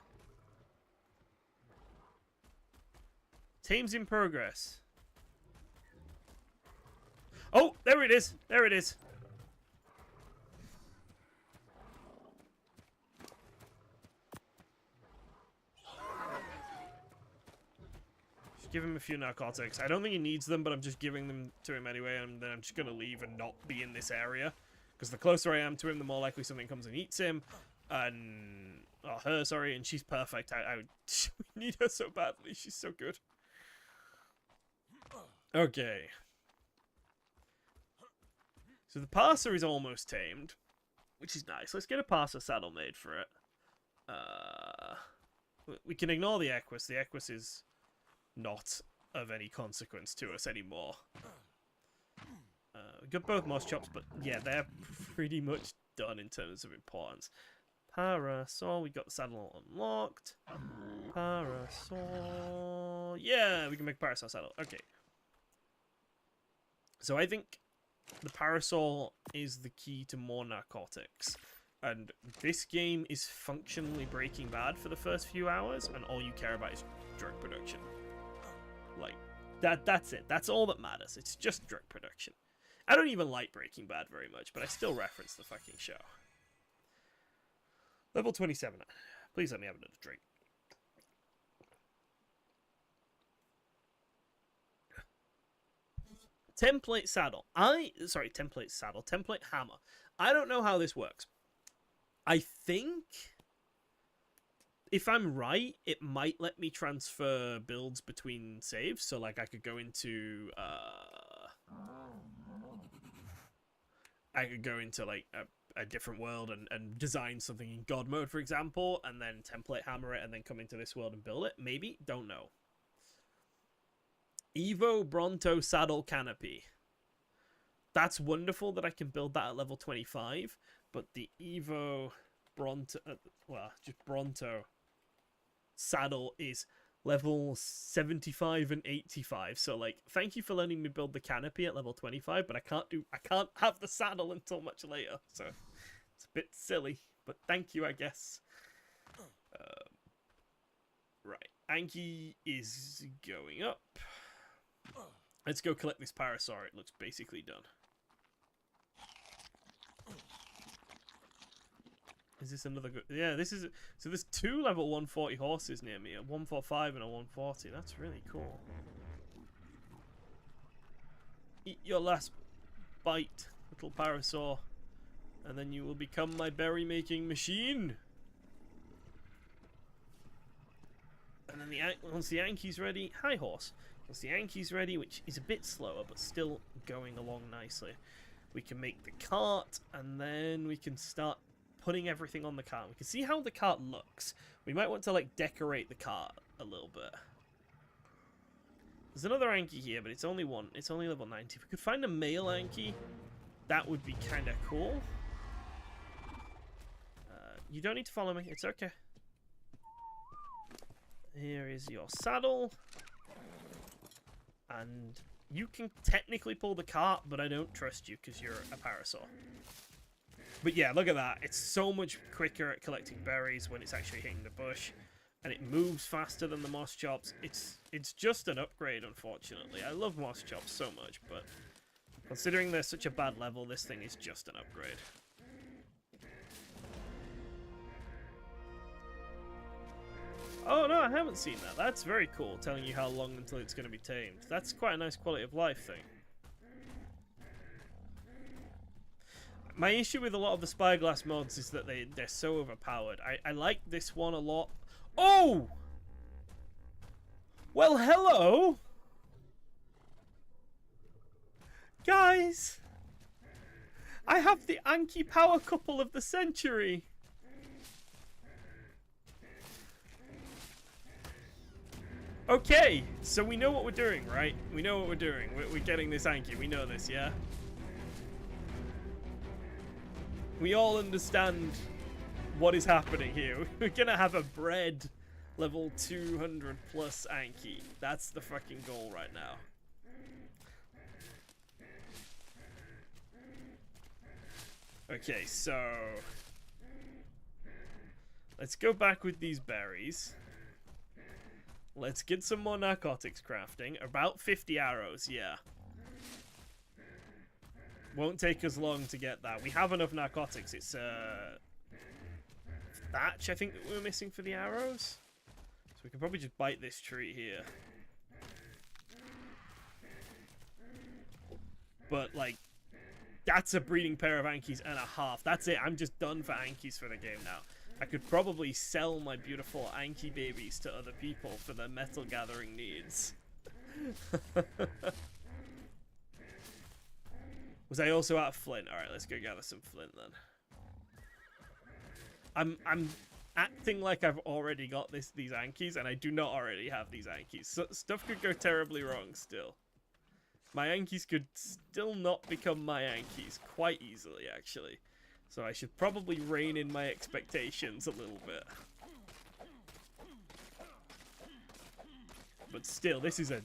Speaker 1: Tame's in progress. Oh, there it is. There it is. Just give him a few narcotics. I don't think he needs them, but I'm just giving them to him anyway, and then I'm just going to leave and not be in this area. Because the closer I am to him, the more likely something comes and eats him. And... oh, her, sorry, and she's perfect. I need her so badly. She's so good. Okay. So the parser is almost tamed, which is nice. Let's get a parser saddle made for it. We can ignore the Equus. The Equus is not of any consequence to us anymore. We got both moss chops, but yeah, they're pretty much done in terms of importance. Parasol, we got the saddle unlocked. Parasol, yeah, we can make parasol saddle. Okay. So I think the parasol is the key to more narcotics. And this game is functionally Breaking Bad for the first few hours, and all you care about is drug production. Like, that's it. That's all that matters. It's just drug production. I don't even like Breaking Bad very much, but I still reference the fucking show. Level 27. Please let me have another drink. Template saddle. Template hammer. I don't know how this works. I think, if I'm right, it might let me transfer builds between saves. So, like, I could go into, like, a different world and design something in God mode, for example, and then template hammer it and then come into this world and build it. Maybe? Don't know. Evo Bronto Saddle Canopy. That's wonderful that I can build that at level 25, but the Evo Bronto, just Bronto Saddle is level 75 and 85. So, like, thank you for letting me build the canopy at level 25, but I can't have the saddle until much later. So, it's a bit silly, but thank you, I guess. Right, Anki is going up. Let's go collect this Parasaur. It looks basically done. Is this another good? Yeah, this is. So there's 2 level 140 horses near me, a 145 and a 140. That's really cool. Eat your last bite, little parasaur, and then you will become my berry making machine. And then once the Anki's ready, hi horse. Once the Anki's ready, which is a bit slower but still going along nicely, we can make the cart, and then we can start putting everything on the cart. We can see how the cart looks. We might want to like decorate the cart a little bit. There's another Anki here, but it's only one. It's only level 90. If we could find a male Anki, that would be kind of cool. You don't need to follow me. It's okay. Here is your saddle. And you can technically pull the cart, but I don't trust you because you're a parasaur. But yeah, look at that. It's so much quicker at collecting berries when it's actually hitting the bush. And it moves faster than the moss chops. It's just an upgrade, unfortunately. I love moss chops so much, but considering they're such a bad level, this thing is just an upgrade. Oh no, I haven't seen that. That's very cool, telling you how long until it's going to be tamed. That's quite a nice quality of life thing. My issue with a lot of the spyglass mods is that they're so overpowered. I like this one a lot. Oh! Well, hello! Guys! I have the Anki power couple of the century! Okay, so we know what we're doing, right? We know what we're doing. We're getting this Anki. We know this, yeah? We all understand what is happening here. We're gonna have a bred level 200 plus Anki. That's the fucking goal right now. Okay, so let's go back with these berries. Let's get some more narcotics crafting. About 50 arrows, yeah. Won't take us long to get that. We have enough narcotics. It's thatch, I think, that we're missing for the arrows. So we can probably just bite this tree here. But, like, that's a breeding pair of Ankis and a half. That's it. I'm just done for Ankis for the game now. I could probably sell my beautiful Anki babies to other people for their metal gathering needs. Was I also out of flint? Alright, let's go gather some flint then. I'm acting like I've already got these Ankis, and I do not already have these Ankis. So stuff could go terribly wrong still. My Ankis could still not become my Ankis quite easily, actually. So I should probably rein in my expectations a little bit. But still, this is a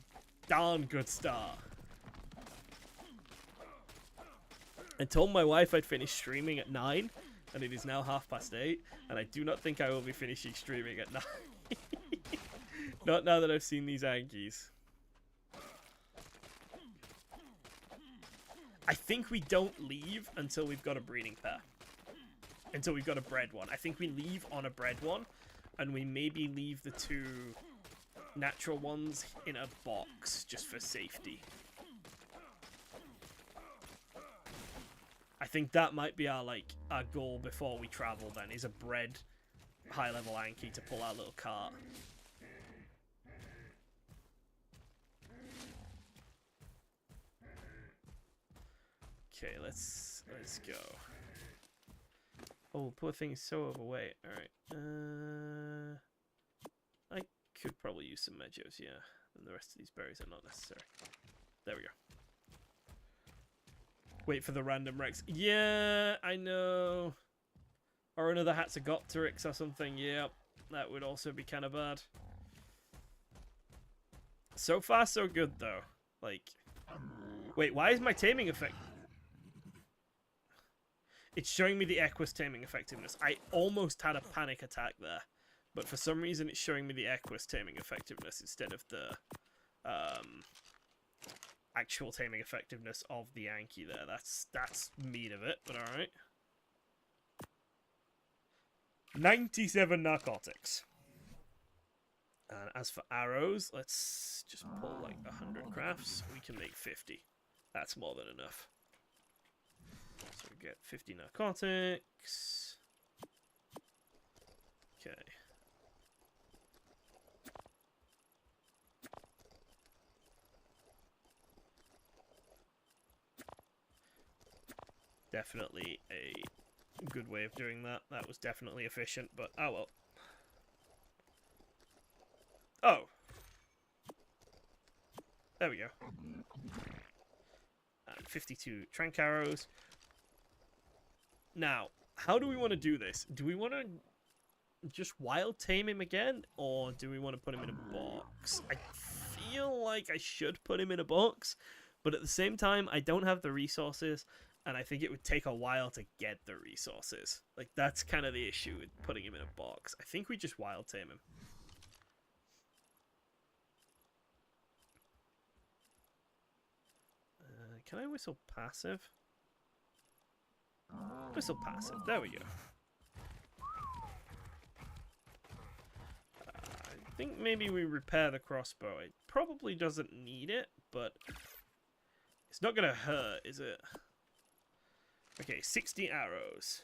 Speaker 1: darn good start. I told my wife I'd finish streaming at 9, and it is now 8:30, and I do not think I will be finishing streaming at 9. Not now that I've seen these Ankis. I think we don't leave until we've got a breeding pair. Until we've got a bred one. I think we leave on a bred one, and we maybe leave the 2 natural ones in a box just for safety. I think that might be our goal before we travel then, is a bred high level Anki to pull our little cart. Okay, let's go. Oh, poor thing is so overweight. Alright. I could probably use some Medjos, yeah. And the rest of these berries are not necessary. There we go. Wait for the random Rex. Yeah, I know. Or another Hatzegopteryx or something. Yeah, that would also be kind of bad. So far, so good, though. Like, wait, why is my taming effect? It's showing me the Equus taming effectiveness. I almost had a panic attack there. But for some reason, it's showing me the Equus taming effectiveness instead of the actual taming effectiveness of the Anki there. That's meat of it, but alright. 97 narcotics. And as for arrows, let's just pull like 100 crafts. We can make 50. That's more than enough. So we get 50 narcotics. Okay. Definitely a good way of doing that. That was definitely efficient, but oh well. Oh. There we go. And 52 trank arrows. Now, how do we want to do this? Do we want to just wild tame him again? Or do we want to put him in a box? I feel like I should put him in a box. But at the same time, I don't have the resources. And I think it would take a while to get the resources. Like, that's kind of the issue with putting him in a box. I think we just wild tame him. Can I whistle passive? Whistle passive. There we go. I think maybe we repair the crossbow. It probably doesn't need it, but it's not going to hurt, is it? Okay, 60 arrows.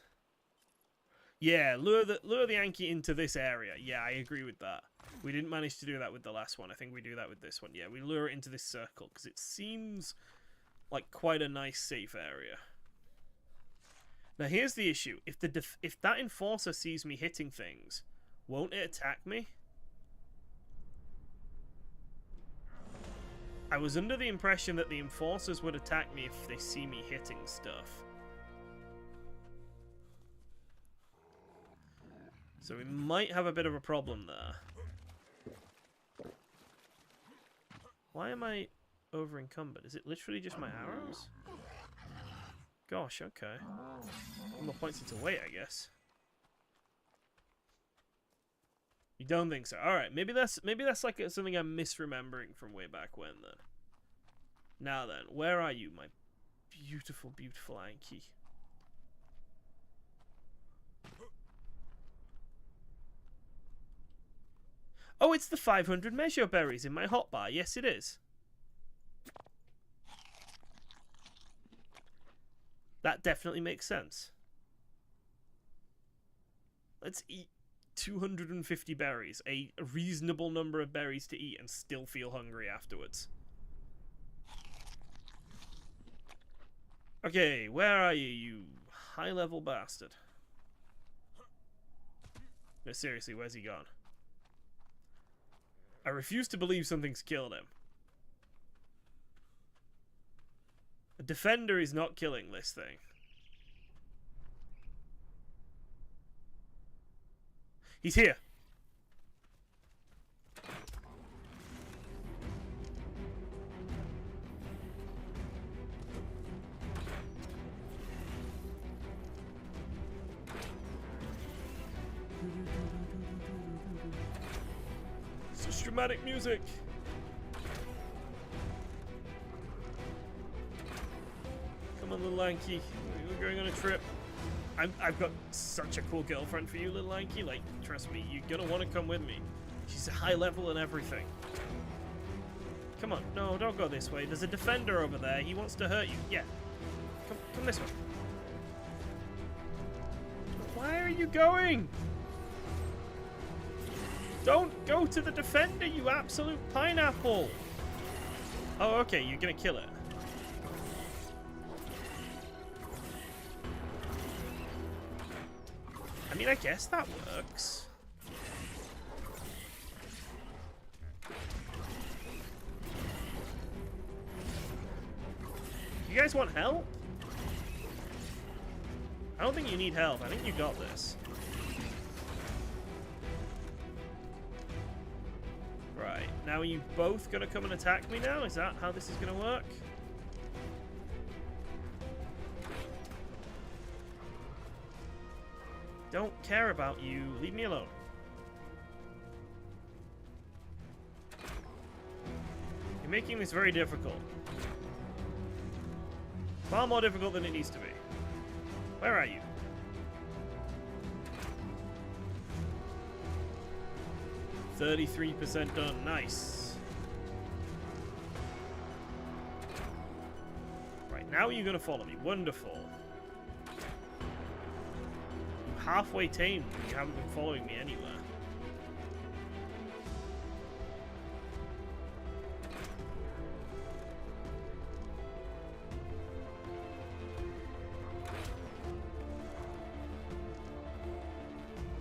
Speaker 1: Yeah, lure the Yankee into this area. Yeah, I agree with that. We didn't manage to do that with the last one. I think we do that with this one. Yeah, we lure it into this circle because it seems like quite a nice safe area. Now here's the issue. If that enforcer sees me hitting things, won't it attack me? I was under the impression that the enforcers would attack me if they see me hitting stuff. So we might have a bit of a problem there. Why am I over encumbered? Is it literally just my arrows? Gosh, okay. More points into weight, I guess. You don't think so? Alright, maybe that's like something I'm misremembering from way back when then. Now then, where are you, my beautiful, beautiful Anki? Oh, it's the 500 measure berries in my hotbar. Yes, it is. That definitely makes sense. Let's eat 250 berries. A reasonable number of berries to eat and still feel hungry afterwards. Okay, where are you, you high-level bastard? No, seriously, where's he gone? I refuse to believe something's killed him. A defender is not killing this thing. He's here. Such dramatic music. Come on, little Lanky. We're going on a trip. I've got such a cool girlfriend for you, little Lanky. Like, trust me, you're gonna want to come with me. She's a high level and everything. Come on. No, don't go this way. There's a defender over there. He wants to hurt you. Yeah. Come this way. Why are you going? Don't go to the defender, you absolute pineapple! Oh, okay, you're gonna kill it. I mean, I guess that works. You guys want help? I don't think you need help. I think you got this. Right, now are you both gonna come and attack me now? Is that how this is gonna work? Don't care about you. Leave me alone. You're making this very difficult. Far more difficult than it needs to be. Where are you? 33% done. Nice. Right, now you're going to follow me. Wonderful. You're halfway tamed and you haven't been following me anywhere.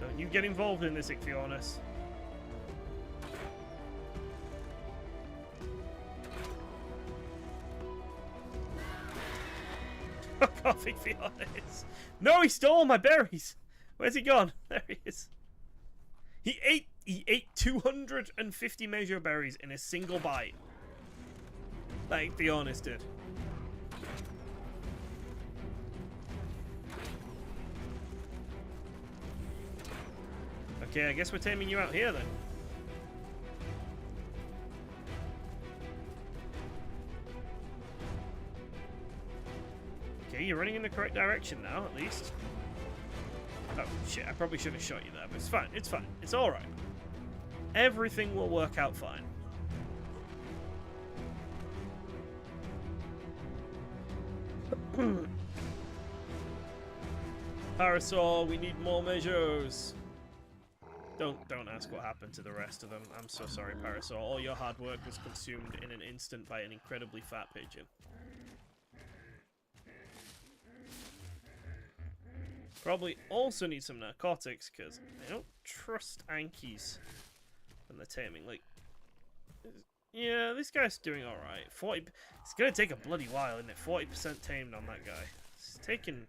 Speaker 1: Don't you get involved in this, Ichthyornis. Fuck off, Ichthyornis. No, he stole my berries. Where's he gone? There he is. He ate 250 major berries in a single bite. Like Ichthyornis did. Okay, I guess we're taming you out here then. Okay, you're running in the correct direction now, at least. Oh, shit, I probably should have shot you there, but it's fine, it's fine, it's alright. Everything will work out fine. Parasaur, we need more measures. Don't ask what happened to the rest of them. I'm so sorry, Parasaur. All your hard work was consumed in an instant by an incredibly fat pigeon. Probably also need some narcotics, because I don't trust Ankies when they're taming. Like, yeah, this guy's doing alright. 40. It's gonna take a bloody while, isn't it? 40% tamed on that guy. It's taking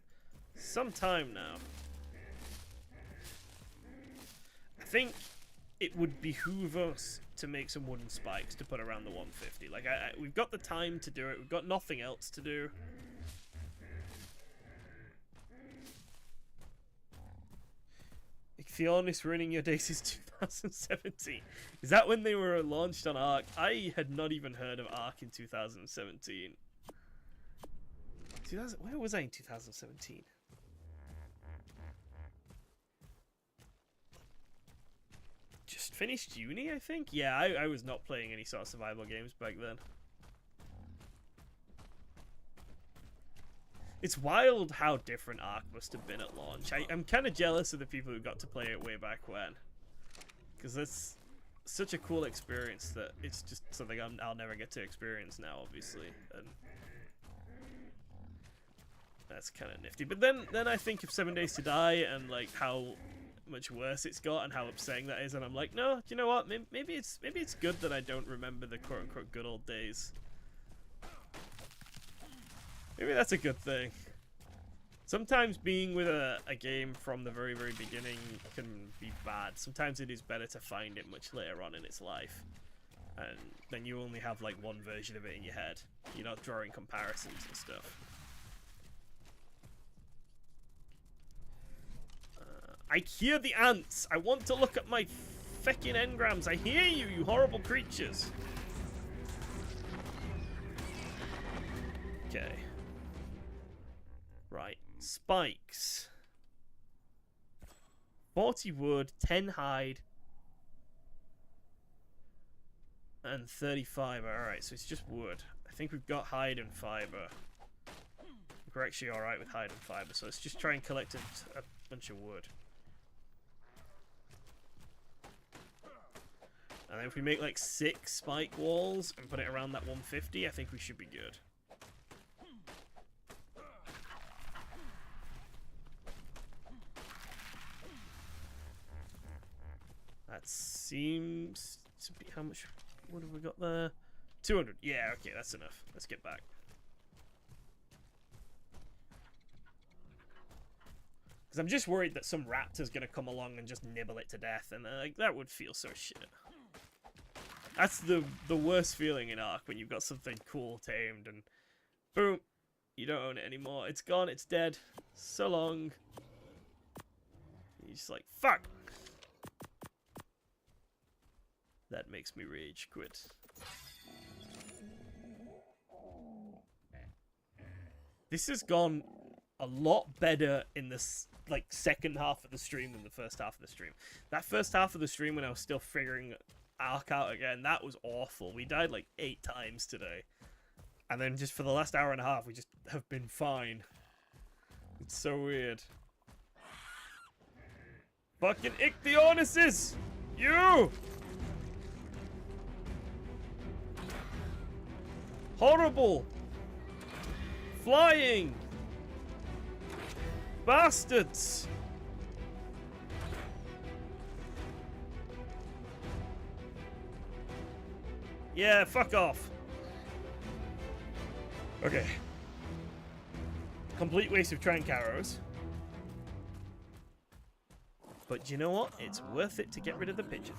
Speaker 1: some time now. I think it would behoove us to make some wooden spikes to put around the 150. Like, we've got the time to do it. We've got nothing else to do. Ichthyornis ruining your days is 2017. Is that when they were launched on ARK? I had not even heard of ARK in 2017. Where was I in 2017? Just finished uni, I think? Yeah, I was not playing any sort of survival games back then. It's wild how different ARK must have been at launch. I'm kind of jealous of the people who got to play it way back when. Because that's such a cool experience that it's just something I'll never get to experience now, obviously. And that's kind of nifty. But then I think of 7 Days to Die and like how much worse it's got and how upsetting that is, and I'm like, no, do you know what? Maybe it's good that I don't remember the quote-unquote good old days. Maybe that's a good thing. Sometimes being with a game from the very, very beginning can be bad. Sometimes it is better to find it much later on in its life. And then you only have like one version of it in your head. You're not drawing comparisons and stuff. I hear the ants! I want to look at my feckin' engrams! I hear you, you horrible creatures! Okay. Right. Spikes. 40 wood, 10 hide, and 30 fiber. Alright, so it's just wood. I think we've got hide and fiber. We're actually alright with hide and fiber, so let's just try and collect a bunch of wood. And then if we make like 6 spike walls and put it around that 150, I think we should be good. That seems to be how much. What have we got there? 200. Yeah, okay, that's enough. Let's get back. Because I'm just worried that some raptor's gonna come along and just nibble it to death, and like that would feel so shit. That's the worst feeling in ARK, when you've got something cool tamed and boom, you don't own it anymore. It's gone. It's dead. So long. You're just like, fuck. That makes me rage quit. This has gone a lot better in this like second half of the stream than the first half of the stream. That first half of the stream when I was still figuring ARK out again, that was awful. We died like 8 times today. And then just for the last hour and a half, we just have been fine. It's so weird. Fucking Ichthyonuses! You! Horrible! Flying! Bastards! Yeah, fuck off. Okay. Complete waste of trank arrows. But you know what? It's worth it to get rid of the pigeon.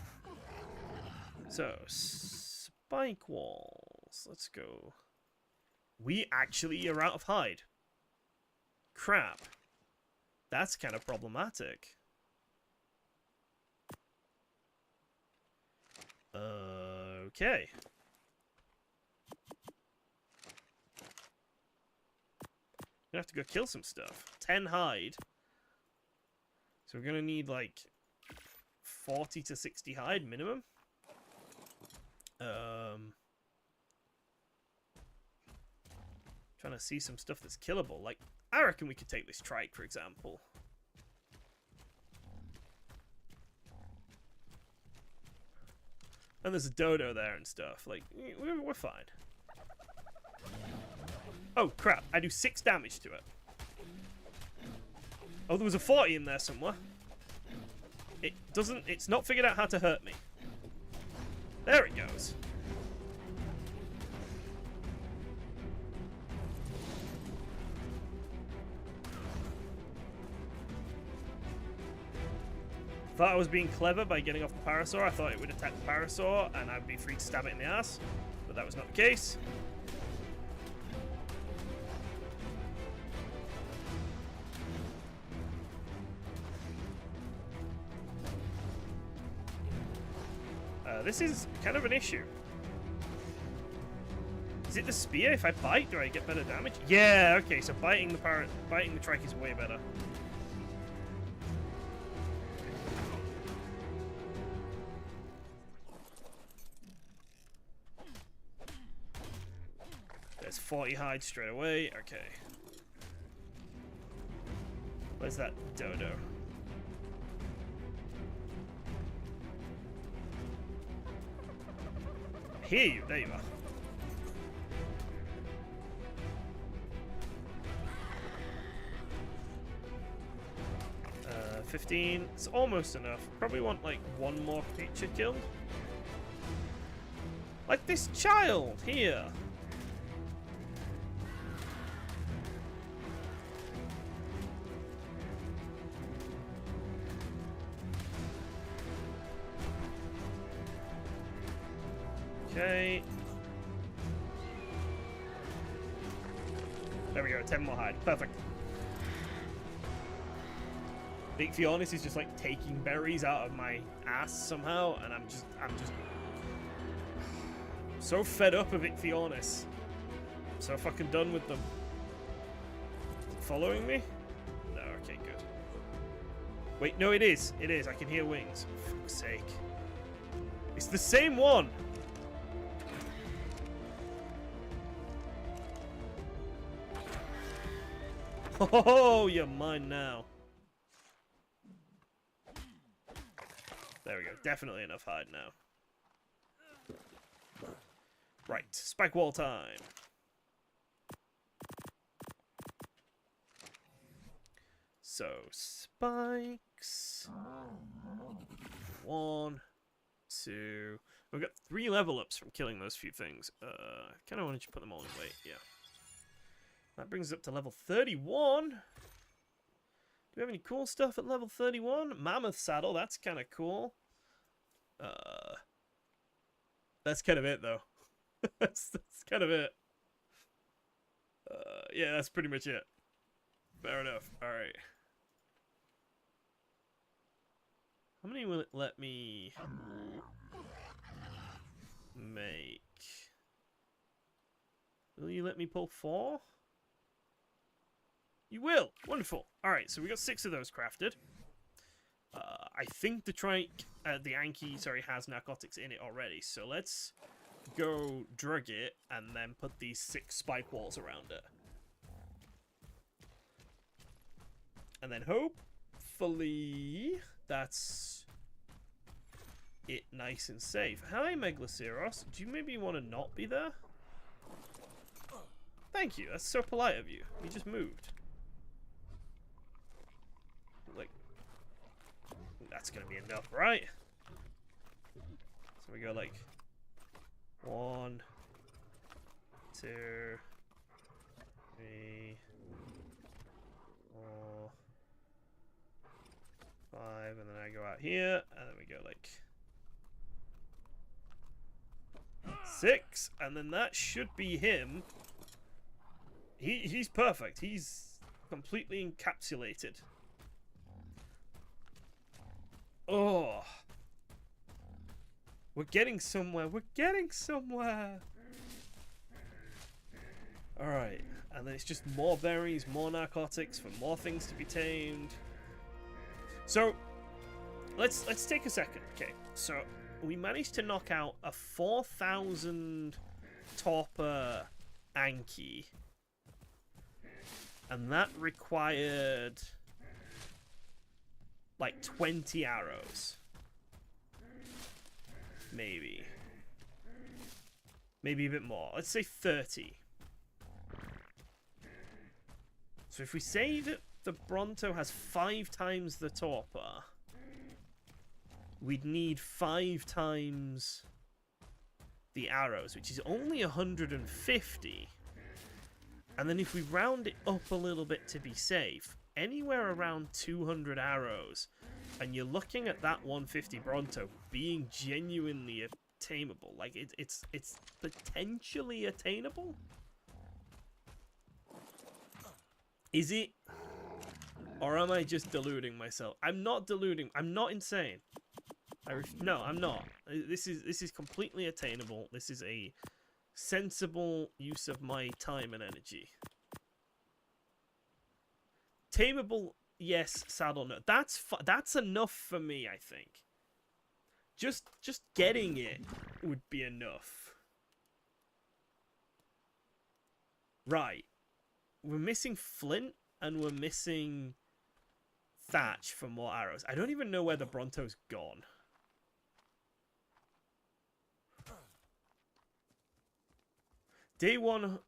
Speaker 1: So, spike walls. Let's go. We actually are out of hide. Crap. That's kind of problematic. Okay. Gonna have to go kill some stuff. 10 hide. So we're gonna need like 40 to 60 hide minimum. Trying to see some stuff that's killable. Like, I reckon we could take this trike, for example. And there's a dodo there and stuff. Like, we're fine. Oh, crap. I do 6 damage to it. Oh, there was a 40 in there somewhere. It's not figured out how to hurt me. There it goes. Thought I was being clever by getting off the parasaur. I thought it would attack the parasaur and I'd be free to stab it in the ass. But that was not the case. This is kind of an issue. Is it the spear? If I bite, do I get better damage? Yeah, okay, so biting the trike is way better. There's 40 hide straight away. Okay. Where's that dodo? I hear you. There you are. 15. It's almost enough. Probably want like one more creature killed. Like this child here. Okay. There we go, 10 more hide. Perfect. Ichthyonuses is just like taking berries out of my ass somehow, and I'm just so fed up of Ichthyonuses. I'm so fucking done with them. Following me? No, okay, good. Wait, no, it is. It is. I can hear wings. For fuck's sake. It's the same one! Oh, you're mine now. There we go. Definitely enough hide now. Right. Spike wall time. So, spikes. 1, 2. We've got 3 level ups from killing those few things. Kind of wanted to put them all in weight. Yeah. That brings us up to level 31. Do we have any cool stuff at level 31? Mammoth saddle, that's kind of cool. That's kind of it, though. that's kind of it. Yeah, that's pretty much it. Fair enough. Alright. How many will it let me make? Will you let me pull 4? You will. Wonderful. All right, so we got 6 of those crafted. I think the the Anki, sorry, has narcotics in it already. So let's go drug it and then put these 6 spike walls around it. And then hopefully that's it, nice and safe. Hi, Megaloceros. Do you maybe want to not be there? Thank you. That's so polite of you. You just moved. Like, that's gonna be enough, right? So we go like 1, 2, 3, 4, 5, and then I go out here, and then we go like 6, and then that should be him. He's perfect. He's completely encapsulated. Oh. We're getting somewhere. We're getting somewhere. Alright. And then it's just more berries, more narcotics for more things to be tamed. So, let's take a second. Okay, so we managed to knock out a 4,000 torpor Anki. And that required like 20 arrows. Maybe. Maybe a bit more. Let's say 30. So if we say that the Bronto has 5 times the torpor, we'd need 5 times the arrows, which is only 150. And then if we round it up a little bit to be safe, anywhere around 200 arrows, and you're looking at that 150 Bronto being genuinely attainable. Like, it's potentially attainable? Is it? Or am I just deluding myself? I'm not deluding. I'm not insane. No, I'm not. This is completely attainable. This is a sensible use of my time and energy. Tameable, yes. Saddle, no. That's enough for me, I think. Just getting it would be enough. Right. We're missing flint and we're missing thatch for more arrows. I don't even know where the Bronto's gone. Day 1,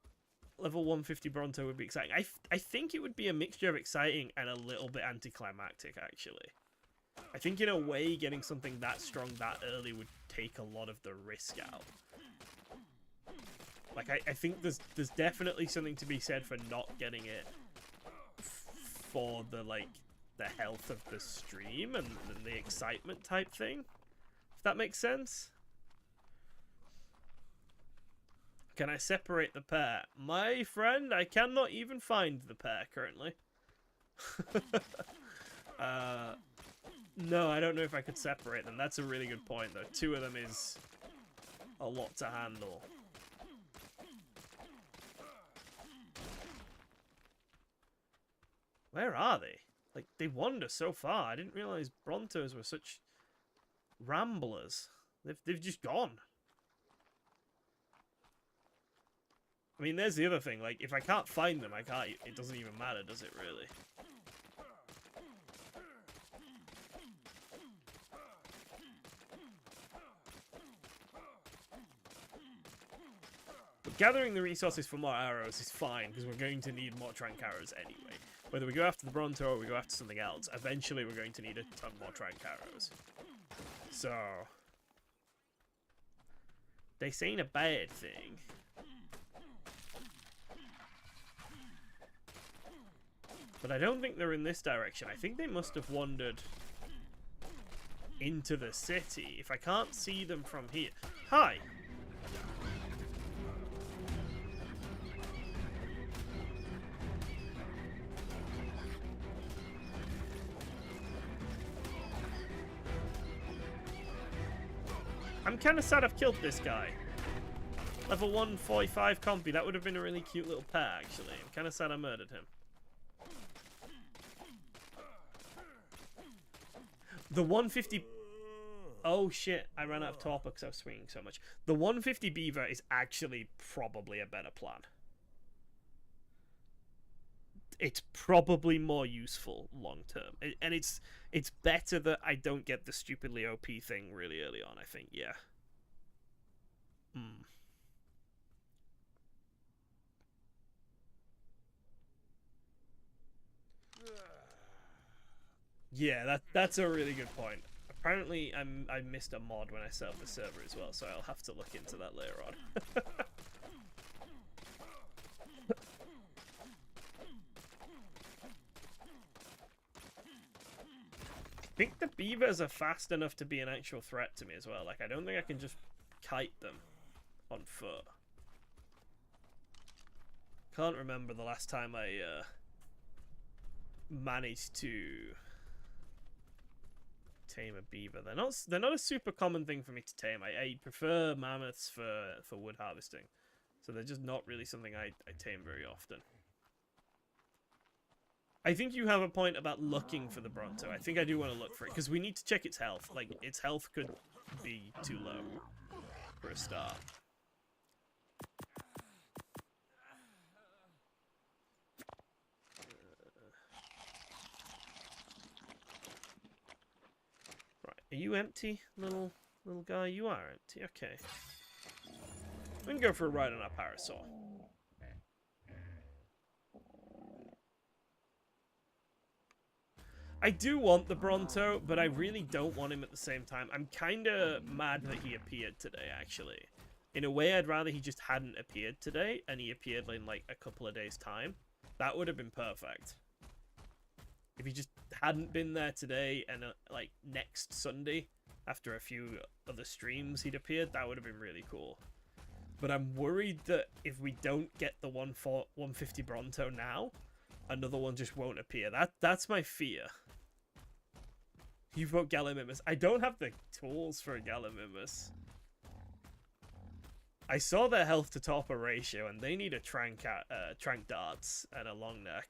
Speaker 1: level 150 Bronto would be exciting. I think it would be a mixture of exciting and a little bit anticlimactic, actually. I think in a way, getting something that strong that early would take a lot of the risk out. Like, I think there's definitely something to be said for not getting it for the, like, the health of the stream and the excitement type thing. If that makes sense. Can I separate the pair? My friend, I cannot even find the pair currently. No, I don't know if I could separate them. That's a really good point, though. 2 of them is a lot to handle. Where are they? Like, they wander so far. I didn't realize Brontos were such ramblers. They've just gone. I mean, there's the other thing. Like, if I can't find them, I can't. It doesn't even matter, does it, really? But gathering the resources for more arrows is fine, because we're going to need more trank arrows anyway. Whether we go after the Bronto or we go after something else, eventually we're going to need a ton more trank arrows. So, this ain't a bad thing. But I don't think they're in this direction. I think they must have wandered into the city. If I can't see them from here. Hi! I'm kind of sad I've killed this guy. Level 145 compy. That would have been a really cute little pet, actually. I'm kind of sad I murdered him. The 150... Oh shit, I ran out of torpor because I was swinging so much. The 150 beaver is actually probably a better plan. It's probably more useful long term. And it's better that I don't get the stupidly OP thing really early on, I think, yeah. Yeah, that's a really good point. Apparently, I missed a mod when I set up the server as well, so I'll have to look into that later on. I think the beavers are fast enough to be an actual threat to me as well. Like, I don't think I can just kite them on foot. Can't remember the last time I managed to tame a beaver. They're not a super common thing for me to tame. I prefer mammoths for wood harvesting, so they're just not really something I tame very often. I think you have a point about looking for the Bronto. I think I do want to look for it because we need to check its health. Like, its health could be too low for a start. Are you empty, little guy? You are empty. Okay. We can go for a ride on our parasaur. I do want the Bronto, but I really don't want him at the same time. I'm kind of mad that he appeared today, actually. In a way, I'd rather he just hadn't appeared today, and he appeared in, like, a couple of days' time. That would have been perfect. If he just hadn't been there today and, like, next Sunday, after a few other streams he'd appeared, that would have been really cool. But I'm worried that if we don't get the 150 Bronto now, another one just won't appear. That's my fear. You've got Gallimimus. I don't have the tools for a Gallimimus. I saw their health to torpor ratio, and they need a trank darts and a long neck.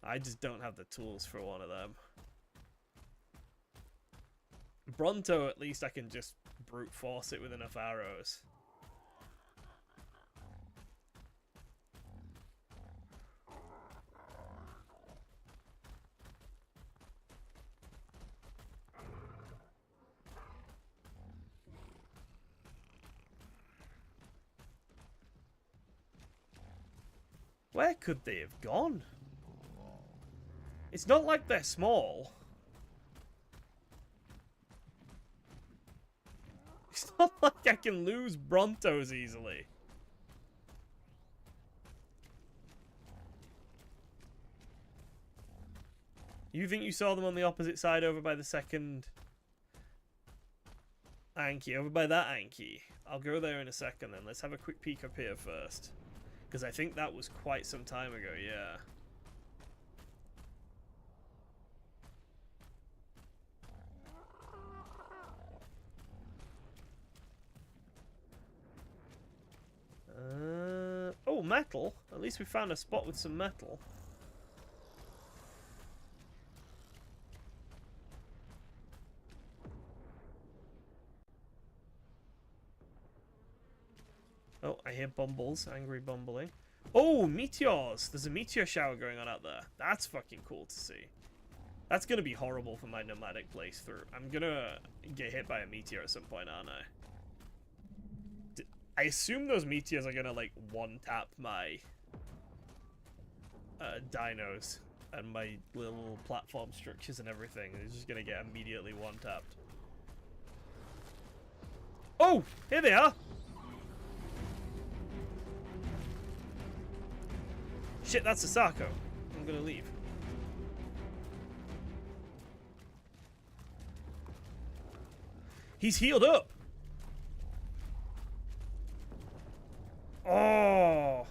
Speaker 1: I just don't have the tools for one of them. Bronto, at least I can just brute force it with enough arrows. Where could they have gone? It's not like they're small. It's not like I can lose Brontos easily. You think you saw them on the opposite side over by the second Anki? Over by that Anki. I'll go there in a second then. Let's have a quick peek up here first. Because I think that was quite some time ago, yeah. Oh, metal. At least we found a spot with some metal. Oh, I hear bumbles, angry bumbling. Oh, meteors! There's a meteor shower going on out there. That's fucking cool to see. That's gonna be horrible for my nomadic playthrough. I'm gonna get hit by a meteor at some point, aren't I? I assume those meteors are gonna, like, one-tap my dinos and my little platform structures and everything. They're just gonna get immediately one-tapped. Oh! Here they are! Shit, that's a Sako. I'm gonna leave. He's healed up! Oh!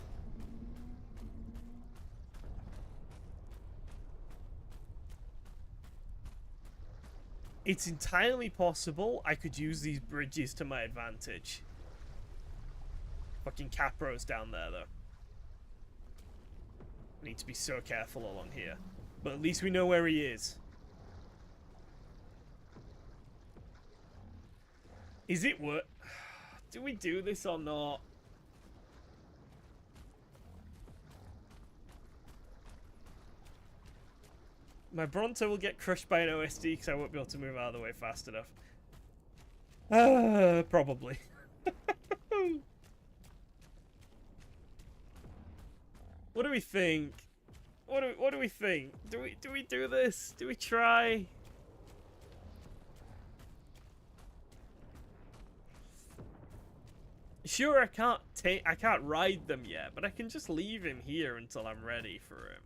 Speaker 1: It's entirely possible I could use these bridges to my advantage. Fucking Capro's down there, though. I need to be so careful along here. But at least we know where he is. Is it worth... Do we do this or not? My Bronto will get crushed by an OSD because I won't be able to move out of the way fast enough. Probably. What do we think? What do we think? Do we do this? Do we try? Sure, I can't ride them yet, but I can just leave him here until I'm ready for him.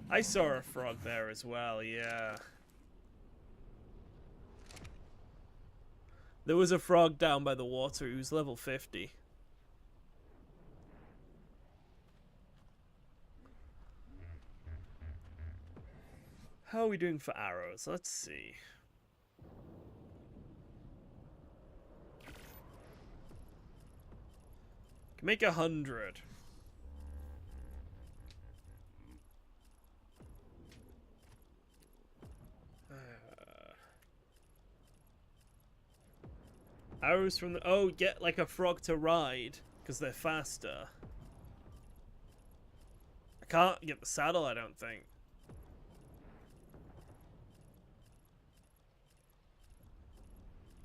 Speaker 1: I saw a frog there as well, yeah. There was a frog down by the water who was level 50. How are we doing for arrows? Let's see. Can make 100. Arrows from the... Oh, get like a frog to ride, because they're faster. I can't get the saddle, I don't think.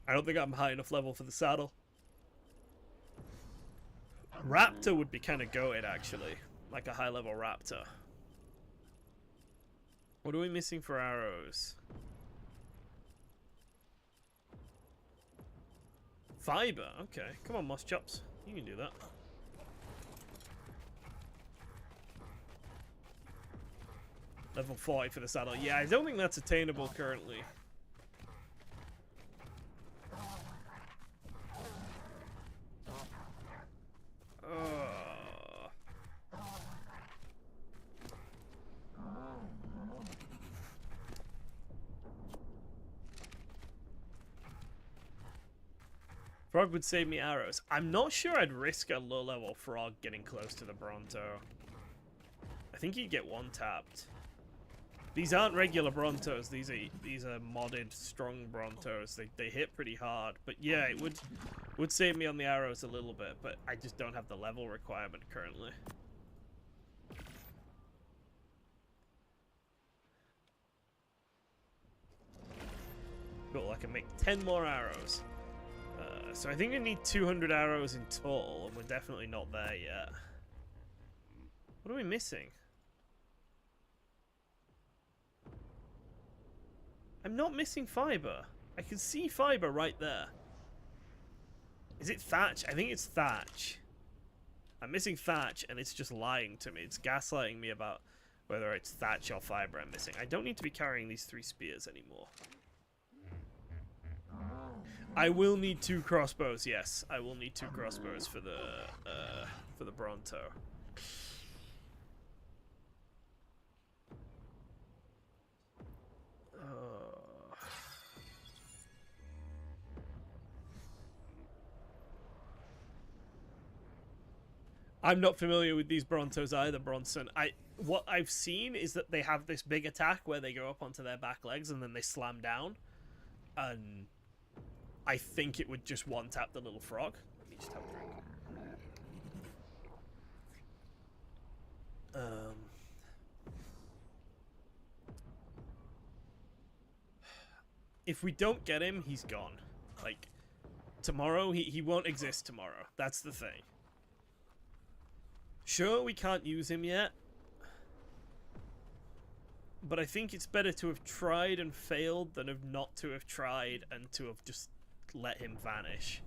Speaker 1: I don't think I'm high enough level for the saddle. Raptor would be kind of goated, actually. Like a high level raptor. What are we missing for arrows? Fiber, okay. Come on, Moss Chops. You can do that. Level 40 for the saddle. Yeah, I don't think that's attainable currently. Frog would save me arrows. I'm not sure I'd risk a low-level frog getting close to the Bronto. I think he'd get one-tapped. These aren't regular Brontos. These are modded strong Brontos. They hit pretty hard. But yeah, it would save me on the arrows a little bit. But I just don't have the level requirement currently. Cool. I can make 10 more arrows. So I think I need 200 arrows in total, and we're definitely not there yet. What are we missing? I'm not missing fiber. I can see fiber right there. Is it thatch? I think it's thatch. I'm missing thatch, and it's just lying to me. It's gaslighting me about whether it's thatch or fiber I'm missing. I don't need to be carrying these 3 spears anymore. I will need 2 crossbows. Yes, I will need 2 crossbows for the Bronto. I'm not familiar with these Brontos either, Bronson. What I've seen is that they have this big attack where they go up onto their back legs and then they slam down, and I think it would just one-tap the little frog. Let me just have a drink. If we don't get him, he's gone. Like, tomorrow, he won't exist tomorrow. That's the thing. Sure, we can't use him yet. But I think it's better to have tried and failed than of not to have tried and to have just let him vanish.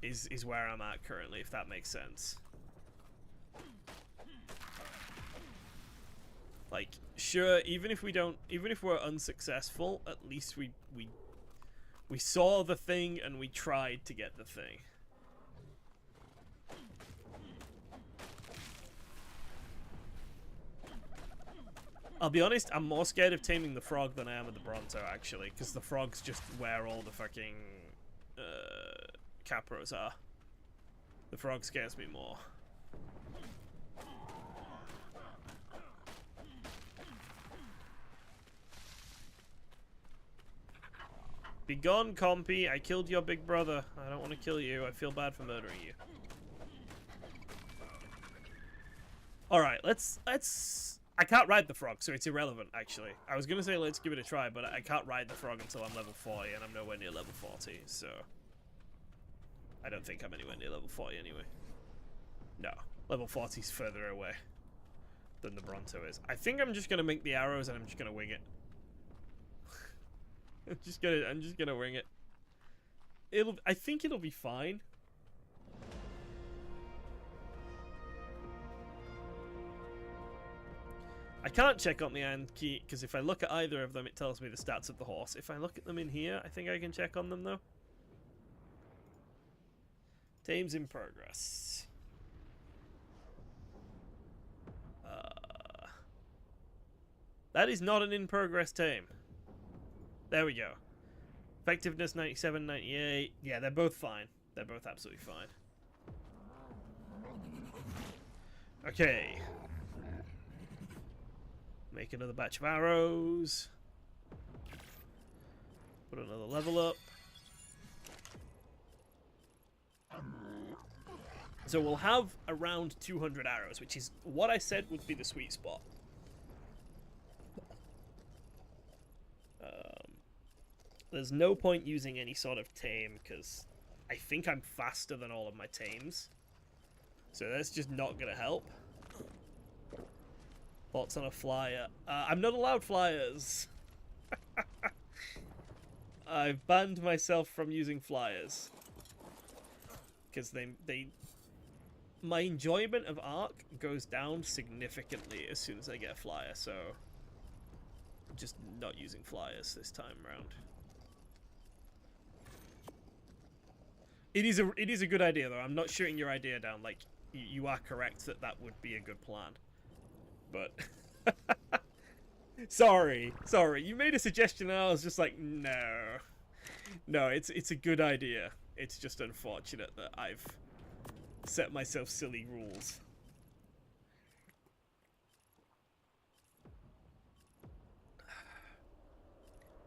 Speaker 1: Is where I'm at currently, if that makes sense. Like, sure, even if we're unsuccessful, at least we saw the thing and we tried to get the thing. I'll be honest, I'm more scared of taming the frog than I am of the Bronto, actually, because the frog's just where all the fucking Capros are. The frog scares me more. Be gone, compy. I killed your big brother. I don't want to kill you. I feel bad for murdering you. Alright, let's... I can't ride the frog, so it's irrelevant, actually. I was going to say let's give it a try, but I can't ride the frog until I'm level 40, and I'm nowhere near level 40, so... I don't think I'm anywhere near level 40 anyway. No, level 40's further away than the Bronto is. I think I'm just going to make the arrows, and I'm just going to wing it. I'm just gonna wing it. I think it'll be fine. I can't check on the iron key because if I look at either of them, it tells me the stats of the horse. If I look at them in here, I think I can check on them though. Tames in progress. That is not an in progress tame. There we go. Effectiveness 97, 98. Yeah, they're both fine. They're both absolutely fine. Okay. Make another batch of arrows. Put another level up. So we'll have around 200 arrows, which is what I said would be the sweet spot. There's no point using any sort of tame, because I think I'm faster than all of my tames. So that's just not going to help. Thoughts on a flyer? I'm not allowed flyers. I've banned myself from using flyers. Because my enjoyment of ARK goes down significantly as soon as I get a flyer, so I'm just not using flyers this time around. It is a good idea though. I'm not shooting your idea down. Like, you are correct that that would be a good plan. But sorry. You made a suggestion and I was just like, no, it's a good idea. It's just unfortunate that I've set myself silly rules.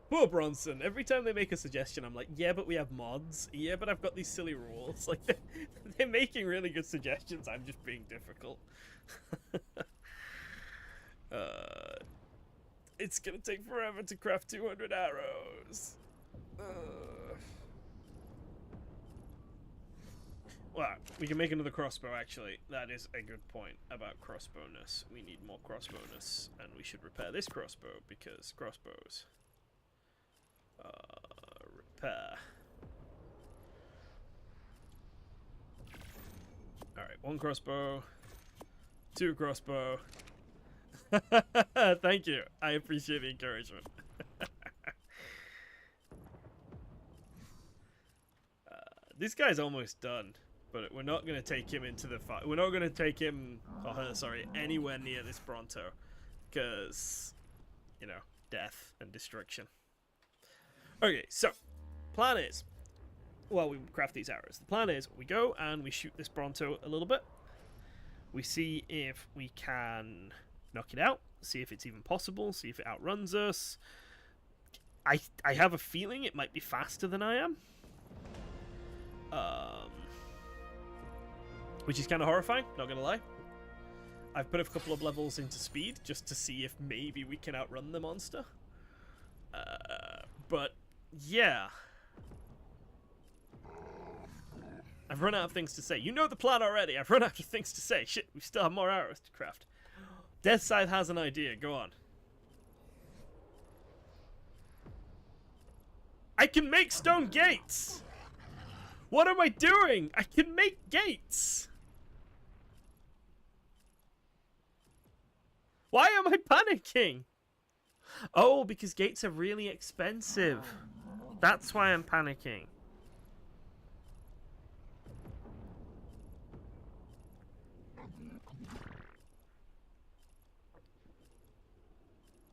Speaker 1: Poor Bronson. Every time they make a suggestion, I'm like, yeah, but we have mods. Yeah, but I've got these silly rules. Like, they're making really good suggestions. I'm just being difficult. It's gonna take forever to craft 200 arrows. Well, we can make another crossbow, actually. That is a good point about crossbowness. We need more crossbowness, and we should repair this crossbow, because crossbows... repair. Alright, 1 crossbow. 2 crossbow. Thank you. I appreciate the encouragement. This guy's almost done, but we're not going to take him into the fight. We're not going to take him, or her, sorry, anywhere near this Bronto, because, you know, death and destruction. Okay, so, plan is, well, we craft these arrows. The plan is, we go and we shoot this Bronto a little bit. We see if we can knock it out, see if it's even possible, see if it outruns us. I have a feeling it might be faster than I am. Which is kind of horrifying, not gonna lie. I've put a couple of levels into speed just to see if maybe we can outrun the monster. But yeah, I've run out of things to say. You know the plan already. I've run out of things to say. Shit, we still have more arrows to craft. Death Scythe has an idea. Go on. I can make stone gates. What am I doing? I can make gates. Why am I panicking? Oh, because gates are really expensive. That's why I'm panicking.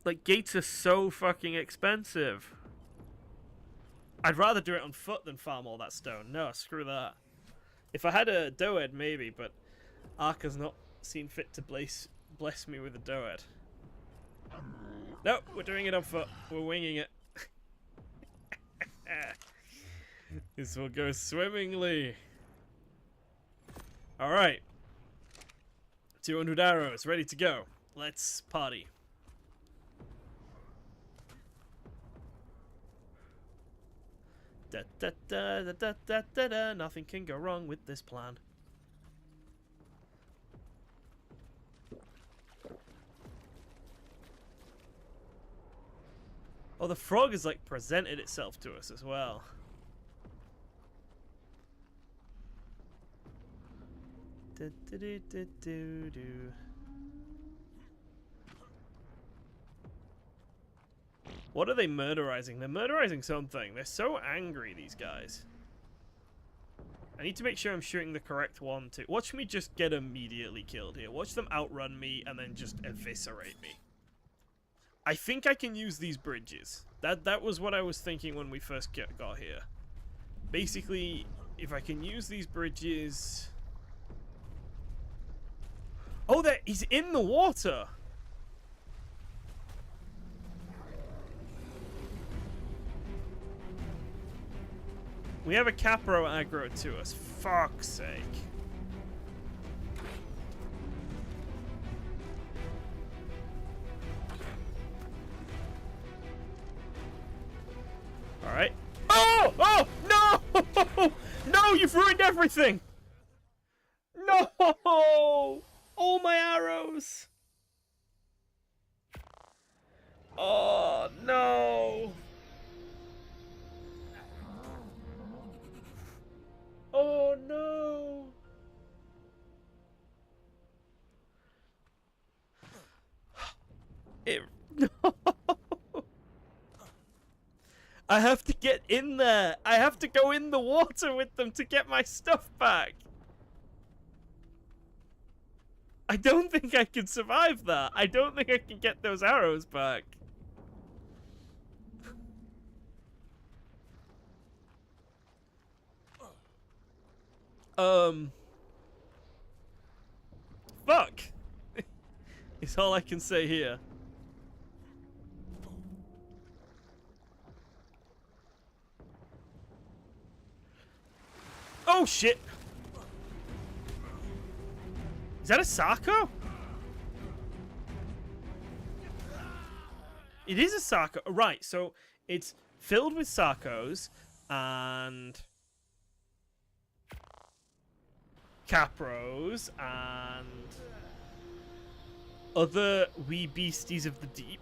Speaker 1: Like, gates are so fucking expensive. I'd rather do it on foot than farm all that stone. No, screw that. If I had a doed, maybe, but ARK has not seen fit to bless me with a doed. No, we're doing it on foot. We're winging it. This will go swimmingly. Alright. 200 arrows, ready to go. Let's party. Da da da da da da da da. Nothing can go wrong with this plan. Oh, the frog has like presented itself to us as well. Do, do, do, do, do, do. What are they murderizing? They're murderizing something. They're so angry, these guys. I need to make sure I'm shooting the correct one too. Watch me just get immediately killed here. Watch them outrun me and then just eviscerate me. I think I can use these bridges. That was what I was thinking when we first got here. Basically, if I can use these bridges... Oh, he's in the water! We have a Capro aggro to us. Fuck's sake. Alright. Oh! Oh! No! No! You've ruined everything! No! All my arrows! Oh, no! Oh, no! No! I have to get in there! I have to go in the water with them to get my stuff back! I don't think I can survive that! I don't think I can get those arrows back! Fuck! Is all I can say here. Oh shit! Is that a Sarco? It is a Sarco. Right, so it's filled with Sarcos and Capros and other wee beasties of the deep.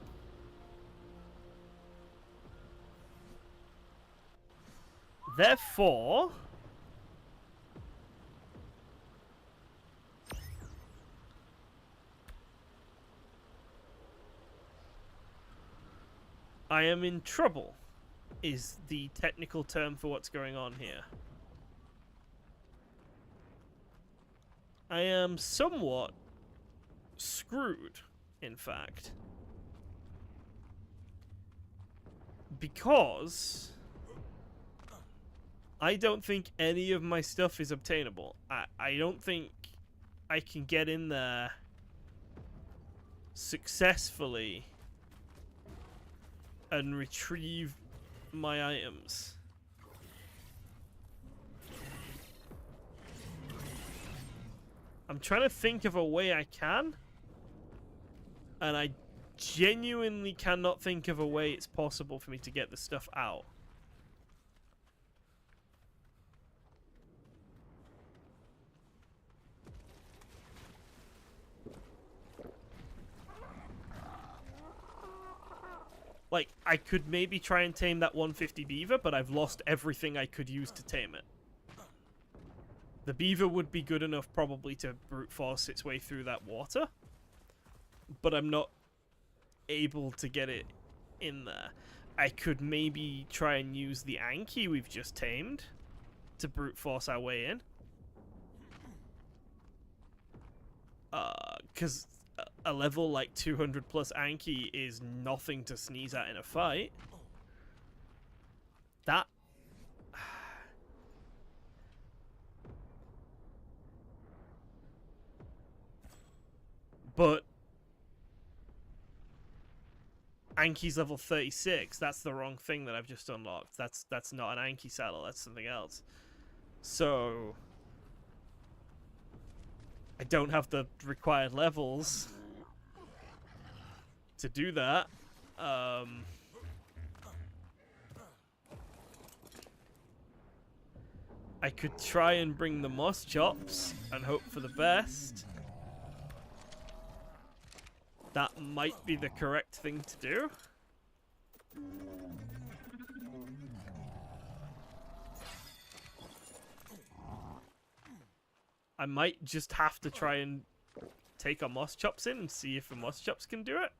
Speaker 1: Therefore, I am in trouble, is the technical term for what's going on here. I am somewhat screwed, in fact. Because I don't think any of my stuff is obtainable. I don't think I can get in there successfully and retrieve my items. I'm trying to think of a way I can, and I genuinely cannot think of a way it's possible for me to get the stuff out. Like, I could maybe try and tame that 150 beaver, but I've lost everything I could use to tame it. The beaver would be good enough probably to brute force its way through that water, but I'm not able to get it in there. I could maybe try and use the Anki we've just tamed to brute force our way in. Because a level like 200 plus Anki is nothing to sneeze at in a fight. That... But Anki's level 36. That's the wrong thing that I've just unlocked. That's not an Anki saddle. That's something else. So I don't have the required levels to do that. I could try and bring the moss chops and hope for the best. That might be the correct thing to do. I might just have to try and take a moss chops in and see if the moss chops can do it.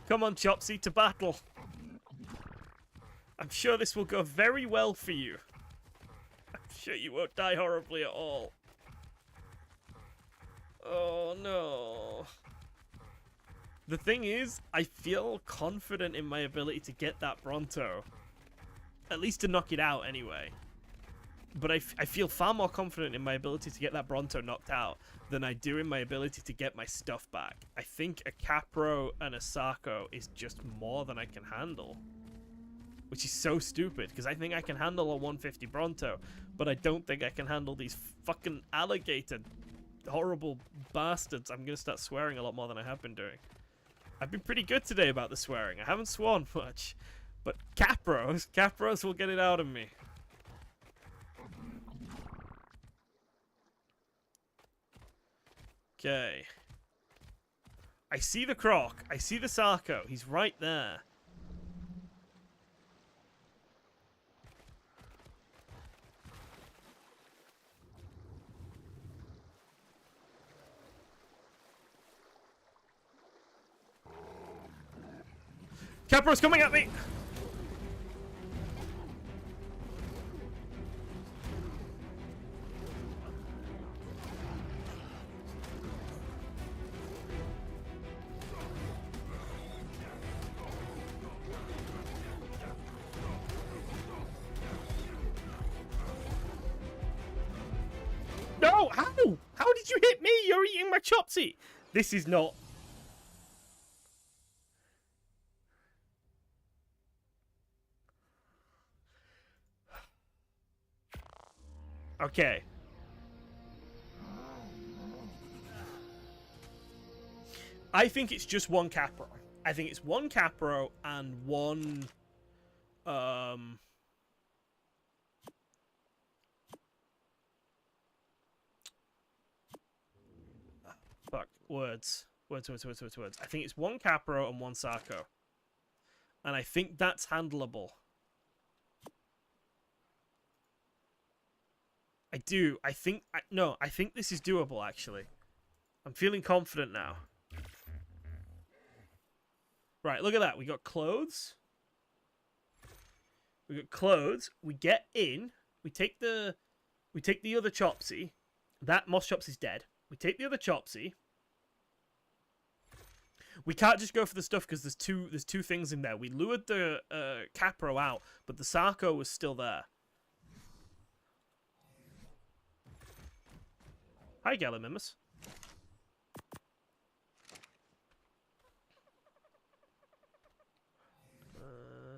Speaker 1: Come on, Chopsy, to battle. I'm sure this will go very well for you. I'm sure you won't die horribly at all. Oh, no. The thing is, I feel confident in my ability to get that Bronto. At least to knock it out, anyway. But I feel far more confident in my ability to get that Bronto knocked out than I do in my ability to get my stuff back. I think a Capro and a Sarco is just more than I can handle. Which is so stupid, because I think I can handle a 150 Bronto, but I don't think I can handle these fucking alligator horrible bastards. I'm going to start swearing a lot more than I have been doing. I've been pretty good today about the swearing. I haven't sworn much. But Capros will get it out of me. Okay. I see the Croc. I see the Sarco. He's right there. Capro's coming at me! No! How? How did you hit me? You're eating my Chopsy! This is not... Okay. I think it's just one Capro. I think it's one Capro and one... Fuck. Words. Words. I think it's one Capro and one Sarco. And I think that's handleable. I do. I think... No, I think this is doable, actually. I'm feeling confident now. Right, look at that. We got clothes. We got clothes. We get in. We take the other Chopsy. That Moss Chops is dead. We take the other Chopsy. We can't just go for the stuff because there's two things in there. We lured the Capro out, but the Sarco was still there. Hi, Gallimimus.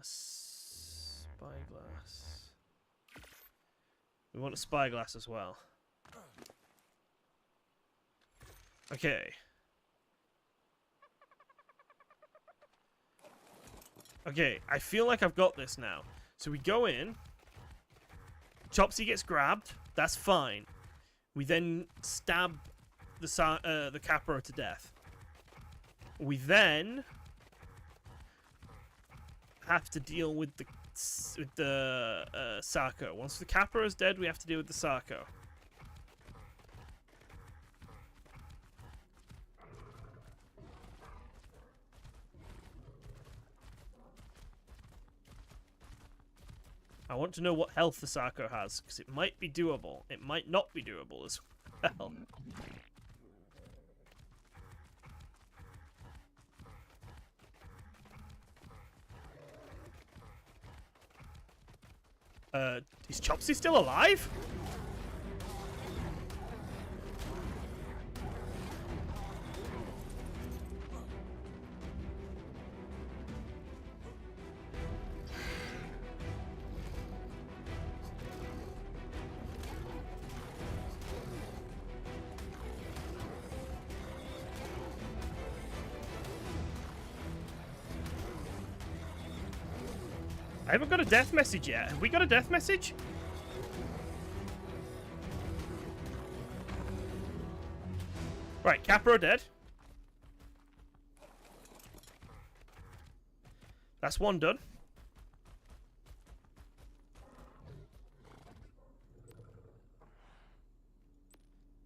Speaker 1: Spyglass. We want a spyglass as well. Okay. Okay, I feel like I've got this now. So we go in. Chopsy gets grabbed. That's fine. We then stab the Capro to death. We then have to deal with the Sarco. Once the Capro is dead, we have to deal with the Sarco. I want to know what health the Sarco has, because it might be doable. It might not be doable as well. Is Chopsy still alive? I haven't got a death message yet. Have we got a death message? Right, Capro dead. That's one done.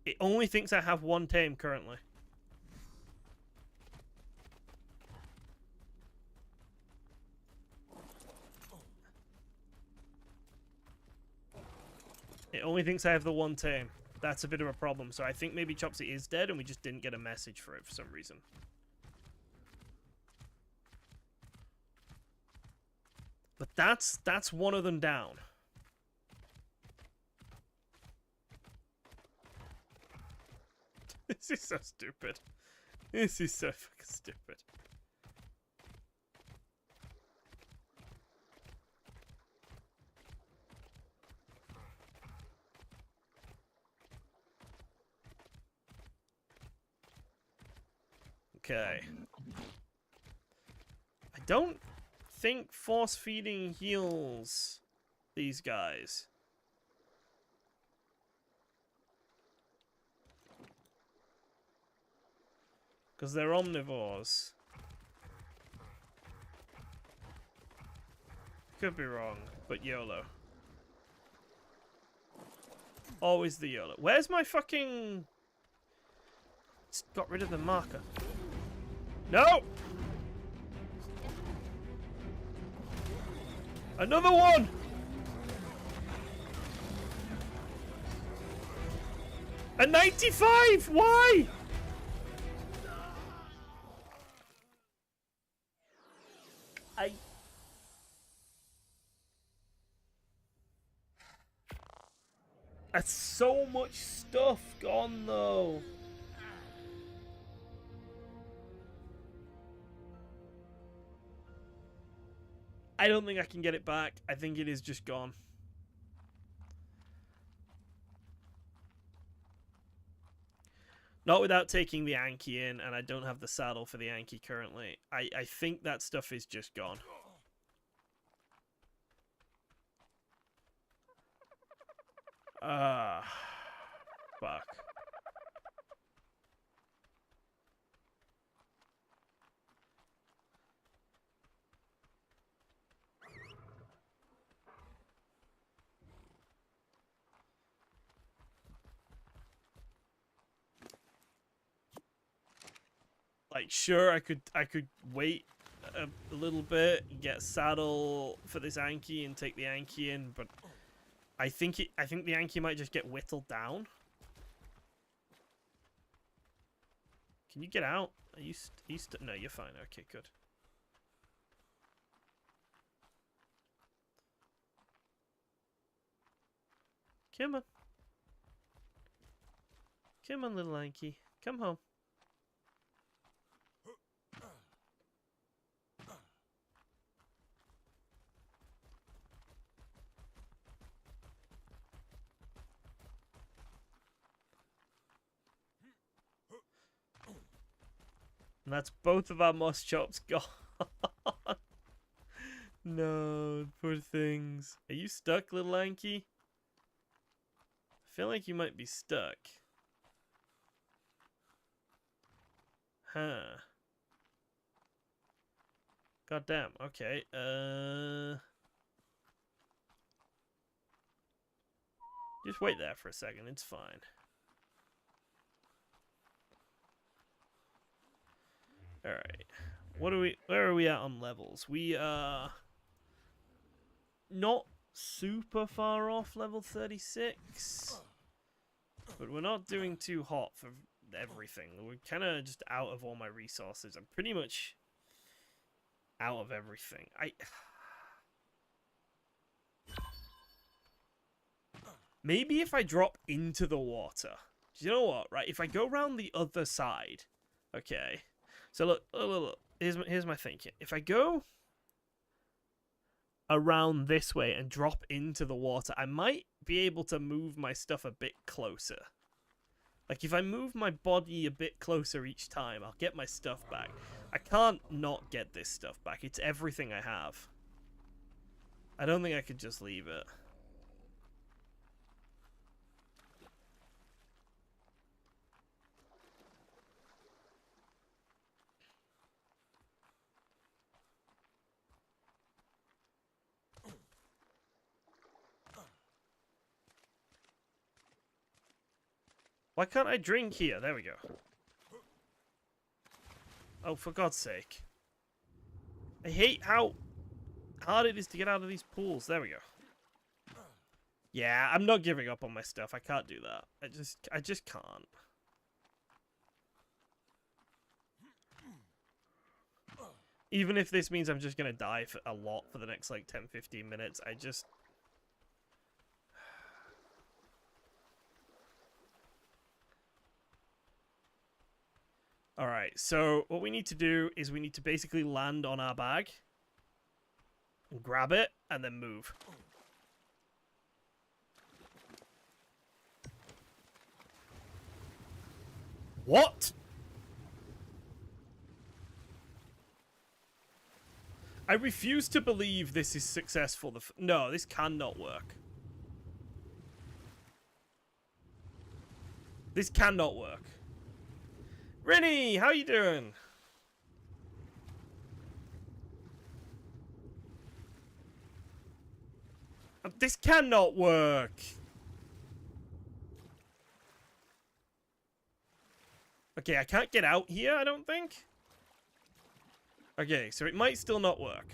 Speaker 1: It only thinks I have one tame currently. It only thinks I have the one tame. That's a bit of a problem. So I think maybe Chopsy is dead and we just didn't get a message for it for some reason. But that's one of them down. This is so stupid. This is so fucking stupid. Okay. I don't think force feeding heals these guys. Because they're omnivores. Could be wrong, but YOLO. Always the YOLO. Where's my fucking... It's got rid of the marker. No! Another one! A 95! Why? That's so much stuff gone though. I don't think I can get it back. I think it is just gone. Not without taking the Anki in, and I don't have the saddle for the Anki currently. I think that stuff is just gone. Fuck. Like, sure, I could wait a little bit, get a saddle for this Anki and take the Anki in, but I think the Anki might just get whittled down. Can you get out? Are you no, you're fine. Okay, good. Come on. Come on, little Anki. Come home. And that's both of our moss chops gone. No, poor things. Are you stuck, little Anki? I feel like you might be stuck. Huh. Goddamn. Okay. Just wait there for a second. It's fine. Alright. Where are we at on levels? We are not super far off level 36. But we're not doing too hot for everything. We're kind of just out of all my resources. I'm pretty much out of everything. Maybe if I drop into the water. Do you know what? Right, if I go around the other side, okay. So look. Here's my thinking. If I go around this way and drop into the water, I might be able to move my stuff a bit closer. Like, if I move my body a bit closer each time, I'll get my stuff back. I can't not get this stuff back. It's everything I have. I don't think I could just leave it. Why can't I drink here? There we go. Oh, for God's sake. I hate how hard it is to get out of these pools. There we go. Yeah, I'm not giving up on my stuff. I can't do that. I just can't. Even if this means I'm just gonna die for a lot for the next like 10-15 minutes, I just... Alright, so what we need to do is we need to basically land on our bag and grab it and then move. What? I refuse to believe this is successful. No, this cannot work. This cannot work. Rennie, how you doing? This cannot work. Okay, I can't get out here, I don't think. Okay, so it might still not work.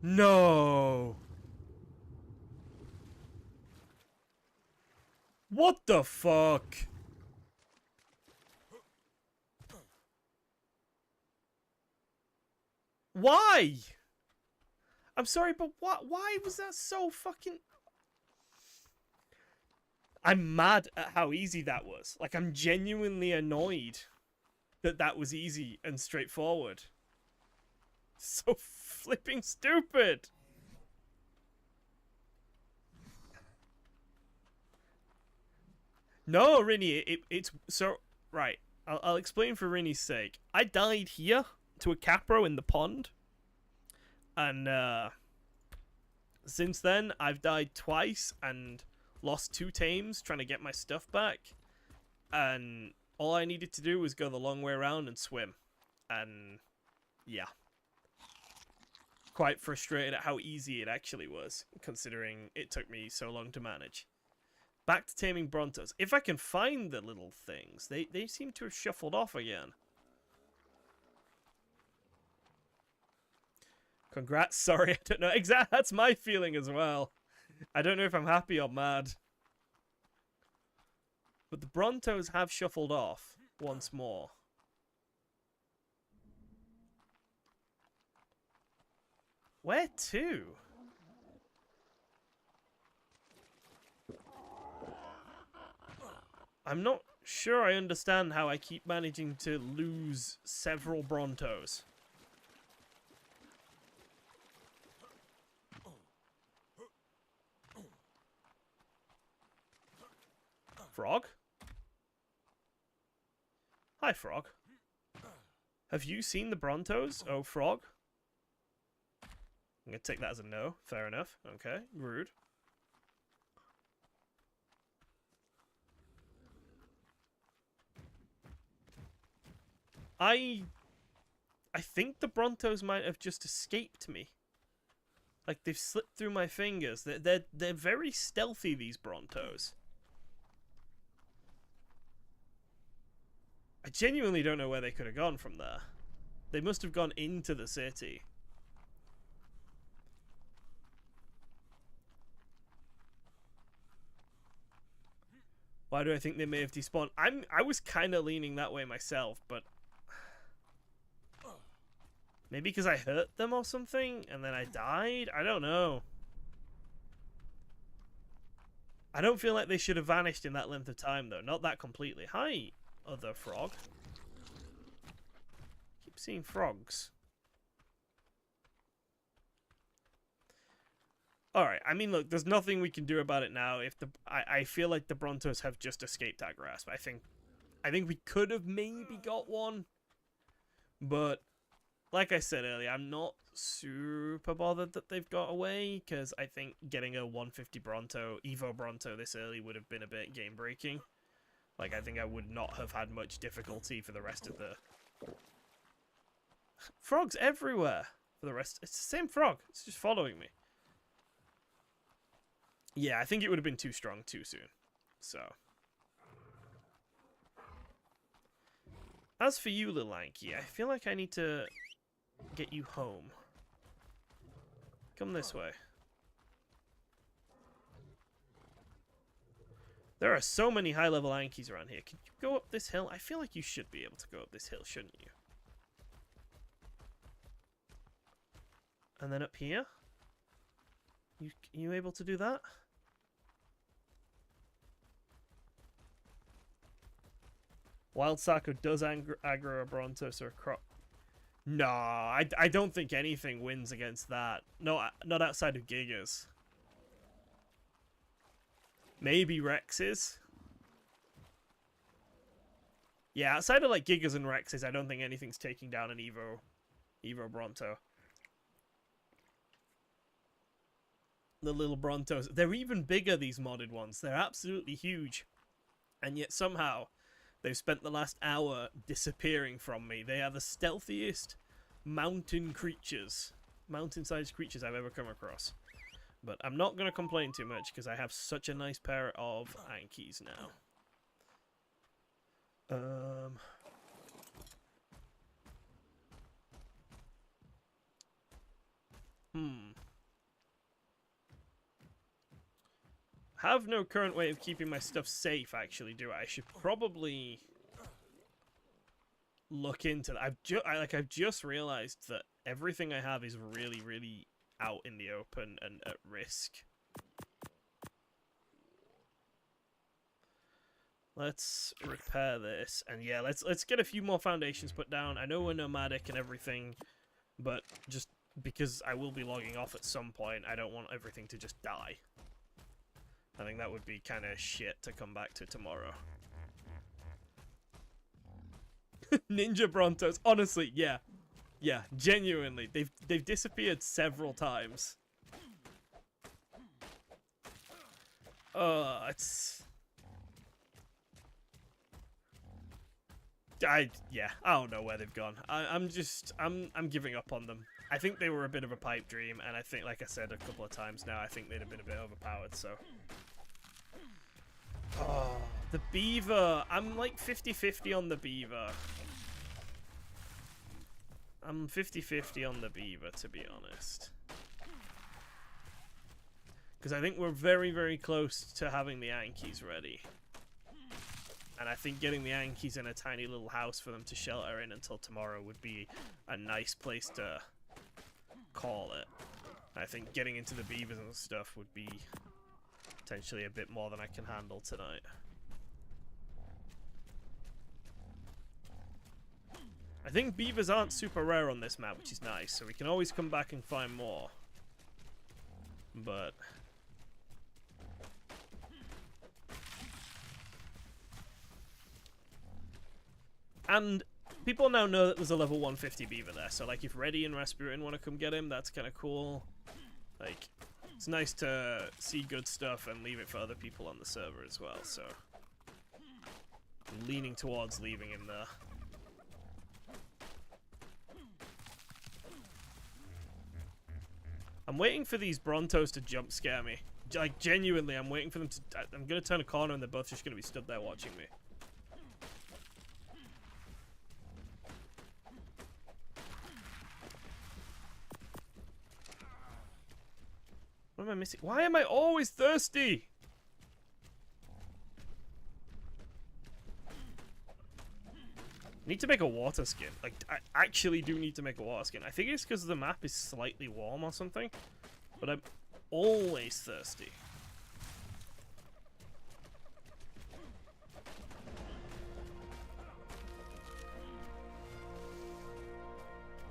Speaker 1: No. What the fuck? Why? I'm sorry, but why was that so fucking... I'm mad at how easy that was. Like, I'm genuinely annoyed that that was easy and straightforward. So flipping stupid. No, Rinny, it's so... Right, I'll explain for Rinny's sake. I died here to a capro in the pond. And, since then, I've died twice and lost 2 tames trying to get my stuff back. And all I needed to do was go the long way around and swim. And, yeah. Quite frustrated at how easy it actually was, considering it took me so long to manage. Back to taming Brontos. If I can find the little things, they seem to have shuffled off again. Congrats, sorry, I don't know. Exactly, that's my feeling as well. I don't know if I'm happy or mad. But the Brontos have shuffled off once more. Where to? I'm not sure I understand how I keep managing to lose several Brontos. Frog? Hi, Frog. Have you seen the Brontos? Oh, Frog? I'm gonna take that as a no. Fair enough. Okay. Rude. I think the Brontos might have just escaped me. Like, they've slipped through my fingers. They're very stealthy, these Brontos. I genuinely don't know where they could have gone from there. They must have gone into the city. Why do I think they may have despawned? I was kind of leaning that way myself, but maybe because I hurt them or something and then I died? I don't know. I don't feel like they should have vanished in that length of time, though. Not that completely. Hi, other frog. Keep seeing frogs. Alright, I mean, look, there's nothing we can do about it now. If I feel like the Brontos have just escaped our grasp. I think we could have maybe got one, but like I said earlier, I'm not super bothered that they've got away, because I think getting a 150 Bronto, Evo Bronto this early would have been a bit game-breaking. Like, I think I would not have had much difficulty for the rest of the... Frogs everywhere for the rest. It's the same frog. It's just following me. Yeah, I think it would have been too strong too soon. So. As for you, little Anky, I feel like I need to get you home. Come this way. There are so many high-level Ankies around here. Can you go up this hill? I feel like you should be able to go up this hill, shouldn't you? And then up here? You able to do that? Wild Sako does aggro a Brontos or a Crop. No, I don't think anything wins against that. No, not outside of Gigas. Maybe Rexes. Yeah, outside of like Gigas and Rexes, I don't think anything's taking down an Evo Bronto. The little Brontos. They're even bigger, these modded ones. They're absolutely huge. And yet somehow they've spent the last hour disappearing from me. They are the stealthiest mountain-sized creatures I've ever come across. But I'm not going to complain too much because I have such a nice pair of Ankies now. Have no current way of keeping my stuff safe, actually, do I? I should probably look into that. I've just realized that everything I have is really, really out in the open and at risk. Let's repair this, and yeah, let's get a few more foundations put down. I know we're nomadic and everything, but just because I will be logging off at some point, I don't want everything to just die. I think that would be kind of shit to come back to tomorrow. Ninja Brontos, honestly, yeah. Yeah, genuinely. They've disappeared several times. It's... yeah, I don't know where they've gone. I'm giving up on them. I think they were a bit of a pipe dream, and I think, like I said a couple of times now, I think they'd have been a bit overpowered, so... Oh, the beaver. I'm like 50-50 on the beaver. I'm 50-50 on the beaver, to be honest. Because I think we're very, very close to having the Ankies ready. And I think getting the Ankies in a tiny little house for them to shelter in until tomorrow would be a nice place to call it. I think getting into the beavers and stuff would be potentially a bit more than I can handle tonight. I think beavers aren't super rare on this map, which is nice, so we can always come back and find more. But... and people now know that there's a level 150 beaver there, so like if Reddy and Rasputin want to come get him, that's kind of cool. Like, it's nice to see good stuff and leave it for other people on the server as well, so... I'm leaning towards leaving him there. I'm waiting for these Brontos to jump scare me. Like, genuinely, I'm waiting for them to... I'm going to turn a corner and they're both just going to be stood there watching me. What am I missing? Why am I always thirsty? I need to make a water skin. Like, I actually do need to make a water skin. I think it's because the map is slightly warm or something. But I'm always thirsty.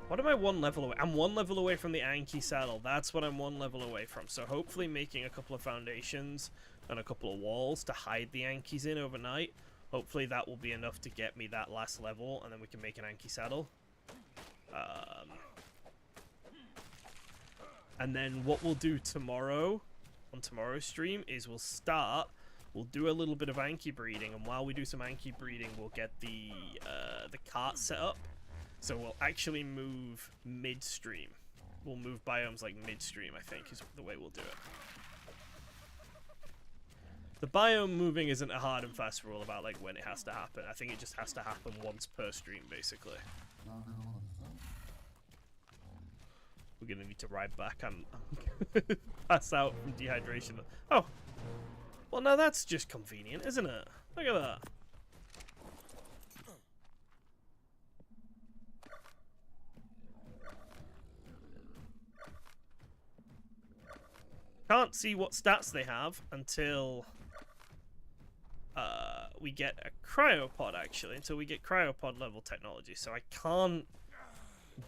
Speaker 1: What am I one level away? I'm one level away from the Anki saddle. That's what I'm one level away from. So hopefully making a couple of foundations and a couple of walls to hide the Ankis in overnight. Hopefully that will be enough to get me that last level, and then we can make an Anki saddle. And then what we'll do tomorrow, on tomorrow's stream, is we'll do a little bit of Anki breeding, and while we do some Anki breeding, we'll get the cart set up. So we'll actually move midstream. We'll move biomes like midstream, I think, is the way we'll do it. The biome moving isn't a hard and fast rule about like when it has to happen. I think it just has to happen once per stream, basically. We're gonna need to ride back. I'm gonna pass out from dehydration. Oh, well now that's just convenient, isn't it? Look at that. Can't see what stats they have until we get a cryopod, actually, until we get cryopod level technology. So I can't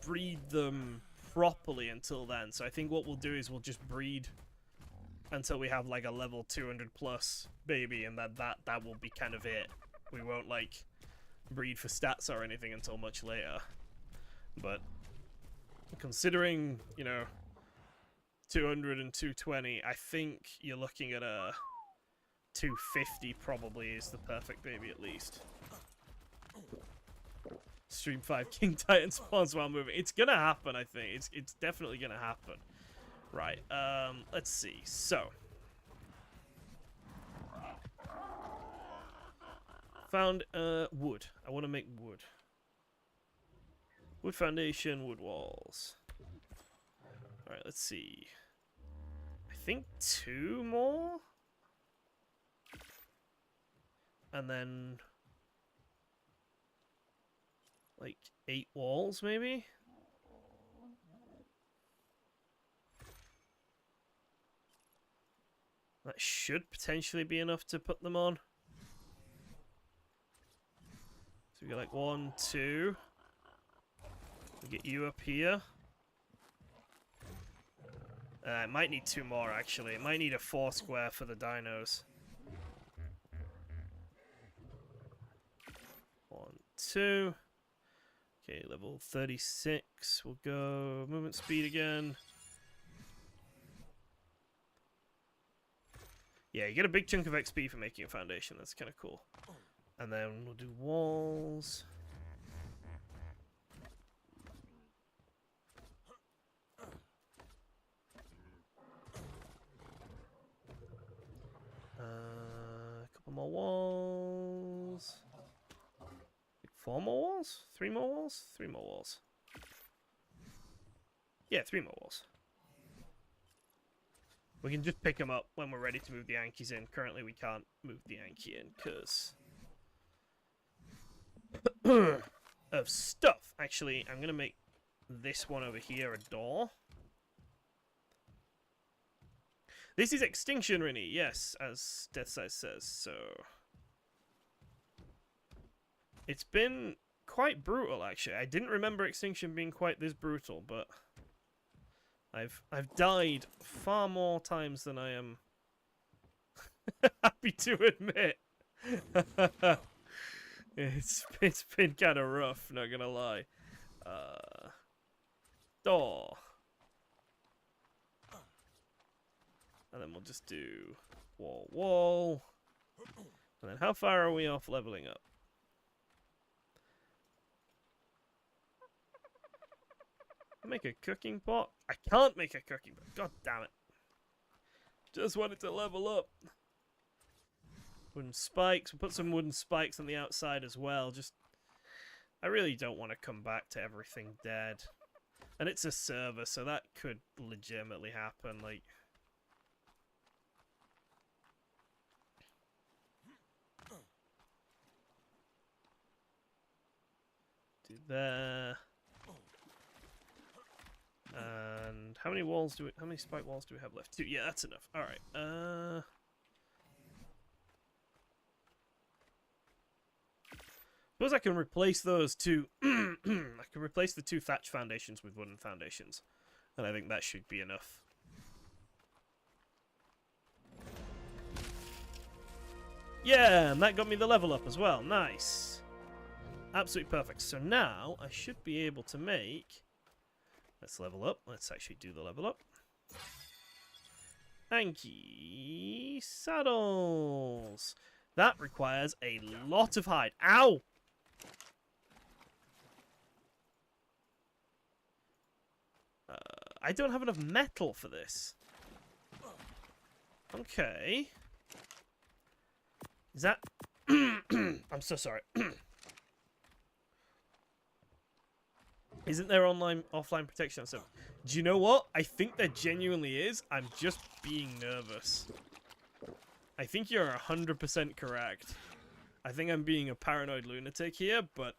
Speaker 1: breed them properly until then. So I think what we'll do is we'll just breed until we have like a level 200 plus baby, and that will be kind of it. We won't like breed for stats or anything until much later. But considering, you know, 200 and 220, I think you're looking at a 250 probably is the perfect baby at least. Stream 5 King Titan spawns while moving. It's gonna happen, I think. It's definitely gonna happen. Right, let's see. So found wood. I want to make wood. Wood foundation, wood walls. Alright, let's see. I think 2 more? And then like 8 walls, maybe? That should potentially be enough to put them on. So we got like 1, 2. We'll get you up here. It might need 2 more, actually. It might need a 4 square for the dinos. 1, 2. Okay, level 36. We'll go movement speed again. Yeah, you get a big chunk of XP for making a foundation. That's kind of cool. And then we'll do walls. A couple more walls. 4 more walls? 3 more walls? 3 more walls. Yeah, 3 more walls. We can just pick them up when we're ready to move the Ankis in. Currently, we can't move the Anki in because of stuff. Actually, I'm going to make this one over here a door. This is Extinction, Rini. Yes, as Deathside says. So it's been quite brutal, actually. I didn't remember Extinction being quite this brutal, but I've died far more times than I am happy to admit. It's been kind of rough, not gonna lie. Door. And then we'll just do wall, wall. And then how far are we off leveling up? Make a cooking pot? I can't make a cooking pot. God damn it. Just wanted to level up. Wooden spikes. We'll put some wooden spikes on the outside as well. Just, I really don't want to come back to everything dead. And it's a server, so that could legitimately happen. Like, do there. And how many walls do we, how many spike walls do we have left? 2. Yeah, that's enough. All right. Suppose I can replace those two. I can replace the 2 thatch foundations with wooden foundations. And I think that should be enough. Yeah, and that got me the level up as well. Nice. Absolutely perfect. So now I should be able to make... Let's level up. Let's actually do the level up. Anki saddles. That requires a lot of hide. Ow! I don't have enough metal for this. Okay. Is that... I'm so sorry. Isn't there offline protection? So, do you know what? I think there genuinely is. I'm just being nervous. I think you're 100% correct. I think I'm being a paranoid lunatic here, but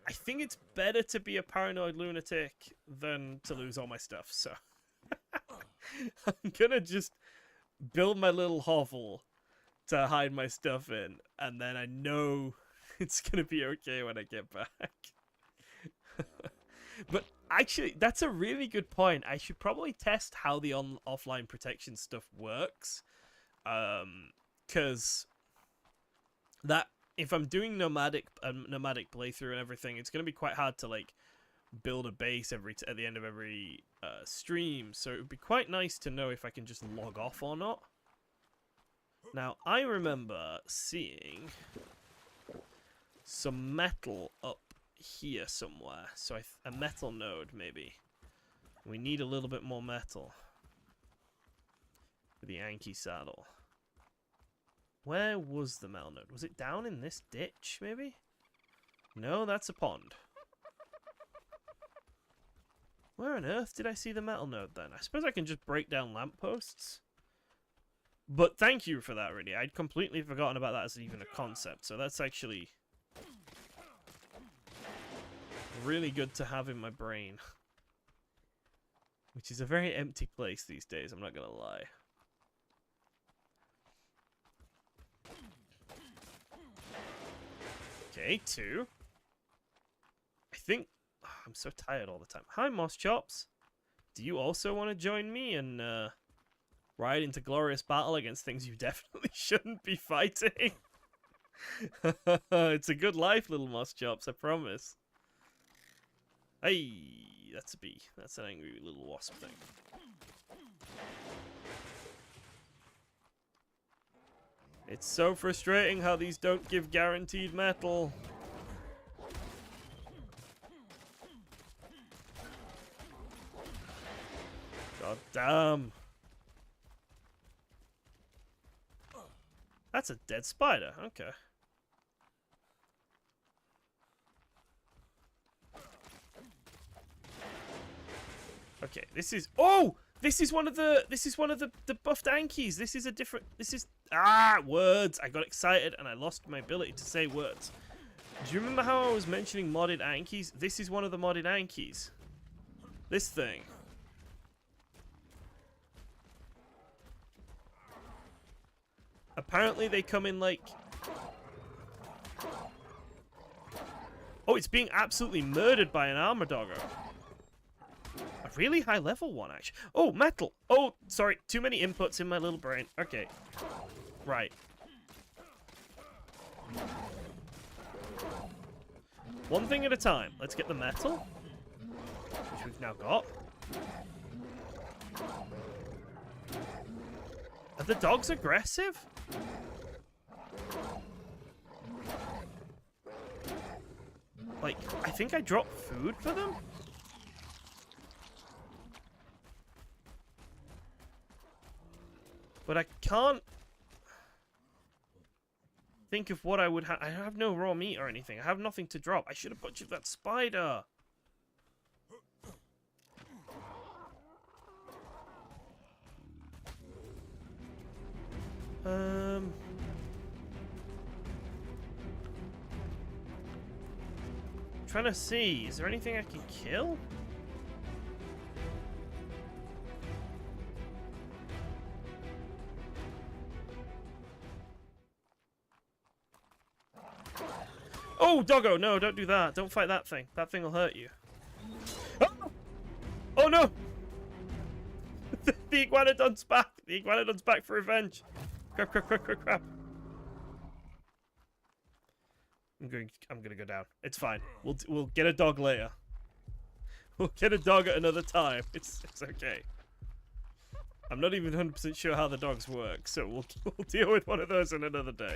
Speaker 1: I think it's better to be a paranoid lunatic than to lose all my stuff. So, I'm gonna just build my little hovel to hide my stuff in, and then I know it's gonna be okay when I get back. But actually, that's a really good point. I should probably test how the offline protection stuff works, because that if I'm doing nomadic playthrough and everything, it's gonna be quite hard to like build a base at the end of every stream. So it would be quite nice to know if I can just log off or not. Now I remember seeing some metal up here somewhere, so a metal node maybe. We need a little bit more metal for the Anki saddle. Where was the metal node? Was it down in this ditch maybe? No, that's a pond. Where on earth did I see the metal node then? I suppose I can just break down lampposts. But thank you for that, really. I'd completely forgotten about that as even a concept, so that's actually really good to have in my brain. Which is a very empty place these days, I'm not gonna lie. Okay, 2. I think... Oh, I'm so tired all the time. Hi, Moss Chops. Do you also want to join me and ride into glorious battle against things you definitely shouldn't be fighting? It's a good life, little Moss Chops, I promise. Hey, that's a bee. That's an angry little wasp thing. It's so frustrating how these don't give guaranteed metal. God damn. That's a dead spider. Okay. Okay, this is... Oh! This is one of the buffed Ankies. This is a different... This is... Words! I got excited and I lost my ability to say words. Do you remember how I was mentioning modded Ankies? This is one of the modded Ankies. This thing. Apparently they come in like... Oh, it's being absolutely murdered by an armor doggo. A really high level one, actually. Oh, metal. Oh, sorry. Too many inputs in my little brain. Okay. Right. One thing at a time. Let's get the metal, which we've now got. Are the dogs aggressive? Like, I think I dropped food for them? But I can't think of what I would have. I have no raw meat or anything. I have nothing to drop. I should have butchered that spider. Trying to see. Is there anything I can kill? Oh, doggo, no, don't do that. Don't fight that thing. That thing will hurt you. Oh, oh no! The iguanodon's back. The iguanodon's back for revenge. Crap, crap, crap, crap, crap. I'm gonna go down. It's fine. We'll get a dog later. We'll get a dog at another time. It's okay. I'm not even 100% sure how the dogs work, so we'll deal with one of those in another day.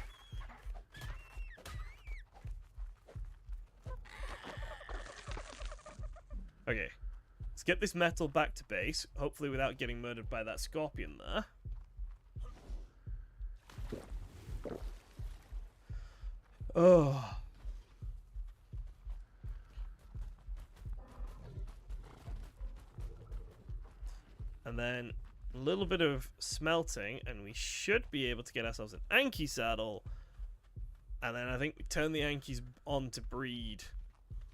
Speaker 1: Okay, let's get this metal back to base, hopefully without getting murdered by that scorpion there. Oh. And then a little bit of smelting, and we should be able to get ourselves an Anki saddle. And then I think we turn the Ankies on to breed,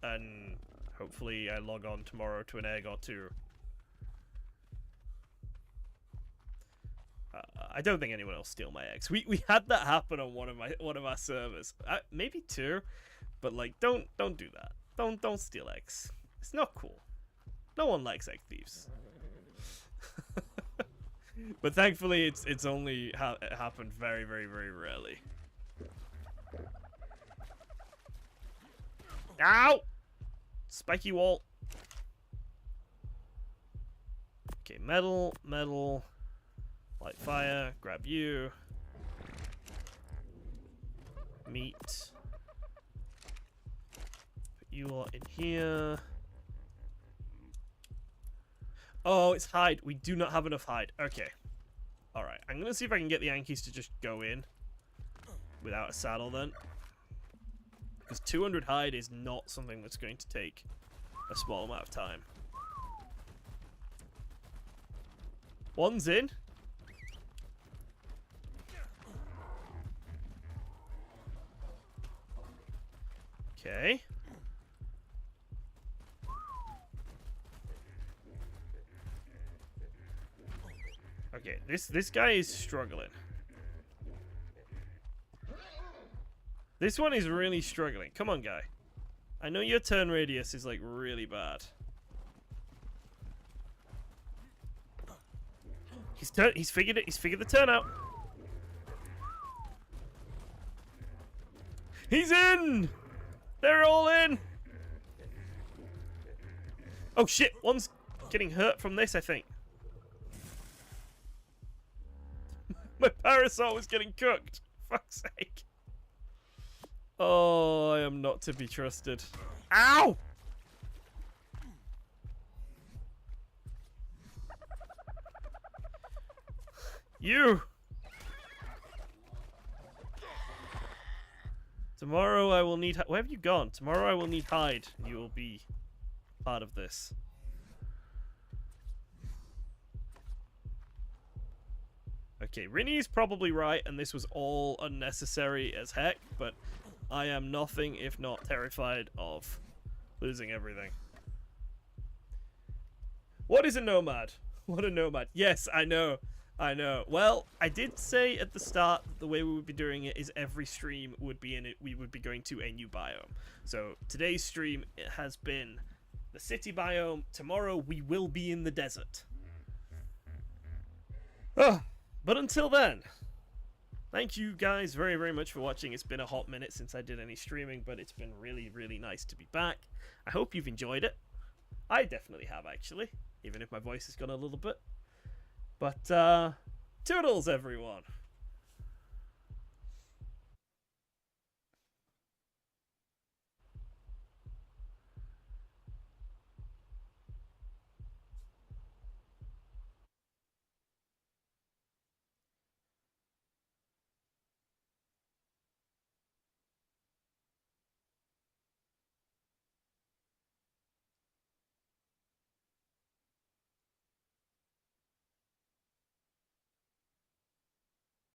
Speaker 1: and hopefully I log on tomorrow to an egg or two. I don't think anyone will steal my eggs. We had that happen on one of our servers. Maybe two, but like don't do that. Don't steal eggs. It's not cool. No one likes egg thieves. But thankfully it's only it happened very, very, very rarely. Ow! Spiky wall. Okay, metal, light fire, grab you. Meat. Put you all in here. Oh, it's hide. We do not have enough hide. Okay. Alright, I'm gonna see if I can get the Yankees to just go in without a saddle then. Because 200 hide is not something that's going to take a small amount of time. One's in. Okay. Okay, this guy is struggling. This one is really struggling. Come on, guy. I know your turn radius is like really bad. He's figured it. He's figured the turn out. He's in. They're all in. Oh shit! One's getting hurt from this, I think. My parasol was getting cooked. Fuck's sake. Oh, I am not to be trusted. Ow! You! Tomorrow I will need... Where have you gone? Tomorrow I will need hide. You will be part of this. Okay, Rinny's probably right, and this was all unnecessary as heck, but I am nothing if not terrified of losing everything. What is a nomad? What a nomad. Yes, I know. I know. Well, I did say at the start the way we would be doing it is every stream would be in it. We would be going to a new biome. So today's stream it has been the city biome. Tomorrow we will be in the desert. Oh, but until then, thank you guys very, very much for watching. It's been a hot minute since I did any streaming, but it's been really, really nice to be back. I hope you've enjoyed it. I definitely have, actually, even if my voice has gone a little bit. But, toodles, everyone.